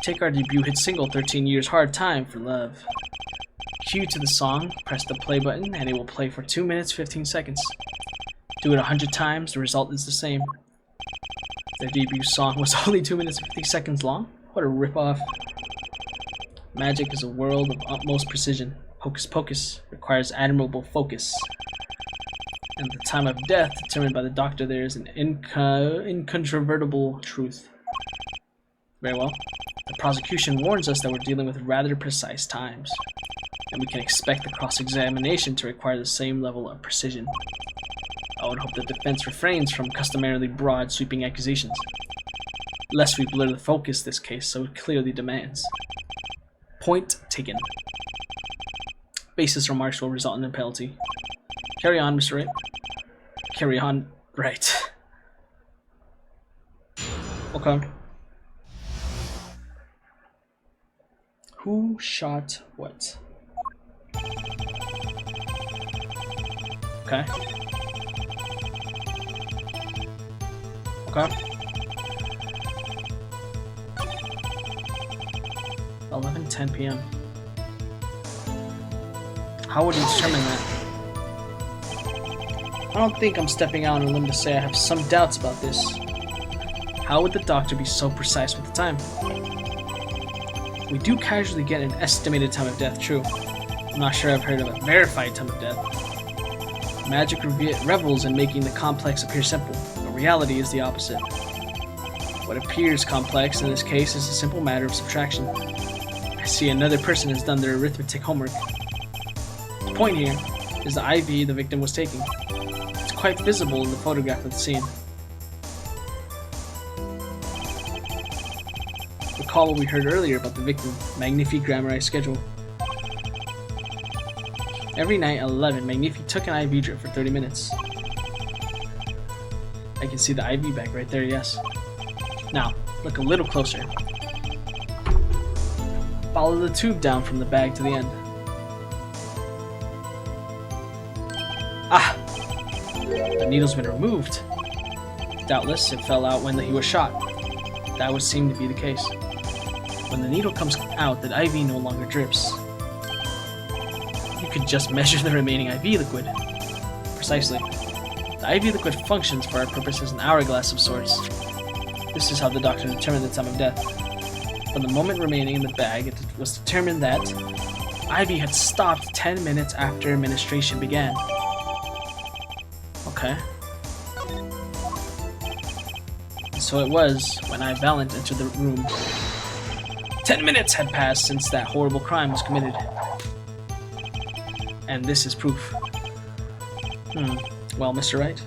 take our debut hit single 13 Years Hard Time for Love. Cue to the song, press the play button, and it will play for 2 minutes 15 seconds. Do it 100 times, the result is the same. Their debut song was only 2 minutes 50 seconds long? What a ripoff. Magic is a world of utmost precision. Hocus pocus requires admirable focus. And the time of death determined by the doctor there is an incontrovertible truth. Very well. The prosecution warns us that we're dealing with rather precise times, and we can expect the cross-examination to require the same level of precision. I would hope the defense refrains from customarily broad, sweeping accusations, lest we blur the focus this case so clearly demands. Point taken. Baseless remarks will result in a penalty. Carry on, Mr. Wright. Carry on, right. Okay. Who shot what? Okay. Okay. 11:10 p.m. How would you determine that? I don't think I'm stepping out on a limb to say I have some doubts about this. How would the doctor be so precise with the time? We do casually get an estimated time of death, true. I'm not sure I've heard of a verified time of death. Magic revels in making the complex appear simple, but reality is the opposite. What appears complex in this case is a simple matter of subtraction. I see another person has done their arithmetic homework. The point here is the IV the victim was taking. It's quite visible in the photograph of the scene. Recall what we heard earlier about the victim, Magnifi Grammari schedule. Every night at 11, Magnifi took an IV drip for 30 minutes. I can see the IV bag right there, yes. Now, look a little closer. Follow the tube down from the bag to the end. Ah! The needle's been removed. Doubtless, it fell out when he was shot. That would seem to be the case. When the needle comes out, the IV no longer drips. You could just measure the remaining IV liquid. Precisely. The IV liquid functions for our purpose as an hourglass of sorts. This is how the doctor determined the time of death. From the moment remaining in the bag, it was determined that IV had stopped 10 minutes after administration began. Okay. And so it was when I, Valent, entered the room. 10 minutes had passed since that horrible crime was committed. And this is proof. Well, Mr. Wright,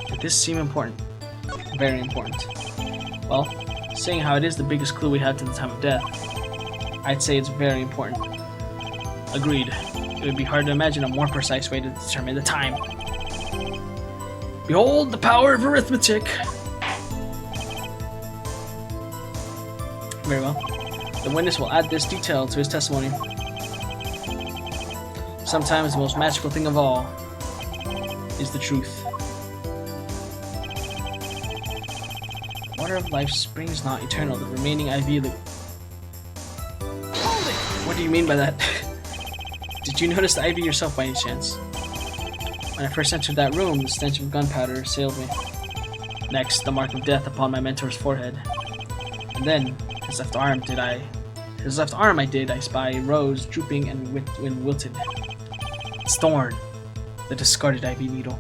did this seem important? Very important. Well, seeing how it is the biggest clue we have to the time of death, I'd say it's very important. Agreed. It would be hard to imagine a more precise way to determine the time. Behold the power of arithmetic! Very well. The witness will add this detail to his testimony. Sometimes the most magical thing of all is the truth. Water of life springs not eternal, the remaining IV loop. Hold it! What do you mean by that? Did you notice the IV yourself by any chance? When I first entered that room, the stench of gunpowder assailed me. Next, the mark of death upon my mentor's forehead. And then, his left arm I did, I spy rose, drooping and wilted. Its thorn, the discarded IV needle.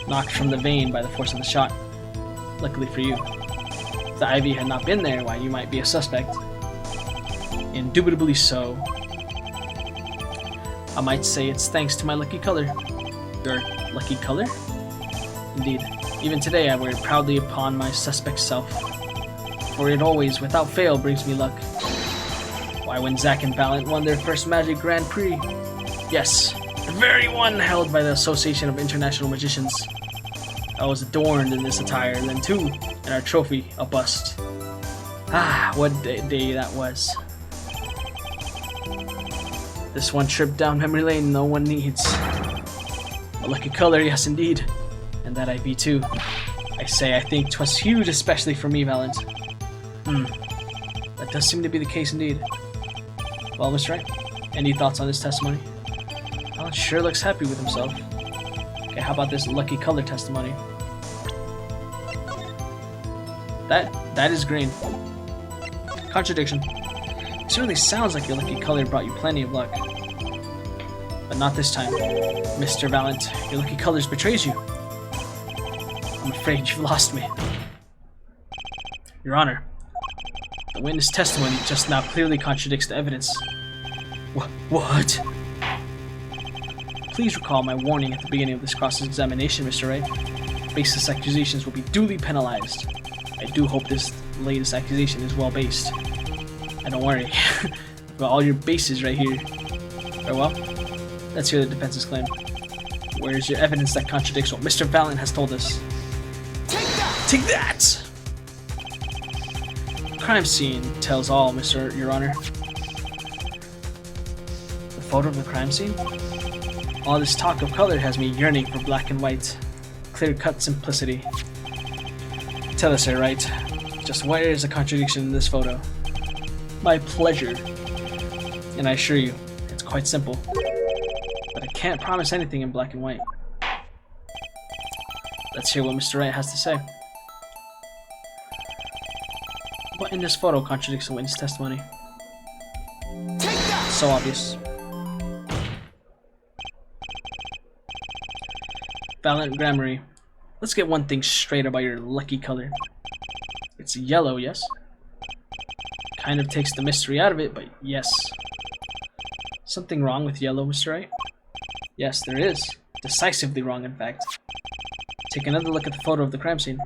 Knocked from the vein by the force of the shot. Luckily for you. If the IV had not been there, why, you might be a suspect. Indubitably so. I might say it's thanks to my lucky color. Your lucky color? Indeed. Even today I wear it proudly upon my suspect self. For it always, without fail, brings me luck. Why, when Zack and Valiant won their first Magic Grand Prix, yes, the very one held by the Association of International Magicians, I was adorned in this attire, and then too, in our trophy, a bust. Ah, what day that was. This one trip down memory lane no one needs. A lucky color, yes indeed. And that IV too. I say I think 'twas huge, especially for me, Valiant. That does seem to be the case indeed. Well, Mr. Wright, any thoughts on this testimony? Valiant sure looks happy with himself. Okay, how about this lucky color testimony? That is green. Contradiction. It certainly sounds like your lucky color brought you plenty of luck. But not this time. Mr. Valiant, your lucky colors betrays you. I'm afraid you've lost me. Your Honor, the witness testimony just now clearly contradicts the evidence. What? Please recall my warning at the beginning of this cross-examination, Mr. Wright. Baseless accusations will be duly penalized. I do hope this latest accusation is well-based. And don't worry, I've got all your bases right here. Very well, let's hear the defense's claim. Where is your evidence that contradicts what Mr. Valiant has told us? Take that! Take that! Crime scene tells all, Your Honor. The photo of the crime scene? All this talk of color has me yearning for black and white. Clear-cut simplicity. Tell us, Sir Wright, just where is the contradiction in this photo? My pleasure. And I assure you, it's quite simple. But I can't promise anything in black and white. Let's hear what Mr. Wright has to say. What in this photo contradicts the witness testimony? Take that! So obvious. Valiant Gramarye, let's get one thing straight about your lucky color. It's yellow, yes? Kind of takes the mystery out of it, but yes. Something wrong with yellow, Mr. Wright? Yes, there is. Decisively wrong, in fact. Take another look at the photo of the crime scene.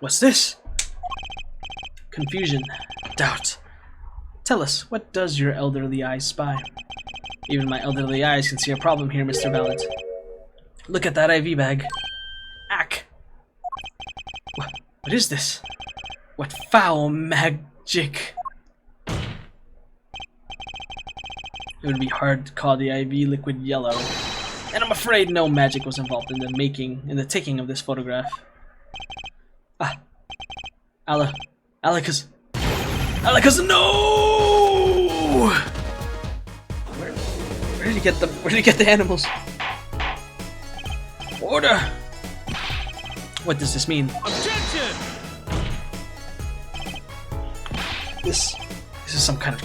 What's this? Confusion. Doubt. Tell us, what does your elderly eyes spy? Even my elderly eyes can see a problem here, Mr. Valiant. Look at that IV bag. Ack! What is this? What foul magic? It would be hard to call the IV liquid yellow, and I'm afraid no magic was involved in the taking of this photograph. Ah, Alicus, no! Where did he get the animals? Order! What does this mean? Objection! This is some kind of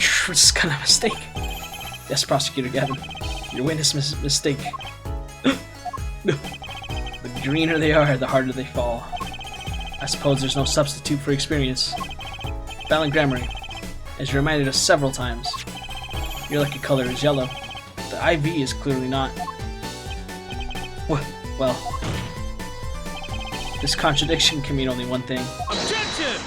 mistake. Yes, Prosecutor Gavin, your witness mistake. The The greener they are, the harder they fall. I suppose there's no substitute for experience. Valen Grammary, as you reminded us several times, your lucky color is yellow. The IV is clearly not. Well, this contradiction can mean only one thing. Objection!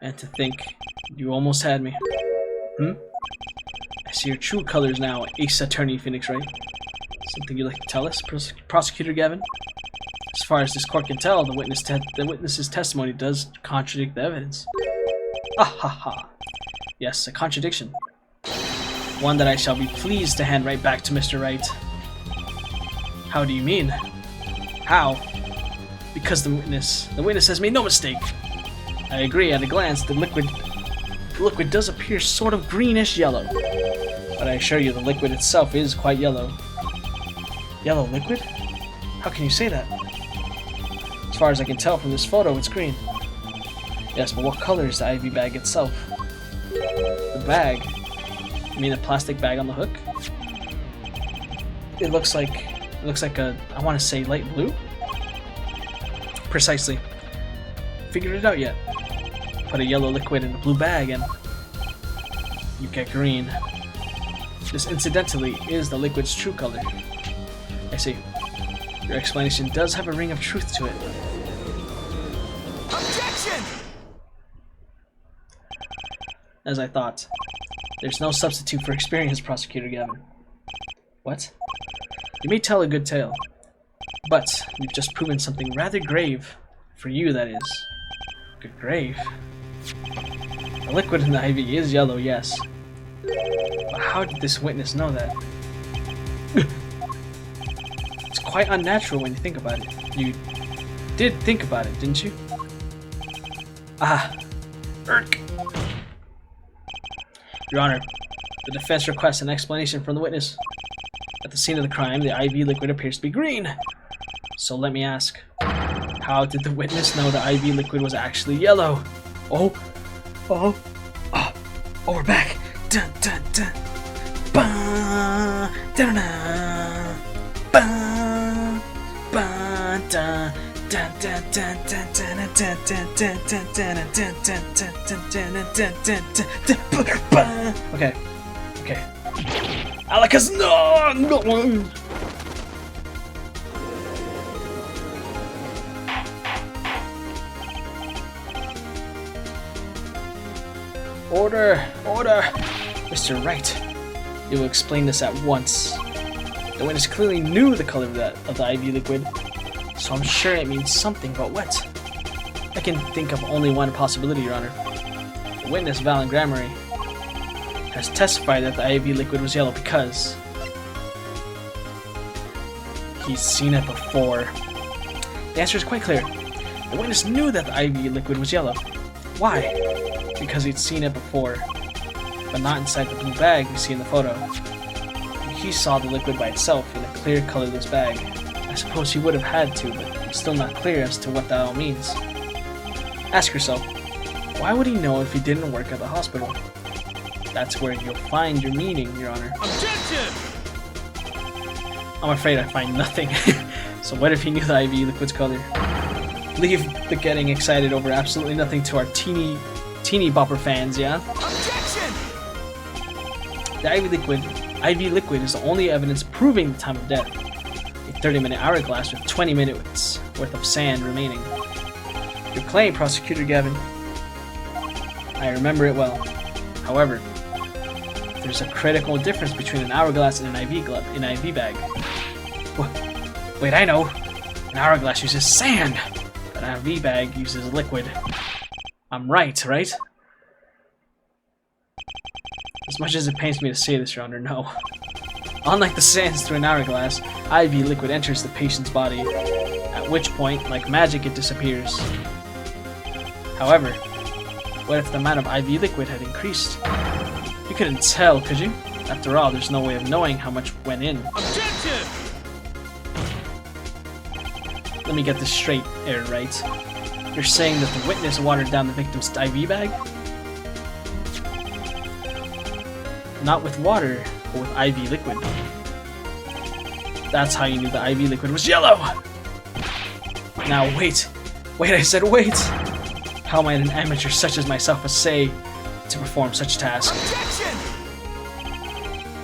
And to think, you almost had me. I see your true colors now, Ace Attorney Phoenix Wright. Something you'd like to tell us, Prosecutor Gavin? As far as this court can tell, the witness's testimony does contradict the evidence. Ah ha ha. Yes, a contradiction. One that I shall be pleased to hand right back to Mr. Wright. How do you mean? How? Because the witness has made no mistake. I agree, at a glance, the liquid does appear sort of greenish yellow. But I assure you the liquid itself is quite yellow. Yellow liquid? How can you say that? As far as I can tell from this photo, it's green. Yes, but what color is the IV bag itself? The bag? You mean the plastic bag on the hook? It looks like a, I want to say light blue? Precisely. Figured it out yet? Put a yellow liquid in a blue bag and you get green. This incidentally is the liquid's true color. I see. Your explanation does have a ring of truth to it. Objection! As I thought. There's no substitute for experience, Prosecutor Gavin. What? You may tell a good tale, but you've just proven something rather grave. For you, that is. Good grave. The liquid in the IV is yellow, yes. But how did this witness know that? It's quite unnatural when you think about it. You did think about it, didn't you? Ah. Irk. Your Honor, the defense requests an explanation from the witness. At the scene of the crime, the IV liquid appears to be green. So let me ask, how did the witness know the IV liquid was actually yellow? Oh, we're back. Dun dun dun. Ba dun dun. Ba ba dun. Dun dun dun dun dun dun dun dun dun dun dun dun dun dun dun. Okay. Alakaz, no. Order! Mr. Wright, you will explain this at once. The witness clearly knew the color of the IV liquid, so I'm sure it means something, but what? I can think of only one possibility, Your Honor. The witness, Valen Grammary, has testified that the IV liquid was yellow because he's seen it before. The answer is quite clear. The witness knew that the IV liquid was yellow. Why? Because he'd seen it before, but not inside the blue bag we see in the photo. He saw the liquid by itself in a clear colorless bag. I suppose he would have had to, but it's still not clear as to what that all means. Ask yourself, why would he know if he didn't work at the hospital? That's where you'll find your meaning, Your Honor. Objection! I'm afraid I find nothing. So what if he knew the IV liquid's color? Leave the getting excited over absolutely nothing to our teeny bopper fans, yeah? Objection! The IV liquid is the only evidence proving the time of death. A 30-minute hourglass with 20 minutes worth of sand remaining. Your claim, Prosecutor Gavin. I remember it well. However, there's a critical difference between an hourglass and an IV bag. Wait, I know. An hourglass uses sand, but an IV bag uses liquid. I'm right? As much as it pains me to say this, Your Honor, no. Unlike the sands through an hourglass, IV liquid enters the patient's body, at which point, like magic, it disappears. However, what if the amount of IV liquid had increased? You couldn't tell, could you? After all, there's no way of knowing how much went in. Objection! Let me get this straight, Aaron Wright. You're saying that the witness watered down the victim's IV bag? Not with water, but with IV liquid. That's how you knew the IV liquid was yellow! Now wait! Wait, I said wait! How might an amateur such as myself essay to perform such a task? Objection!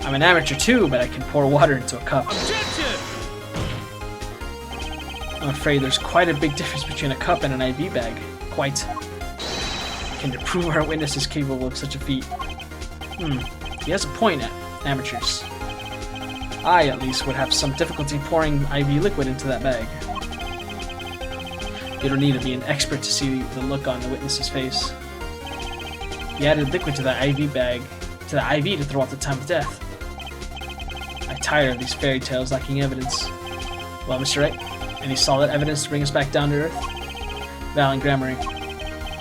I'm an amateur too, but I can pour water into a cup. Objection! I'm afraid there's quite a big difference between a cup and an IV bag. Quite. Can you prove our witness is capable of such a feat? He has a point, amateurs. I, at least, would have some difficulty pouring IV liquid into that bag. You don't need to be an expert to see the look on the witness's face. He added liquid to the IV bag, to the IV to throw out the time of death. I tire of these fairy tales lacking evidence. Well, Mr. Wright, any solid evidence to bring us back down to earth? Val and Gramarye,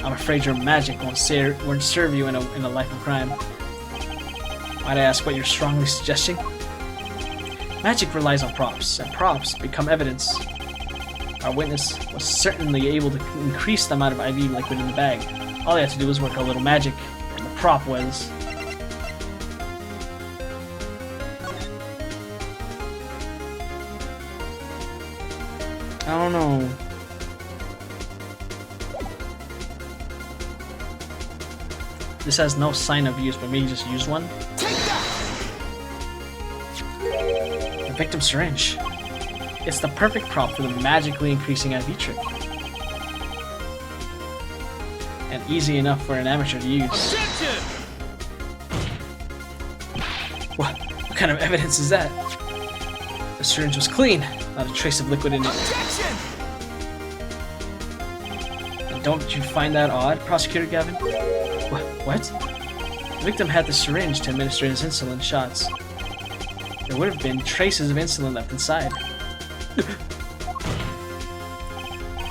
I'm afraid your magic won't serve you in a life of crime. Might I ask what you're strongly suggesting? Magic relies on props, and props become evidence. Our witness was certainly able to increase the amount of IV liquid in the bag. All he had to do was work a little magic, and the prop was... I don't know. This has no sign of use, but maybe just use one. Take that! The victim's syringe. It's the perfect prop for the magically increasing IV trick. And easy enough for an amateur to use. Objection! What kind of evidence is that? The syringe was clean, not a trace of liquid in it. Objection! And don't you find that odd, Prosecutor Gavin? What? The victim had the syringe to administer his insulin shots. There would have been traces of insulin left inside.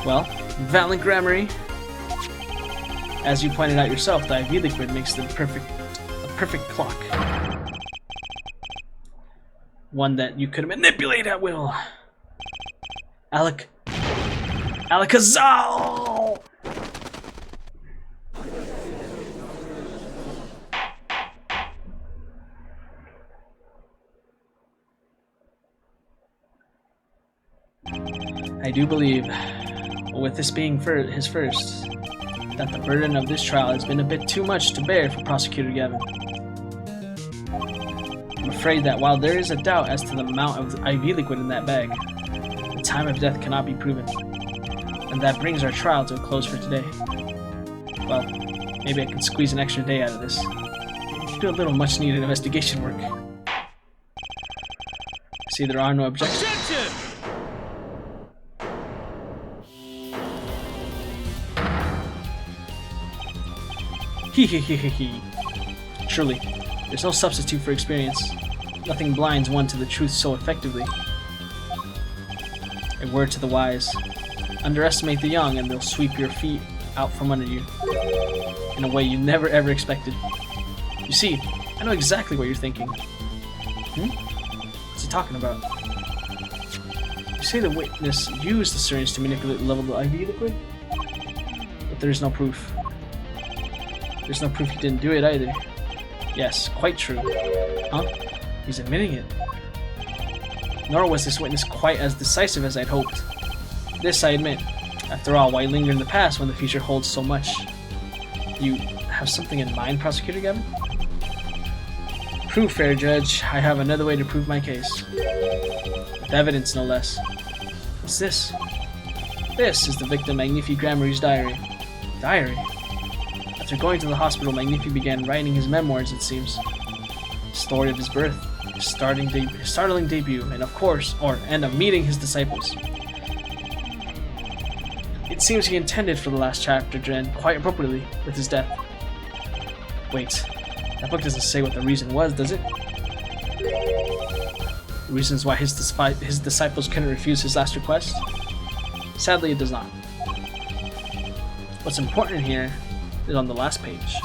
Well, Val and Gramarye, as you pointed out yourself, the IV liquid makes the perfect clock. One that you could manipulate at will. Alakazam! I do believe, with this being his first, that the burden of this trial has been a bit too much to bear for Prosecutor Gavin. I'm afraid that while there is a doubt as to the amount of IV liquid in that bag, the time of death cannot be proven. And that brings our trial to a close for today. Well, maybe I can squeeze an extra day out of this. Do a little much needed investigation work. See, there are no objections. Objection! Hee. Surely, there's no substitute for experience. Nothing blinds one to the truth so effectively. A word to the wise. Underestimate the young and they'll sweep your feet out from under you. In a way you never ever expected. You see, I know exactly what you're thinking. What's he talking about? You say the witness used the syringe to manipulate the level of the IV liquid? But there's no proof. There's no proof he didn't do it either. Yes, quite true. Huh? He's admitting it. Nor was this witness quite as decisive as I'd hoped. This I admit. After all, why linger in the past when the future holds so much? You have something in mind, Prosecutor Gavin? Proof, fair judge. I have another way to prove my case. With evidence, no less. What's this? This is the victim Magnifi Gramarye's diary. Diary? After going to the hospital, Magnifi began writing his memoirs, it seems. The story of his birth, his startling debut, and of course, of meeting his disciples. It seems he intended for the last chapter to end quite appropriately with his death. Wait, that book doesn't say what the reason was, does it? The reasons why his disciples couldn't refuse his last request? Sadly, it does not. What's important here is on the last page.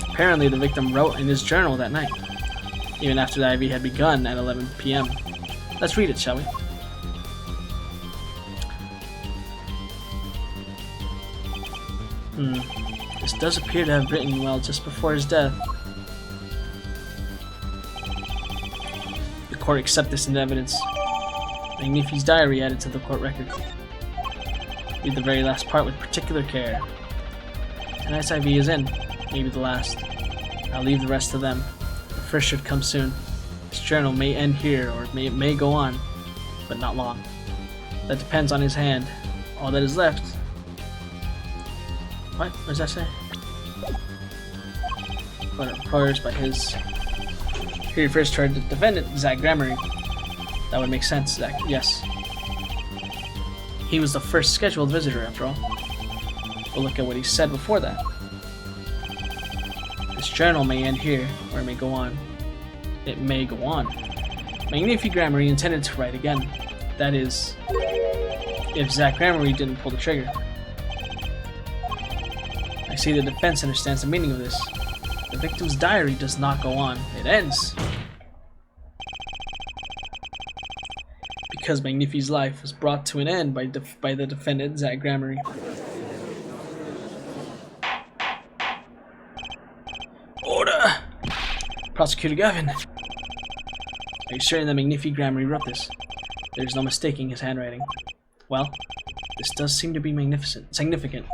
Apparently, the victim wrote in his journal that night, even after the IV had begun at 11 p.m. Let's read it, shall we? This does appear to have written well just before his death. The court accepts this into evidence. Magnifi's diary added to the court record. Read the very last part with particular care. Tonight's IV is in, maybe the last. I'll leave the rest to them. The first should come soon. This journal may end here, or it may go on, but not long. That depends on his hand. All that is left. What does that say? But employers by his. Here he refers to the defendant, Zach Gramarye. That would make sense, Zach. Yes. He was the first scheduled visitor, after all. But look at what he said before that. This journal may end here, or it may go on. It may go on. Magnifi Gramarye intended to write again. That is, if Zach Gramarye didn't pull the trigger. I see the defense understands the meaning of this. The victim's diary does not go on. It ends. Because Magnifi's life was brought to an end by the defendant, Zach Gramarye. Order! Prosecutor Gavin. Are you certain that Magnifi Gramarye wrote this? There's no mistaking his handwriting. Well, this does seem to be significant.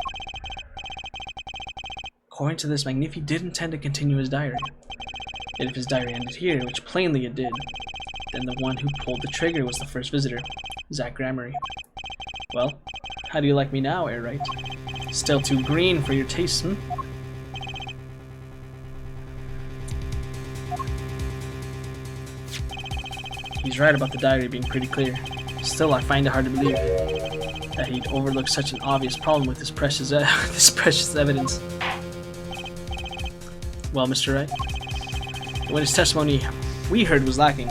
According to this, Magnifi did intend to continue his diary. Yet if his diary ended here, which plainly it did, then the one who pulled the trigger was the first visitor, Zach Gramarye. Well, how do you like me now, Airwright? Still too green for your taste, hmm? He's right about the diary being pretty clear. Still, I find it hard to believe that he'd overlook such an obvious problem with this precious evidence. Well, Mr. Wright, the witness testimony we heard was lacking.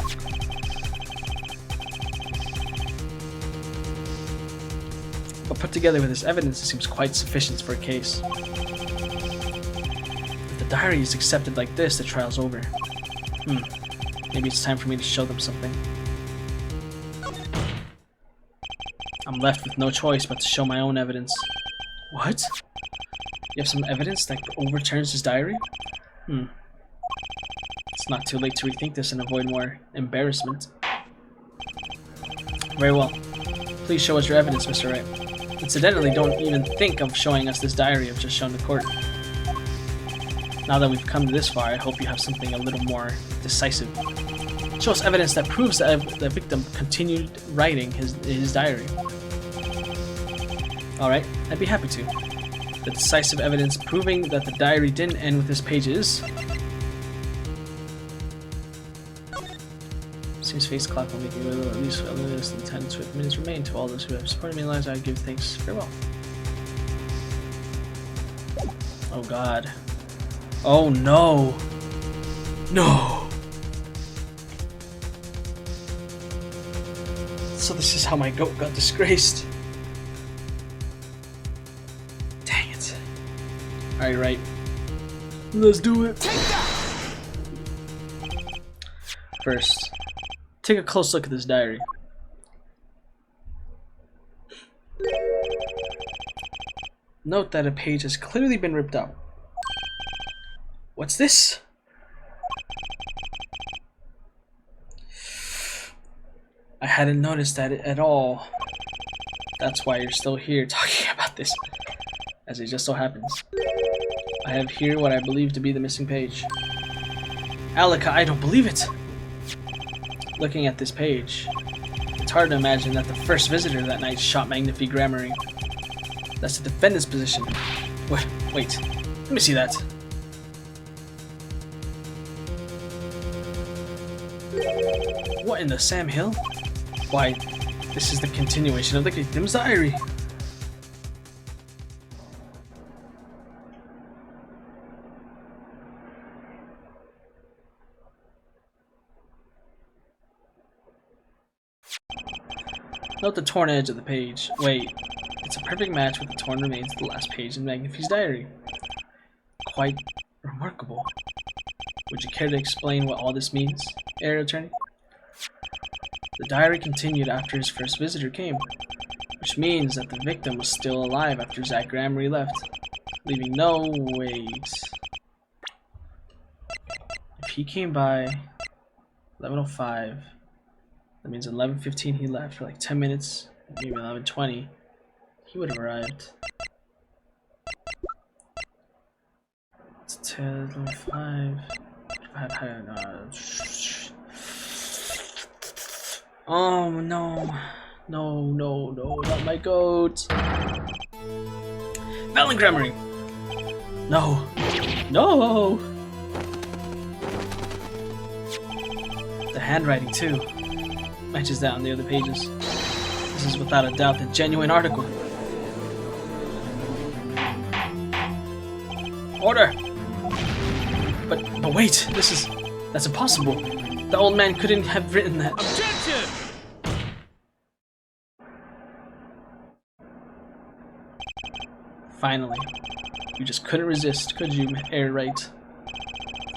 But put together with this evidence, it seems quite sufficient for a case. If the diary is accepted like this, the trial's over. Maybe it's time for me to show them something. I'm left with no choice but to show my own evidence. What? You have some evidence that overturns his diary? It's not too late to rethink this and avoid more embarrassment. Very well. Please show us your evidence, Mr. Wright. Incidentally, don't even think of showing us this diary I've just shown the court. Now that we've come this far, I hope you have something a little more decisive. Show us evidence that proves that the victim continued writing his diary. Alright, I'd be happy to. The decisive evidence proving that the diary didn't end with this page is... Seems face clock will make you at least less than 10 swift minutes remain. To all those who have supported me in lives, I give thanks. Farewell. Oh god. Oh no! No! So this is how my goat got disgraced. Dang it. Alright, right. Let's do it. First, take a close look at this diary. Note that a page has clearly been ripped out. What's this? I hadn't noticed that at all. That's why you're still here talking about this, as it just so happens. I have here what I believe to be the missing page. Alika, I don't believe it! Looking at this page, it's hard to imagine that the first visitor that night shot Magnifi Gramarye. That's the defendant's position. Wait, let me see that. What in the Sam Hill? Why, this is the continuation of the victim's diary. Note the torn edge of the page. Wait, it's a perfect match with the torn remains of the last page in Magnifi's diary. Quite remarkable. Would you care to explain what all this means, Area Attorney? The diary continued after his first visitor came, which means that the victim was still alive after Zach Gramarye left, leaving no wait. If he came by 11:05, That means 11:15 he left for like 10 minutes, maybe 11:20. He would have arrived. It's 10:05. Oh no. No, not my goat. Valen Grammary! No. No! The handwriting too. Matches that on the other pages. This is without a doubt the genuine article. Order! But wait, that's impossible. The old man couldn't have written that. Objection! Finally. You just couldn't resist, could you, Air Right?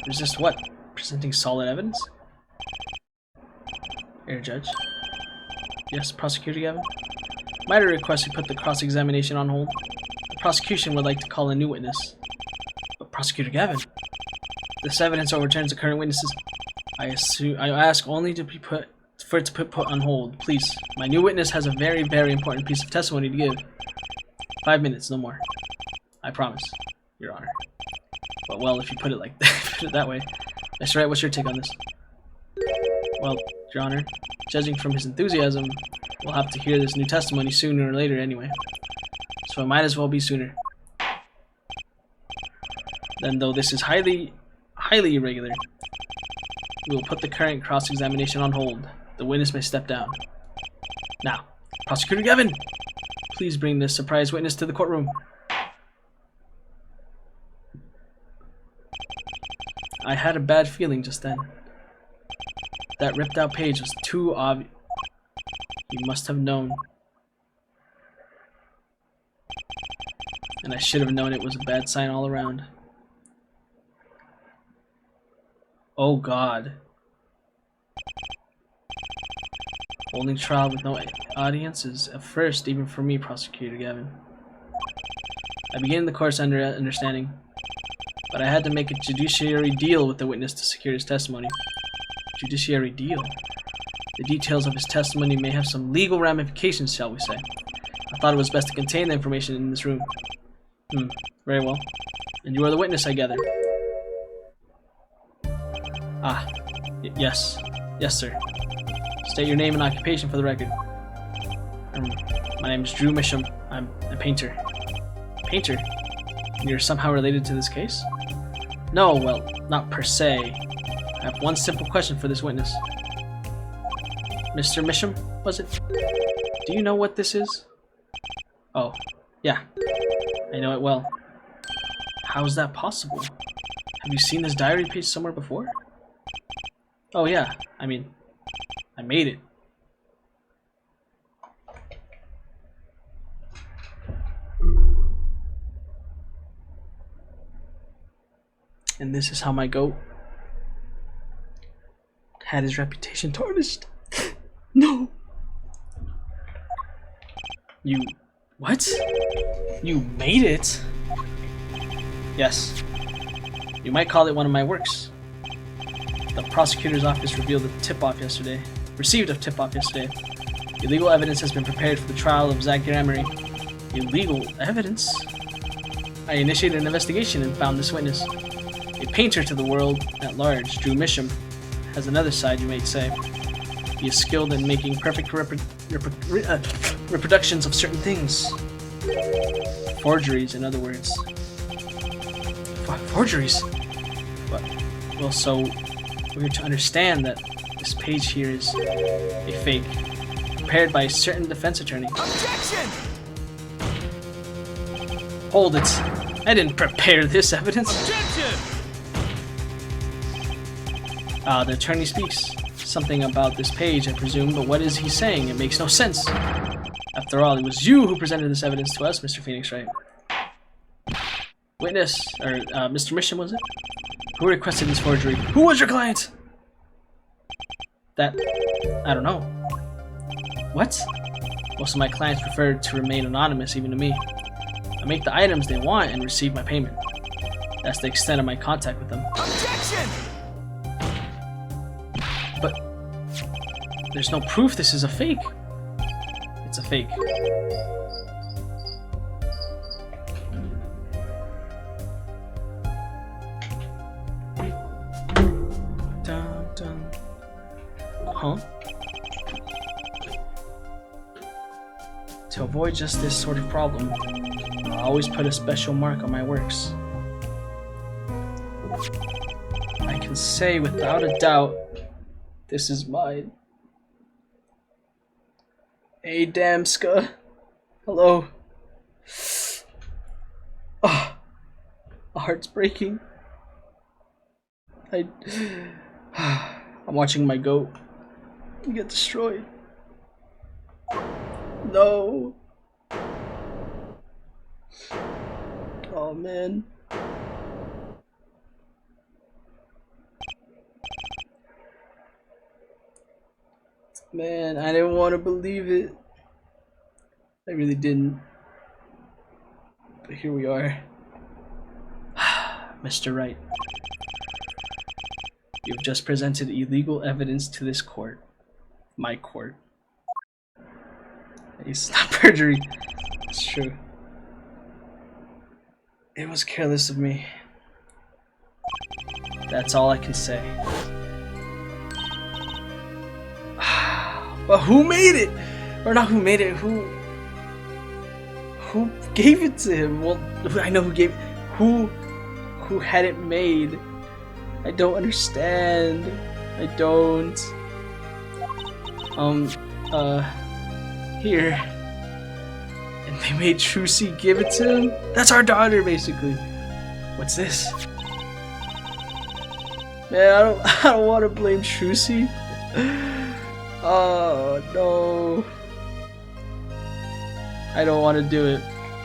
Resist what? Presenting solid evidence? Air Judge. Yes, Prosecutor Gavin? Might I request you put the cross-examination on hold? The prosecution would like to call a new witness. But Prosecutor Gavin, this evidence overturns the current witnesses. I ask only to be put on hold, please. My new witness has a very, very important piece of testimony to give. 5 minutes, no more. I promise, Your Honor. But well, if you put it like that, put it that way. Mr. Wright, what's your take on this? Well, Your Honor, judging from his enthusiasm, we'll have to hear this new testimony sooner or later anyway. So it might as well be sooner. Then, though this is highly irregular, we will put the current cross-examination on hold. The witness may step down. Now, Prosecutor Gavin, please bring this surprise witness to the courtroom. I had a bad feeling just then. That ripped out page was too obvious. You must have known. And I should have known it was a bad sign all around. Oh God. Holding trial with no audience is a first even for me, Prosecutor Gavin. I began the course under understanding, but I had to make a judiciary deal with the witness to secure his testimony. Judiciary deal? The details of his testimony may have some legal ramifications, shall we say. I thought it was best to contain the information in this room. Very well. And you are the witness, I gather. Ah, yes. Yes, sir. State your name and occupation for the record. My name is Drew Misham. I'm a painter. Painter? You're somehow related to this case? No, well, not per se. I have one simple question for this witness. Mr. Misham, was it? Do you know what this is? Oh, yeah. I know it well. How is that possible? Have you seen this diary page somewhere before? Oh yeah, I mean, I made it. And this is how my goat had his reputation tarnished. No. You... what? You made it? Yes. You might call it one of my works. The prosecutor's office revealed a tip-off yesterday. Received a tip-off yesterday. Illegal evidence has been prepared for the trial of Zach Grammary. Illegal evidence? I initiated an investigation and found this witness. A painter to the world at large, Drew Misham, has another side, you might say. He is skilled in making perfect reproductions of certain things. Forgeries, in other words. Forgeries? But, well, so we're to understand that this page here is a fake, prepared by a certain defense attorney. Objection! Hold it. I didn't prepare this evidence. Objection! The attorney speaks. Something about this page, I presume, but what is he saying? It makes no sense. After all, it was you who presented this evidence to us, Mr. Phoenix Wright. Witness, or Mr. Misham, was it? Who requested this forgery? Who was your client? That... I don't know. What? Most of my clients prefer to remain anonymous, even to me. I make the items they want and receive my payment. That's the extent of my contact with them. Objection! There's no proof this is a fake. It's a fake. Dun, dun. Huh? To avoid just this sort of problem, I always put a special mark on my works. I can say without a doubt, this is mine. Hey, Damska. Hello. Oh, my heart's breaking. I'm watching my goat get destroyed. No. Oh man. Man, I didn't want to believe it. I really didn't. But here we are. Mr. Wright. You've just presented illegal evidence to this court. My court. It's not perjury. It's true. It was careless of me. That's all I can say. But who made it? Or not who made it, who gave it to him? Well, I know who gave it. Who had it made? I don't understand. I don't. Here. And they made Trucy give it to him? That's our daughter, basically. What's this? Man, I don't want to blame Trucy. Oh no. I don't want to do it.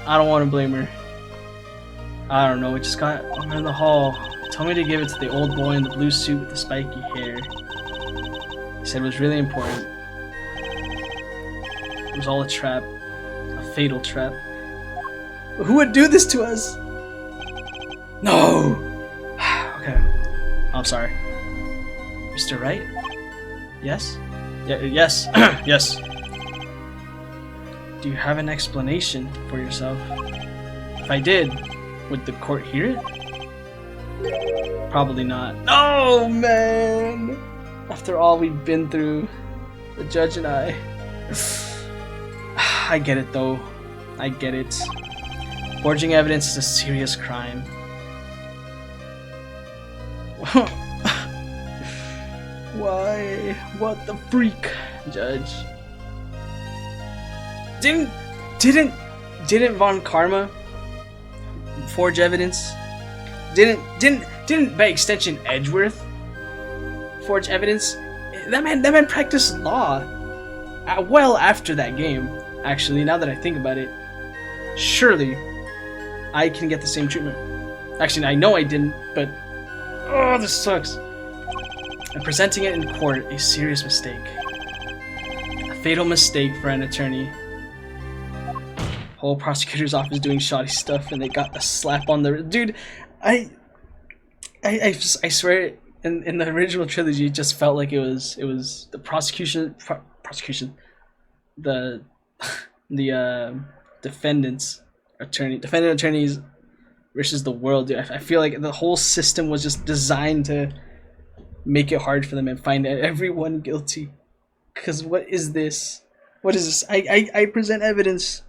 I don't want to blame her. I don't know, it just got in the hall. Told me to give it to the old boy in the blue suit with the spiky hair. He said it was really important. It was all a trap. A fatal trap. But who would do this to us? No! Okay. I'm sorry. Mr. Wright? Yes? Yes. Yes. Do you have an explanation for yourself? If I did, would the court hear it? Probably not. No, man! After all we've been through, the judge and I... I get it though. I get it. Forging evidence is a serious crime. Why? What the freak, Judge? Didn't Von Karma forge evidence? Didn't by extension Edgeworth forge evidence? That man practiced law well after that game. Actually, now that I think about it, surely I can get the same treatment. Actually, I know I didn't, but oh, this sucks. And presenting it in court, a serious mistake. A fatal mistake for an attorney. Whole prosecutor's office doing shoddy stuff, and they got a slap on the dude. I swear, in the original trilogy, it just felt like it was the prosecution, the defendant attorneys versus the world. Dude, I feel like the whole system was just designed to make it hard for them and find everyone guilty. Because what is this? What is this? I present evidence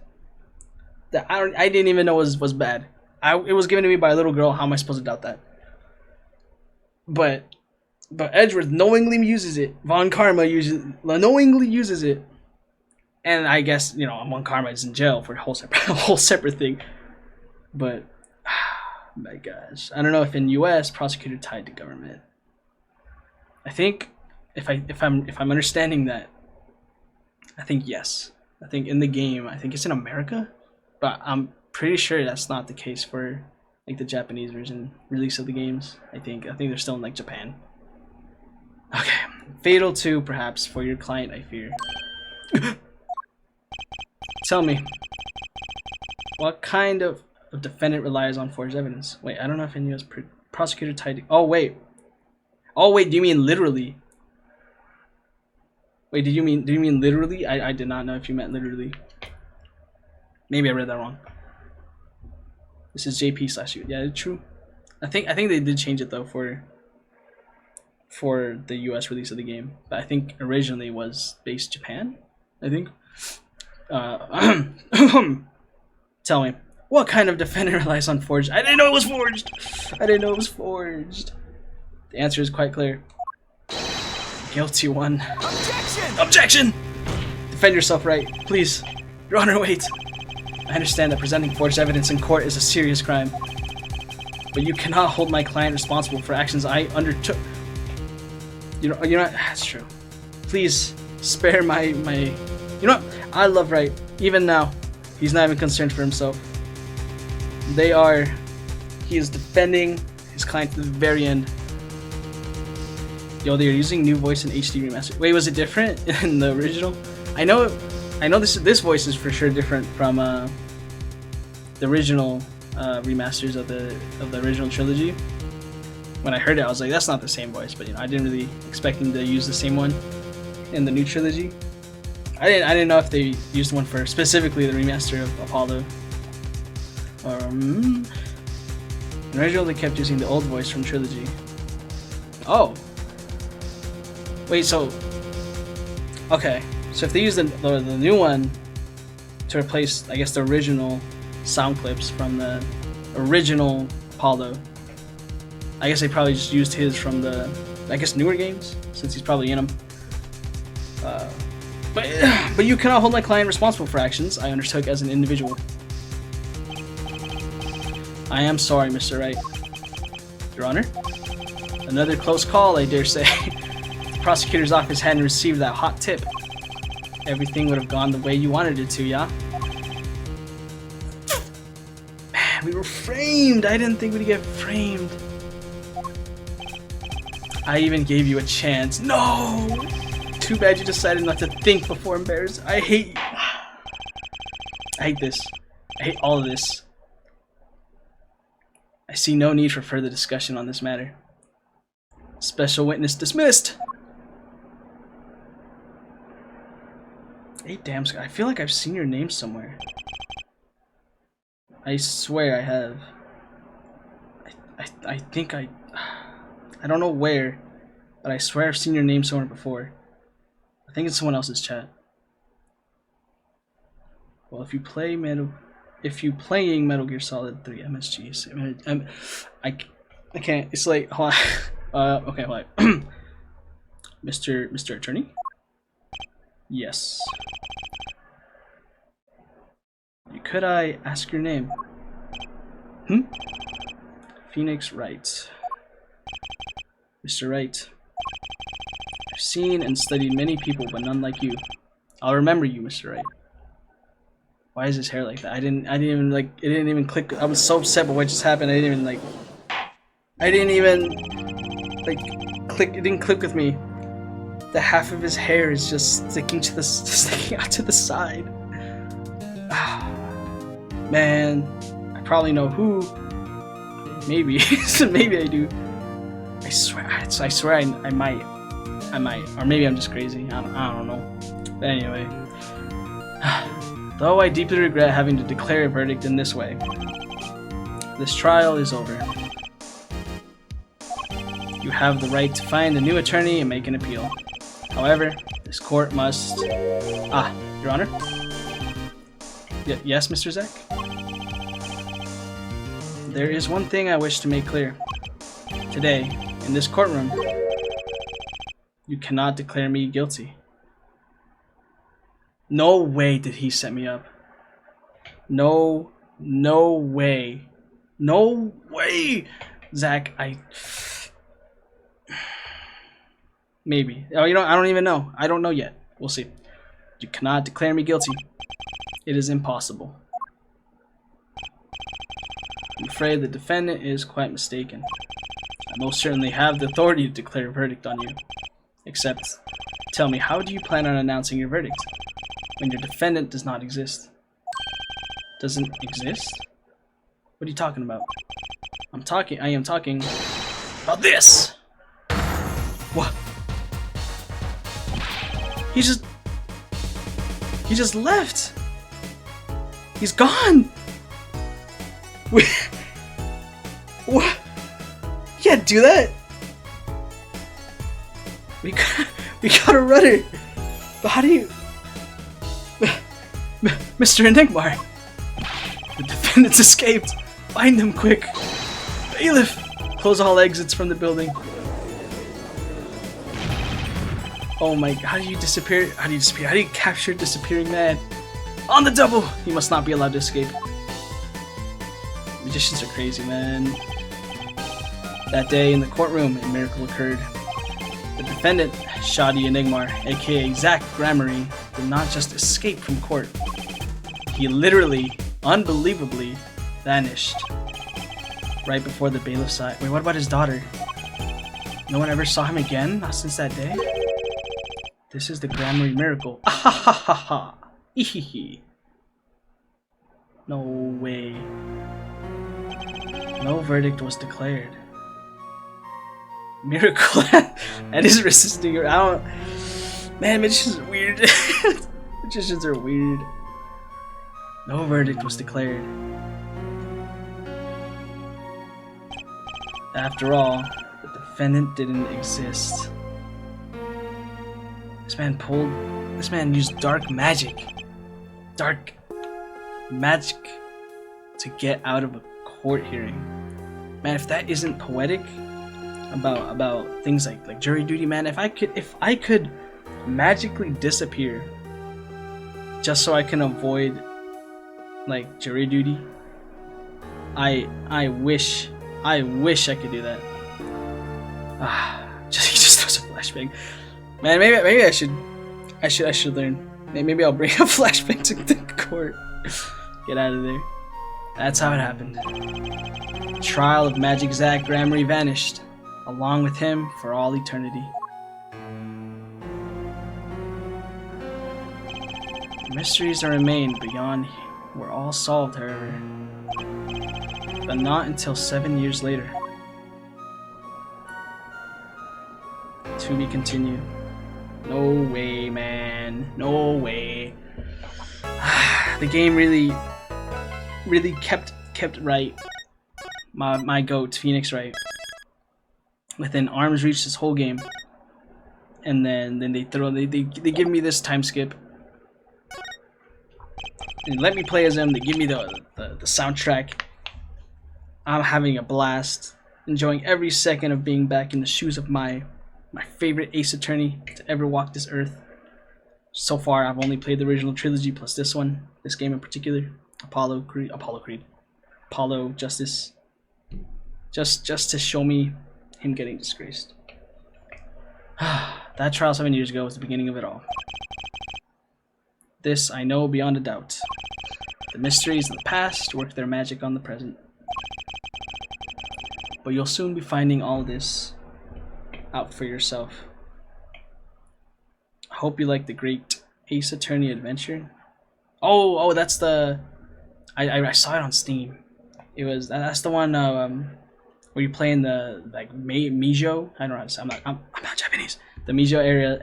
that I didn't even know was bad. It was given to me by a little girl. How am I supposed to doubt that? But Edgeworth knowingly uses it. Von Karma knowingly uses it. And I guess, Von Karma is in jail for a whole separate thing. But my gosh, I don't know if in U.S. prosecutor tied to government. I think if I'm understanding that, I think yes. I think in the game, I think it's in America, but I'm pretty sure that's not the case for like the Japanese version release of the games. I think they're still in like Japan. Okay, fatal 2 perhaps for your client, I fear. Tell me, what kind of defendant relies on forged evidence? Wait, I don't know if in U.S. prosecutor tied to... Oh wait, do you mean literally? Wait, do you mean literally? I did not know if you meant literally. Maybe I read that wrong. This is JP/U. Yeah, true. I think they did change it though for the US release of the game. But I think originally it was based Japan, I think. Tell me, what kind of defender relies on forged? I didn't know it was forged! I didn't know it was forged. The answer is quite clear. Guilty one. Objection! Objection! Defend yourself, right? Please. Your Honor, wait. I understand that presenting forged evidence in court is a serious crime. But you cannot hold my client responsible for actions I undertook. You're not. That's true. Please spare my. You know what? I love Wright. Even now, he's not even concerned for himself. He is defending his client to the very end. Yo, they're using new voice in HD remaster. Wait, was it different in the original? I know this voice is for sure different from the original remasters of the original trilogy. When I heard it, I was like, that's not the same voice, but I didn't really expect them to use the same one in the new trilogy. I didn't know if they used one for specifically the remaster of Apollo. In the original, they kept using the old voice from trilogy. Oh. Wait, so okay, so if they use the new one to replace, I guess, the original sound clips from the original Apollo, I guess they probably just used his from the, I guess, newer games, since he's probably in them. But you cannot hold my client responsible for actions I undertook as an individual. I am sorry, Mr. Wright. Your Honor? Another close call, I dare say. If the prosecutor's office hadn't received that hot tip, everything would have gone the way you wanted it to, yeah? Man, we were framed! I didn't think we'd get framed. I even gave you a chance. No! Too bad you decided not to think before embarrassed. I hate this. I hate all of this. I see no need for further discussion on this matter. Special witness dismissed. Hey, damn, Scott. I feel like I've seen your name somewhere. I swear I have. I think I don't know where, but I swear I've seen your name somewhere before. I think it's someone else's chat. Well, if you playing Metal Gear Solid 3 MSG, I can't. It's like, hold on. Okay, hold on. Mr. Attorney. Yes. Could I ask your name? Phoenix Wright. Mr. Wright. I've seen and studied many people, but none like you. I'll remember you, Mr. Wright. Why is his hair like that? I didn't even like. It didn't even click. I was so upset by what just happened. I didn't even click. It didn't click with me. The half of his hair is just sticking out to the side. Man, I probably know who. Maybe, maybe I do. I swear I might, or maybe I'm just crazy. I don't know. But anyway, though I deeply regret having to declare a verdict in this way, this trial is over. You have the right to find a new attorney and make an appeal. However, this court must... Your Honor? Yes, Mr. Zek? There is one thing I wish to make clear. Today, in this courtroom, you cannot declare me guilty. No way did he set me up. No way. No way! Zach, maybe. Oh, I don't even know. I don't know yet. We'll see. You cannot declare me guilty. It is impossible. I'm afraid the defendant is quite mistaken. I most certainly have the authority to declare a verdict on you. Except, tell me, how do you plan on announcing your verdict when your defendant does not exist? Doesn't exist? What are you talking about? I am talking about this! What? He just left. He's gone. What? You can't do that. We got a rudder. But how do you... Mr. Enigmar. The defendants escaped. Find them quick. Bailiff. Close all exits from the building. Oh my... How do you disappear? How do you disappear? How do you capture a disappearing man? On the double. He must not be allowed to escape. Magicians are crazy, man. That day in the courtroom, a miracle occurred. The defendant, Shadi Enigmar, aka Zach Gramarye, did not just escape from court. He literally, unbelievably, vanished. Right before the bailiff saw it. Wait, what about his daughter? No one ever saw him again? Not since that day? This is the Gramarye miracle. Ahahaha! Ehehe. No way. No verdict was declared. Miracle and his resisting. I don't. Man, magicians are weird. Magicians are weird. No verdict was declared. After all, the defendant didn't exist. This man used dark magic. Dark magic to get out of a court hearing. Man, if that isn't poetic about things like jury duty, man, if I could magically disappear just so I can avoid like jury duty, I wish I could do that. He just does a flashbang. Man, maybe I should learn. Maybe I'll bring a flashbang to the court. Get out of there. That's how it happened. The trial of Magic Zach Gramarye vanished, along with him for all eternity. The mysteries that remain beyond were all solved, however, but not until 7 years later. To be continued. No way, man. No way. The game really kept right. My goat, Phoenix Wright, within arm's reach this whole game, and then they give me this time skip and let me play as him. They give me the soundtrack. I'm having a blast, enjoying every second of being back in the shoes of my favorite Ace Attorney to ever walk this earth. So far, I've only played the original trilogy plus this game in particular, Apollo Justice, just to show me him getting disgraced. That trial 7 years ago was the beginning of it all. This I know beyond a doubt. The mysteries of the past work their magic on the present. But you'll soon be finding all this out for yourself. I hope you like the great Ace Attorney adventure. Oh, that's the... I saw it on Steam. That's the one where you play in the like Mijo. I don't know how to say. I'm not Japanese. The Mijo era.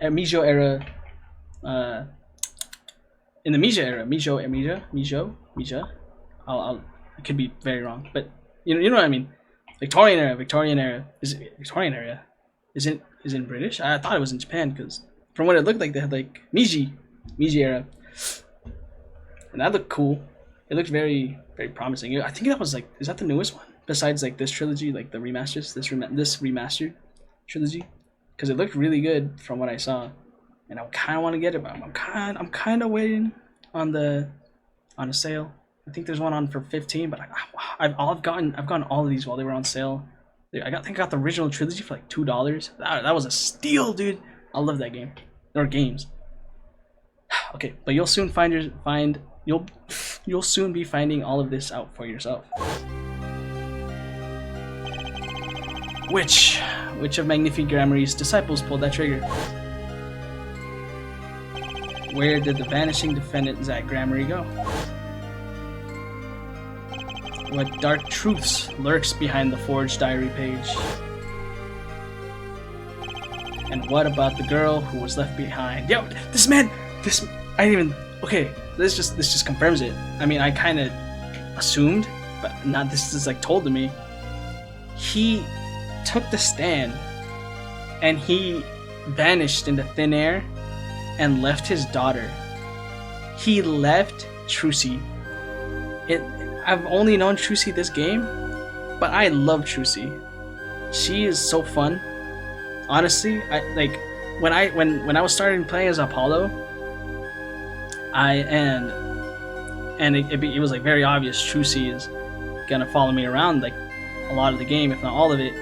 In the Mijo era. Mijo. I could be very wrong, but you know what I mean. Victorian era. Is it Victorian era? Is it British? I thought it was in Japan because from what it looked like they had like Meiji era, and that looked cool. It looked very very promising. I think that was like, is that the newest one besides like this trilogy, like the remasters, this remastered trilogy? Because it looked really good from what I saw, and I kind of want to get it, but I'm kind of waiting on a sale. I think there's one on for 15, but I've gotten all of these while they were on sale. I think I got the original trilogy for like $2. That was a steal, dude. I love that game or games. Okay, but you'll soon you'll soon be finding all of this out for yourself. Which of Magnifique Gramarye's disciples pulled that trigger? Where did the vanishing defendant Zach Gramarye go? What dark truths lurks behind the forged diary page? And what about the girl who was left behind? Yo, this man, I didn't even. Okay, this just confirms it. I mean, I kind of assumed, but not. This is like told to me. He took the stand, and he vanished into thin air, and left his daughter. He left Trucy. I've only known Trucy this game, but I love Trucy. She is so fun. Honestly, when I was starting playing as Apollo, it was like very obvious Trucy is gonna follow me around like a lot of the game, if not all of it.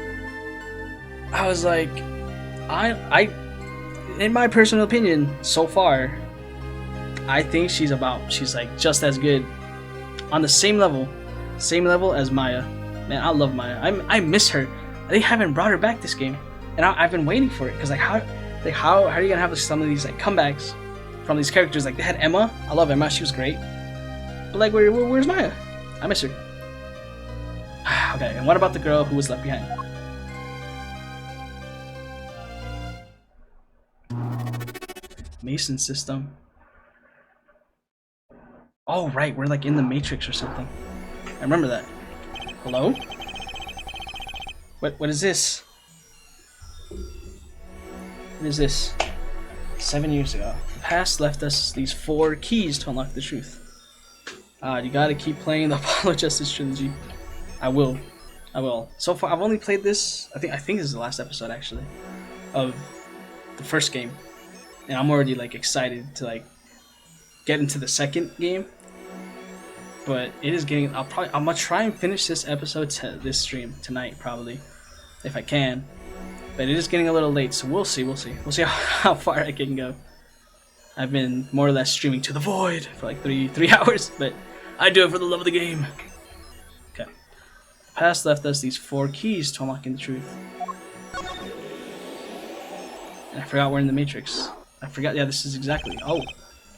I was like, I in my personal opinion, so far, I think she's like just as good, on the same level as Maya. Man, I love Maya. I miss her. They haven't brought her back this game, and I've been waiting for it because how are you gonna have some of these like comebacks from these characters? Like they had Emma. I love Emma. She was great. But like, where's Maya? I miss her. Okay, and what about the girl who was left behind? Mason system. Oh right, we're like in the Matrix or something. I remember that. Hello? What is this? What is this? 7 years ago. The past left us these 4 keys to unlock the truth. You gotta keep playing the Apollo Justice trilogy. I will. So far, I've only played this. I think this is the last episode actually of the first game, and I'm already like excited to like get into the second game. But it is getting. I'm gonna try and finish this episode this stream tonight probably, if I can. But it is getting a little late, so we'll see. We'll see how far I can go. I've been more or less streaming to the void for like three hours, but I do it for the love of the game. Okay. Past left us these 4 keys to unlocking the truth. And I forgot we're in the Matrix. I forgot. Yeah, this is exactly. Oh,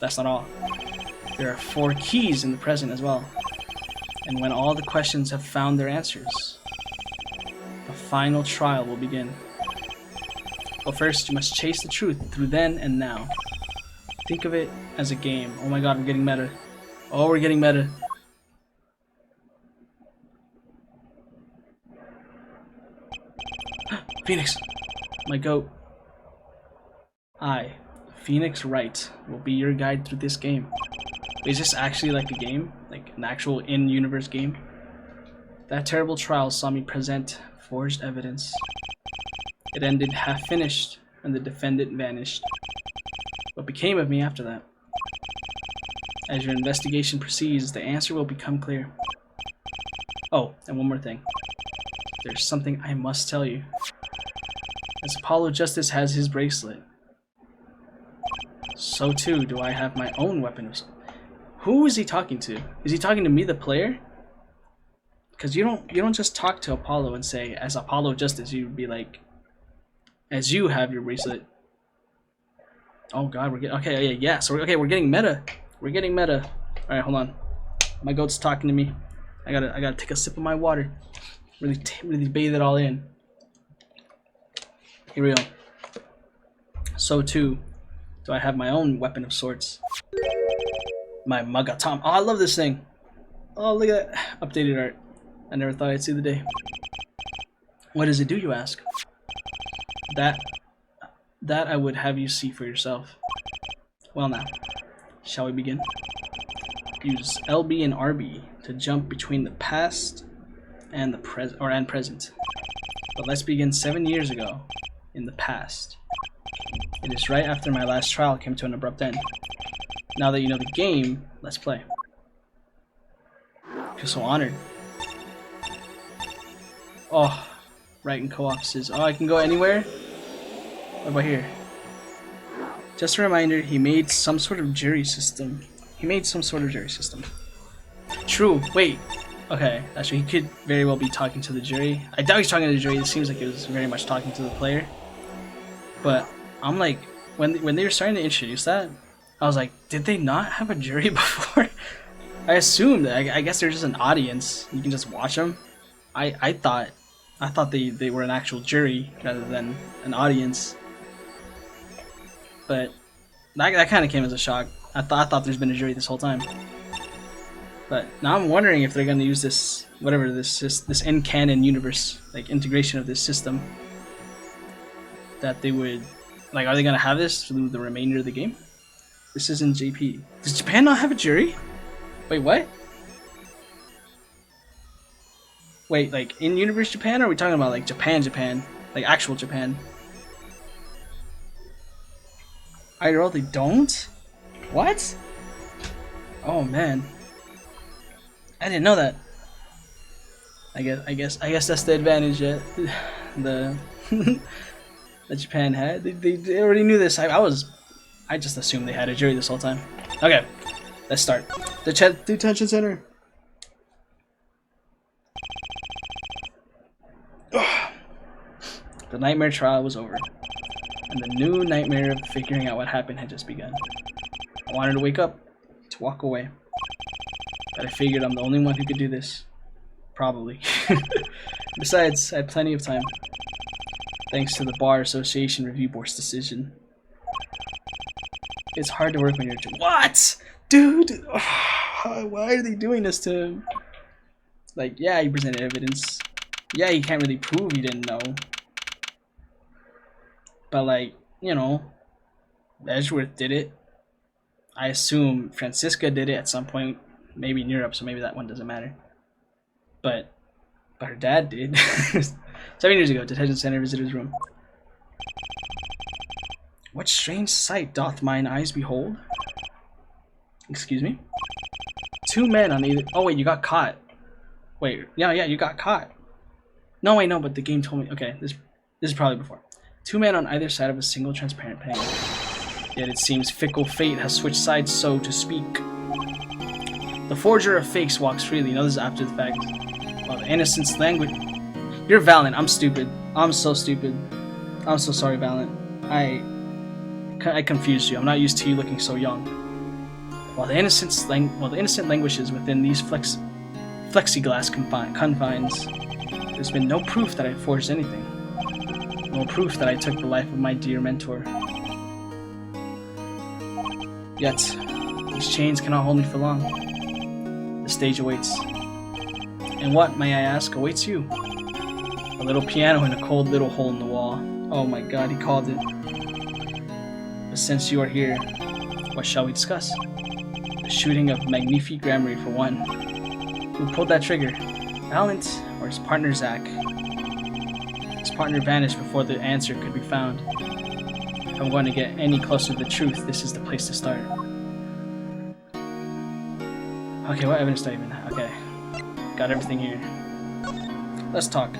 that's not all. There are 4 keys in the present as well. And when all the questions have found their answers, the final trial will begin. But first, you must chase the truth through then and now. Think of it as a game. Oh my god, we're getting meta. Oh, we're getting meta. Phoenix, my goat. I, Phoenix Wright, will be your guide through this game. Is this actually like a game? Like an actual in-universe game? That terrible trial saw me present forged evidence. It ended half-finished, and the defendant vanished. What became of me after that? As your investigation proceeds, the answer will become clear. Oh, and one more thing. There's something I must tell you. As Apollo Justice has his bracelet, so too do I have my own weapon of... Who is he talking to? Is he talking to me, the player? Because you don't just talk to Apollo and say, as Apollo Justice, you'd be like, as you have your bracelet. Oh god, we're getting... Okay, yeah, so we're getting meta. We're getting meta. Alright, hold on. My goat's talking to me. I gotta take a sip of my water. Really bathe it all in. Here we go. So too do I have my own weapon of sorts. My Magatom. Oh, I love this thing. Oh, look at that. Updated art. I never thought I'd see the day. What does it do, you ask? That I would have you see for yourself. Well now, shall we begin? Use LB and RB to jump between the past and the present. But let's begin 7 years ago in the past. It is right after my last trial came to an abrupt end. Now that you know the game, let's play. I feel so honored. Oh, right in co-op says, oh, I can go anywhere? What about here? Just a reminder, he made some sort of jury system. True, wait. Okay, actually he could very well be talking to the jury. I doubt he's talking to the jury. It seems like it was very much talking to the player. But I'm like, when they were starting to introduce that, I was like, did they not have a jury before? I assumed that. I guess they're just an audience. You can just watch them. I thought they were an actual jury rather than an audience. but that kind of came as a shock. I thought there's been a jury this whole time. But now I'm wondering if they're gonna use this, whatever this in canon universe, like integration of this system. That they would, like, are they gonna have this through the remainder of the game? This isn't JP. Does Japan not have a jury? Wait, what? Wait, like in universe Japan, or are we talking about like Japan, like actual Japan? IRL, they don't? What? Oh man, I didn't know that. I guess that's the advantage that that Japan had. They already knew this. I just assumed they had a jury this whole time. Okay, let's start. The detention center. The nightmare trial was over, and the new nightmare of figuring out what happened had just begun. I wanted to wake up, to walk away, but I figured I'm the only one who could do this. Probably. Besides, I had plenty of time, thanks to the Bar Association Review Board's decision. It's hard to work when you're... What? Dude! Why are they doing this to him? Like, yeah, he presented evidence. Yeah, he can't really prove he didn't know. But, like, you know, Edgeworth did it. I assume Francisca did it at some point. Maybe in Europe, so maybe that one doesn't matter. But her dad did. 7 years ago, detention center visitor's room. What strange sight doth mine eyes behold? Excuse me? Two men on either... Oh, wait, you got caught. Wait, yeah, you got caught. No, wait, no, but the game told me... Okay, this is probably before. Two men on either side of a single transparent panel. Yet it seems fickle fate has switched sides, so to speak. The forger of fakes walks freely. You know, this is after the fact. While the innocence language... You're Valiant. I'm stupid. I'm so stupid. I'm so sorry, Valiant. I confused you. I'm not used to you looking so young. While the innocent languishes within these plexiglass confines, there's been no proof that I forged anything. No proof that I took the life of my dear mentor. Yet, these chains cannot hold me for long. The stage awaits. And what, may I ask, awaits you? A little piano in a cold little hole in the wall. Oh my god, he called it. But since you are here, what shall we discuss? The shooting of Magnifi Gramarye for one. Who pulled that trigger? Valiant or his partner Zack? His partner vanished before the answer could be found. If I'm going to get any closer to the truth, this is the place to start. Okay, what evidence do I even have? Okay, got everything here. Let's talk.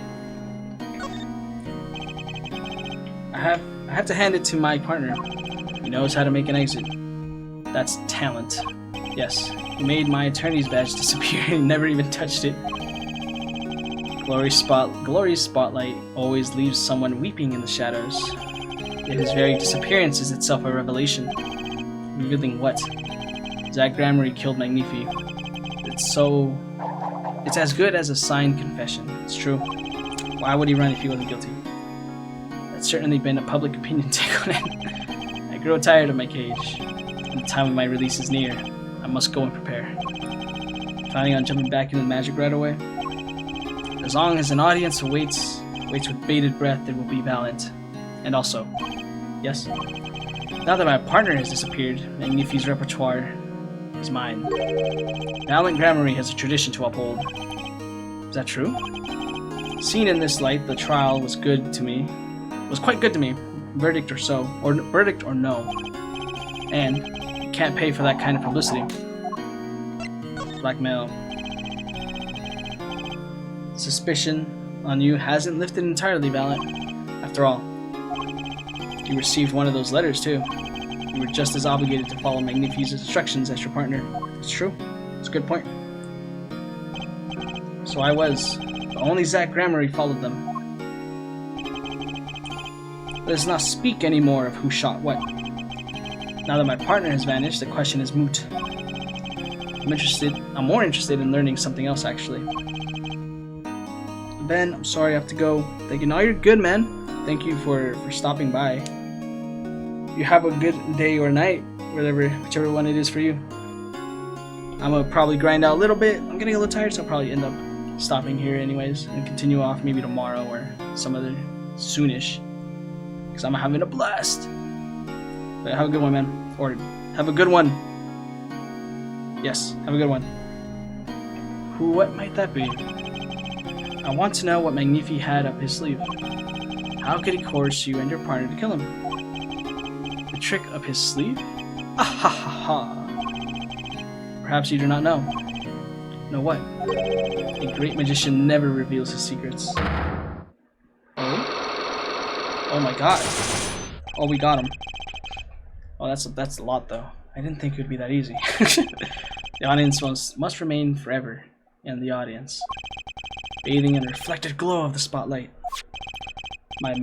I have to hand it to my partner. He knows how to make an exit. That's talent. Yes, he made my attorney's badge disappear and never even touched it. Glory's spotlight always leaves someone weeping in the shadows. Yet his very disappearance is itself a revelation. Revealing what? Zack Gramarye killed Magnifi. It's as good as a signed confession. It's true. Why would he run if he wasn't guilty? That's certainly been a public opinion take on it. I grow tired of my cage. And the time of my release is near. I must go and prepare. Planning on jumping back into the magic right away? As long as an audience waits with bated breath, there will be Valiant. And also, yes? Now that my partner has disappeared, Magnifi's repertoire is mine. Valiant Gramarye has a tradition to uphold. Is that true? Seen in this light, the trial was quite good to me. Verdict or no. And you can't pay for that kind of publicity. Blackmail. Suspicion on you hasn't lifted entirely, Valiant. After all, you received one of those letters too. You were just as obligated to follow Magnifi's instructions as your partner. It's true. It's a good point. So I was. But only Zack Gramarye followed them. Let us not speak anymore of who shot what. Now that my partner has vanished, the question is moot. I'm more interested in learning something else, actually. Ben, I'm sorry I have to go. No, you're good, man. Thank you for stopping by. you have a good day or night, whichever one it is for you. I'm gonna probably grind out a little bit. I'm getting a little tired, so I'll probably end up stopping here anyways and continue off maybe tomorrow or some other soonish. Because I'm having a blast. But have a good one, man. Or have a good one. Yes, have a good one. What might that be? I want to know what Magnifi had up his sleeve. How could he coerce you and your partner to kill him? The trick up his sleeve? Ah ha ha ha. Perhaps you do not know. Know what? A great magician never reveals his secrets. Oh? Oh my god. Oh, we got him. Oh, that's a lot though. I didn't think it would be that easy. The audience must remain forever in the audience, bathing in the reflected glow of the spotlight. My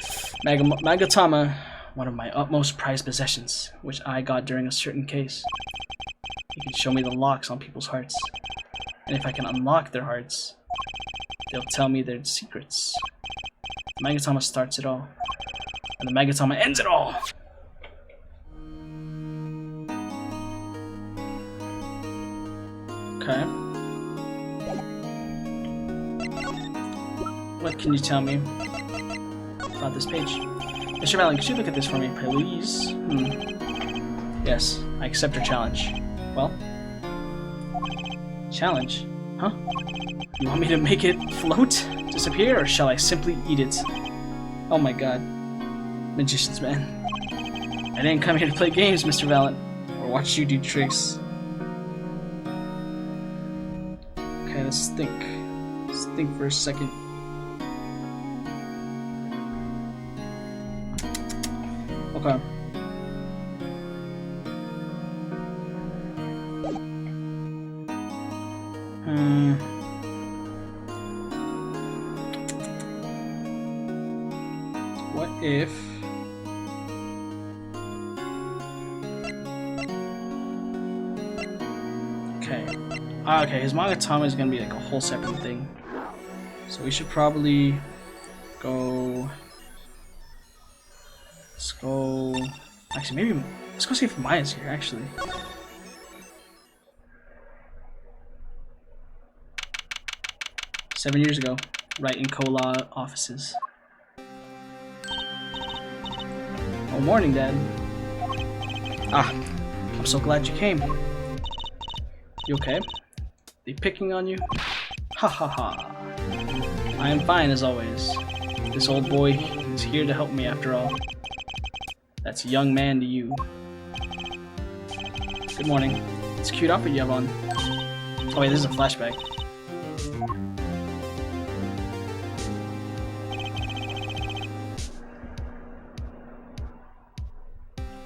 Magatama, one of my utmost prized possessions, which I got during a certain case. You can show me the locks on people's hearts, and if I can unlock their hearts, they'll tell me their secrets. The Magatama starts it all, and the Magatama ends it all! Okay. What can you tell me about this page? Mr. Valen, could you look at this for me, please? Yes, I accept your challenge. Well? Challenge? Huh? You want me to make it float? Disappear? Or shall I simply eat it? Oh my god. Magicians, man. I didn't come here to play games, Mr. Valen, or watch you do tricks. Okay, let's think. Let's think for a second. Okay. What if... Okay. Okay, his Magatama is gonna be like a whole separate thing. So we should probably go... Let's go... Actually, maybe... Let's go see if Maya's here, actually. "7 years ago, right in Kola offices." Oh, morning, Dad. Ah, I'm so glad you came. You okay? They picking on you? Ha ha ha. I am fine as always. This old boy is here to help me after all. That's a young man to you. Good morning. It's a cute outfit you have on. Oh wait, this is a flashback.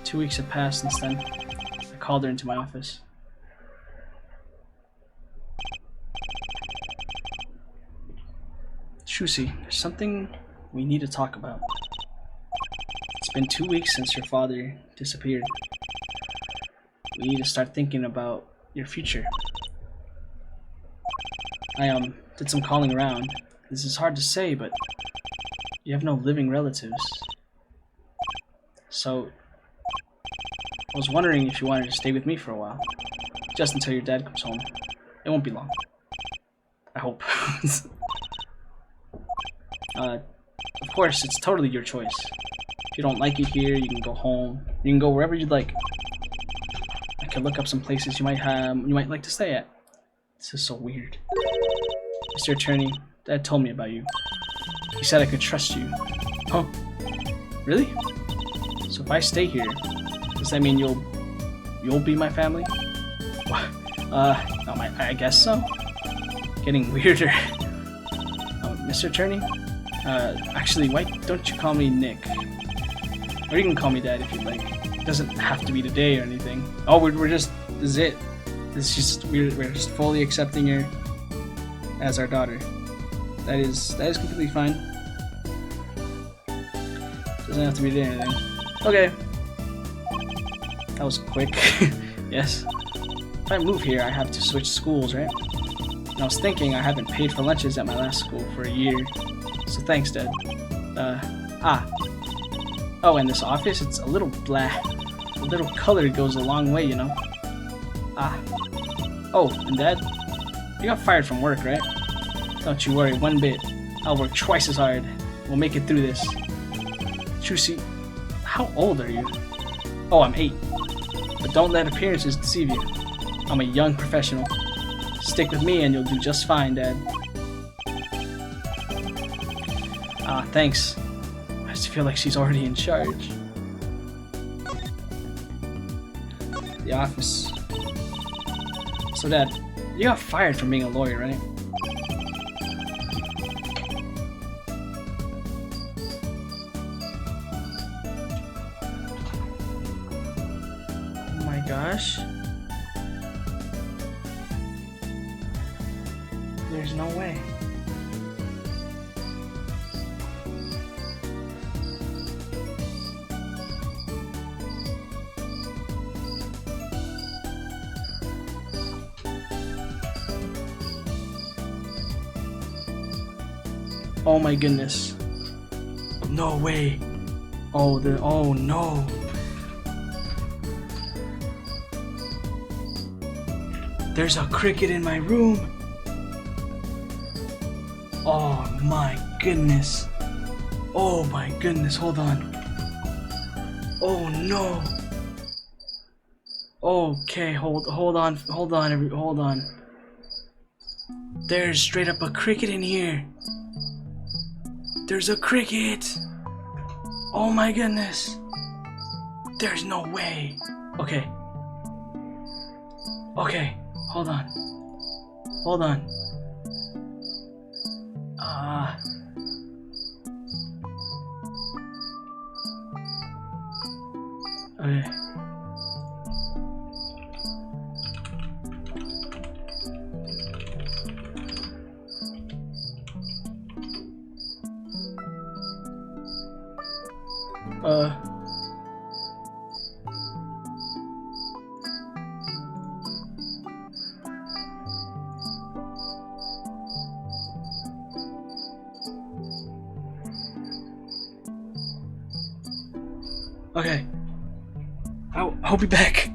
Two weeks have passed since then. I called her into my office. Shusi, there's something we need to talk about. It's been 2 weeks since your father disappeared. We need to start thinking about your future. I did some calling around. This is hard to say, but you have no living relatives. So I was wondering if you wanted to stay with me for a while. Just until your dad comes home. It won't be long. I hope. Of course, it's totally your choice. If you don't like it here, you can go home. You can go wherever you'd like. I can look up some places you might like to stay at. This is so weird. Mr. Attorney, Dad told me about you. He said I could trust you. Huh? Really? So if I stay here, does that mean you'll be my family? What? I guess so. Getting weirder. Mr. Attorney? Actually, why don't you call me Nick? Or you can call me Dad if you'd like. It doesn't have to be today or anything. Oh, we're just, this is it. It's just, we're just fully accepting her as our daughter. That is completely fine. Doesn't have to be today or anything. Okay. That was quick. Yes. If I move here, I have to switch schools, right? And I was thinking I haven't paid for lunches at my last school for a year. So thanks, Dad. Oh, and this office, it's a little blah. A little color goes a long way, you know. Ah. Oh, and Dad, you got fired from work, right? Don't you worry one bit. I'll work twice as hard. We'll make it through this. Chusi, how old are you? Oh, I'm 8. But don't let appearances deceive you. I'm a young professional. Stick with me and you'll do just fine, Dad. Ah, thanks. I just feel like she's already in charge. The office. So, Dad, you got fired from being a lawyer, right? Oh my gosh. There's no way. Oh my goodness. No way. Oh no. There's a cricket in my room. Oh my goodness. Oh my goodness, hold on. Oh no. Okay, hold on. There's straight up a cricket in here. There's a cricket. Oh my goodness. There's no way. Okay. Okay, hold on. Okay. Okay. I'll be back.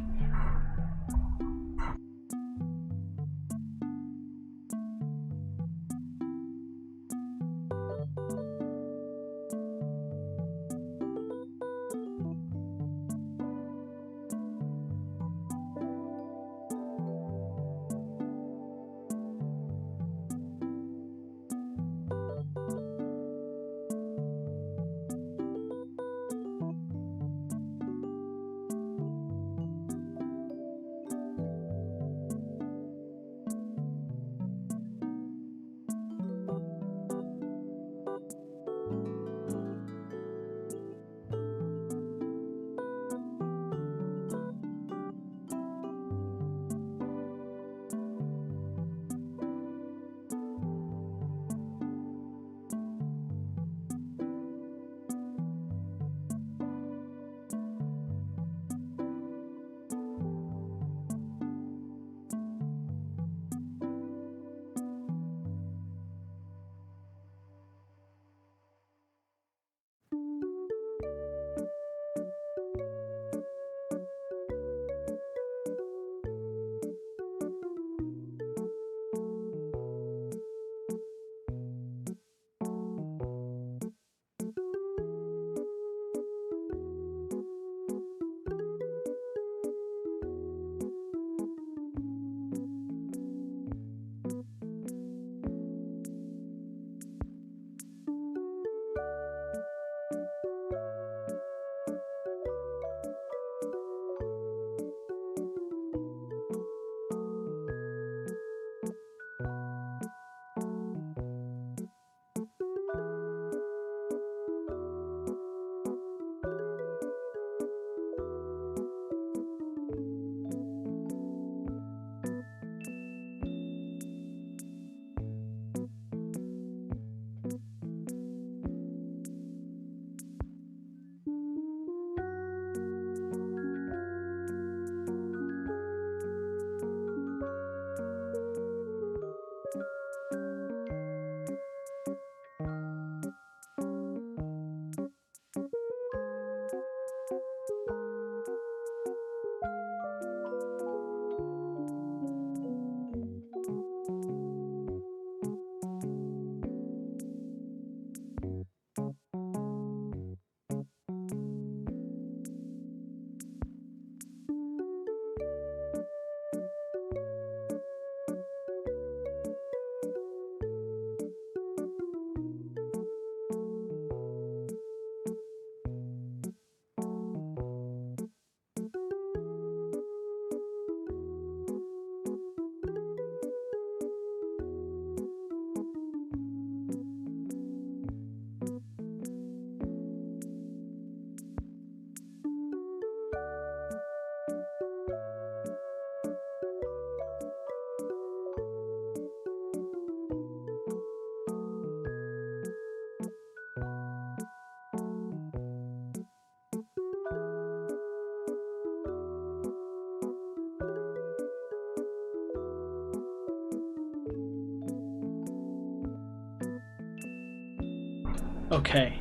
Okay.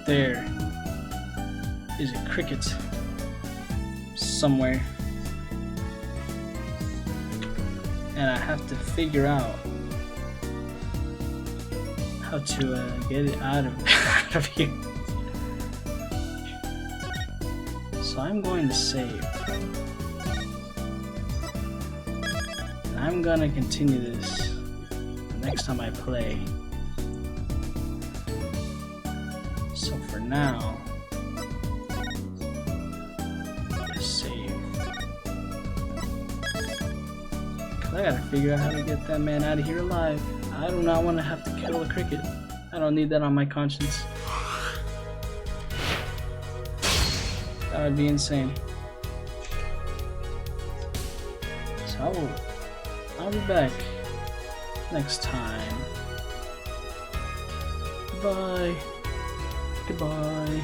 There is a cricket somewhere. And I have to figure out how to get it out of here. So I'm going to save. And I'm gonna continue this next time I play. So for now, just save. Cause I gotta figure out how to get that man out of here alive. I do not want to have to kill a cricket. I don't need that on my conscience. That would be insane. So I'll be back next time. Bye. Goodbye.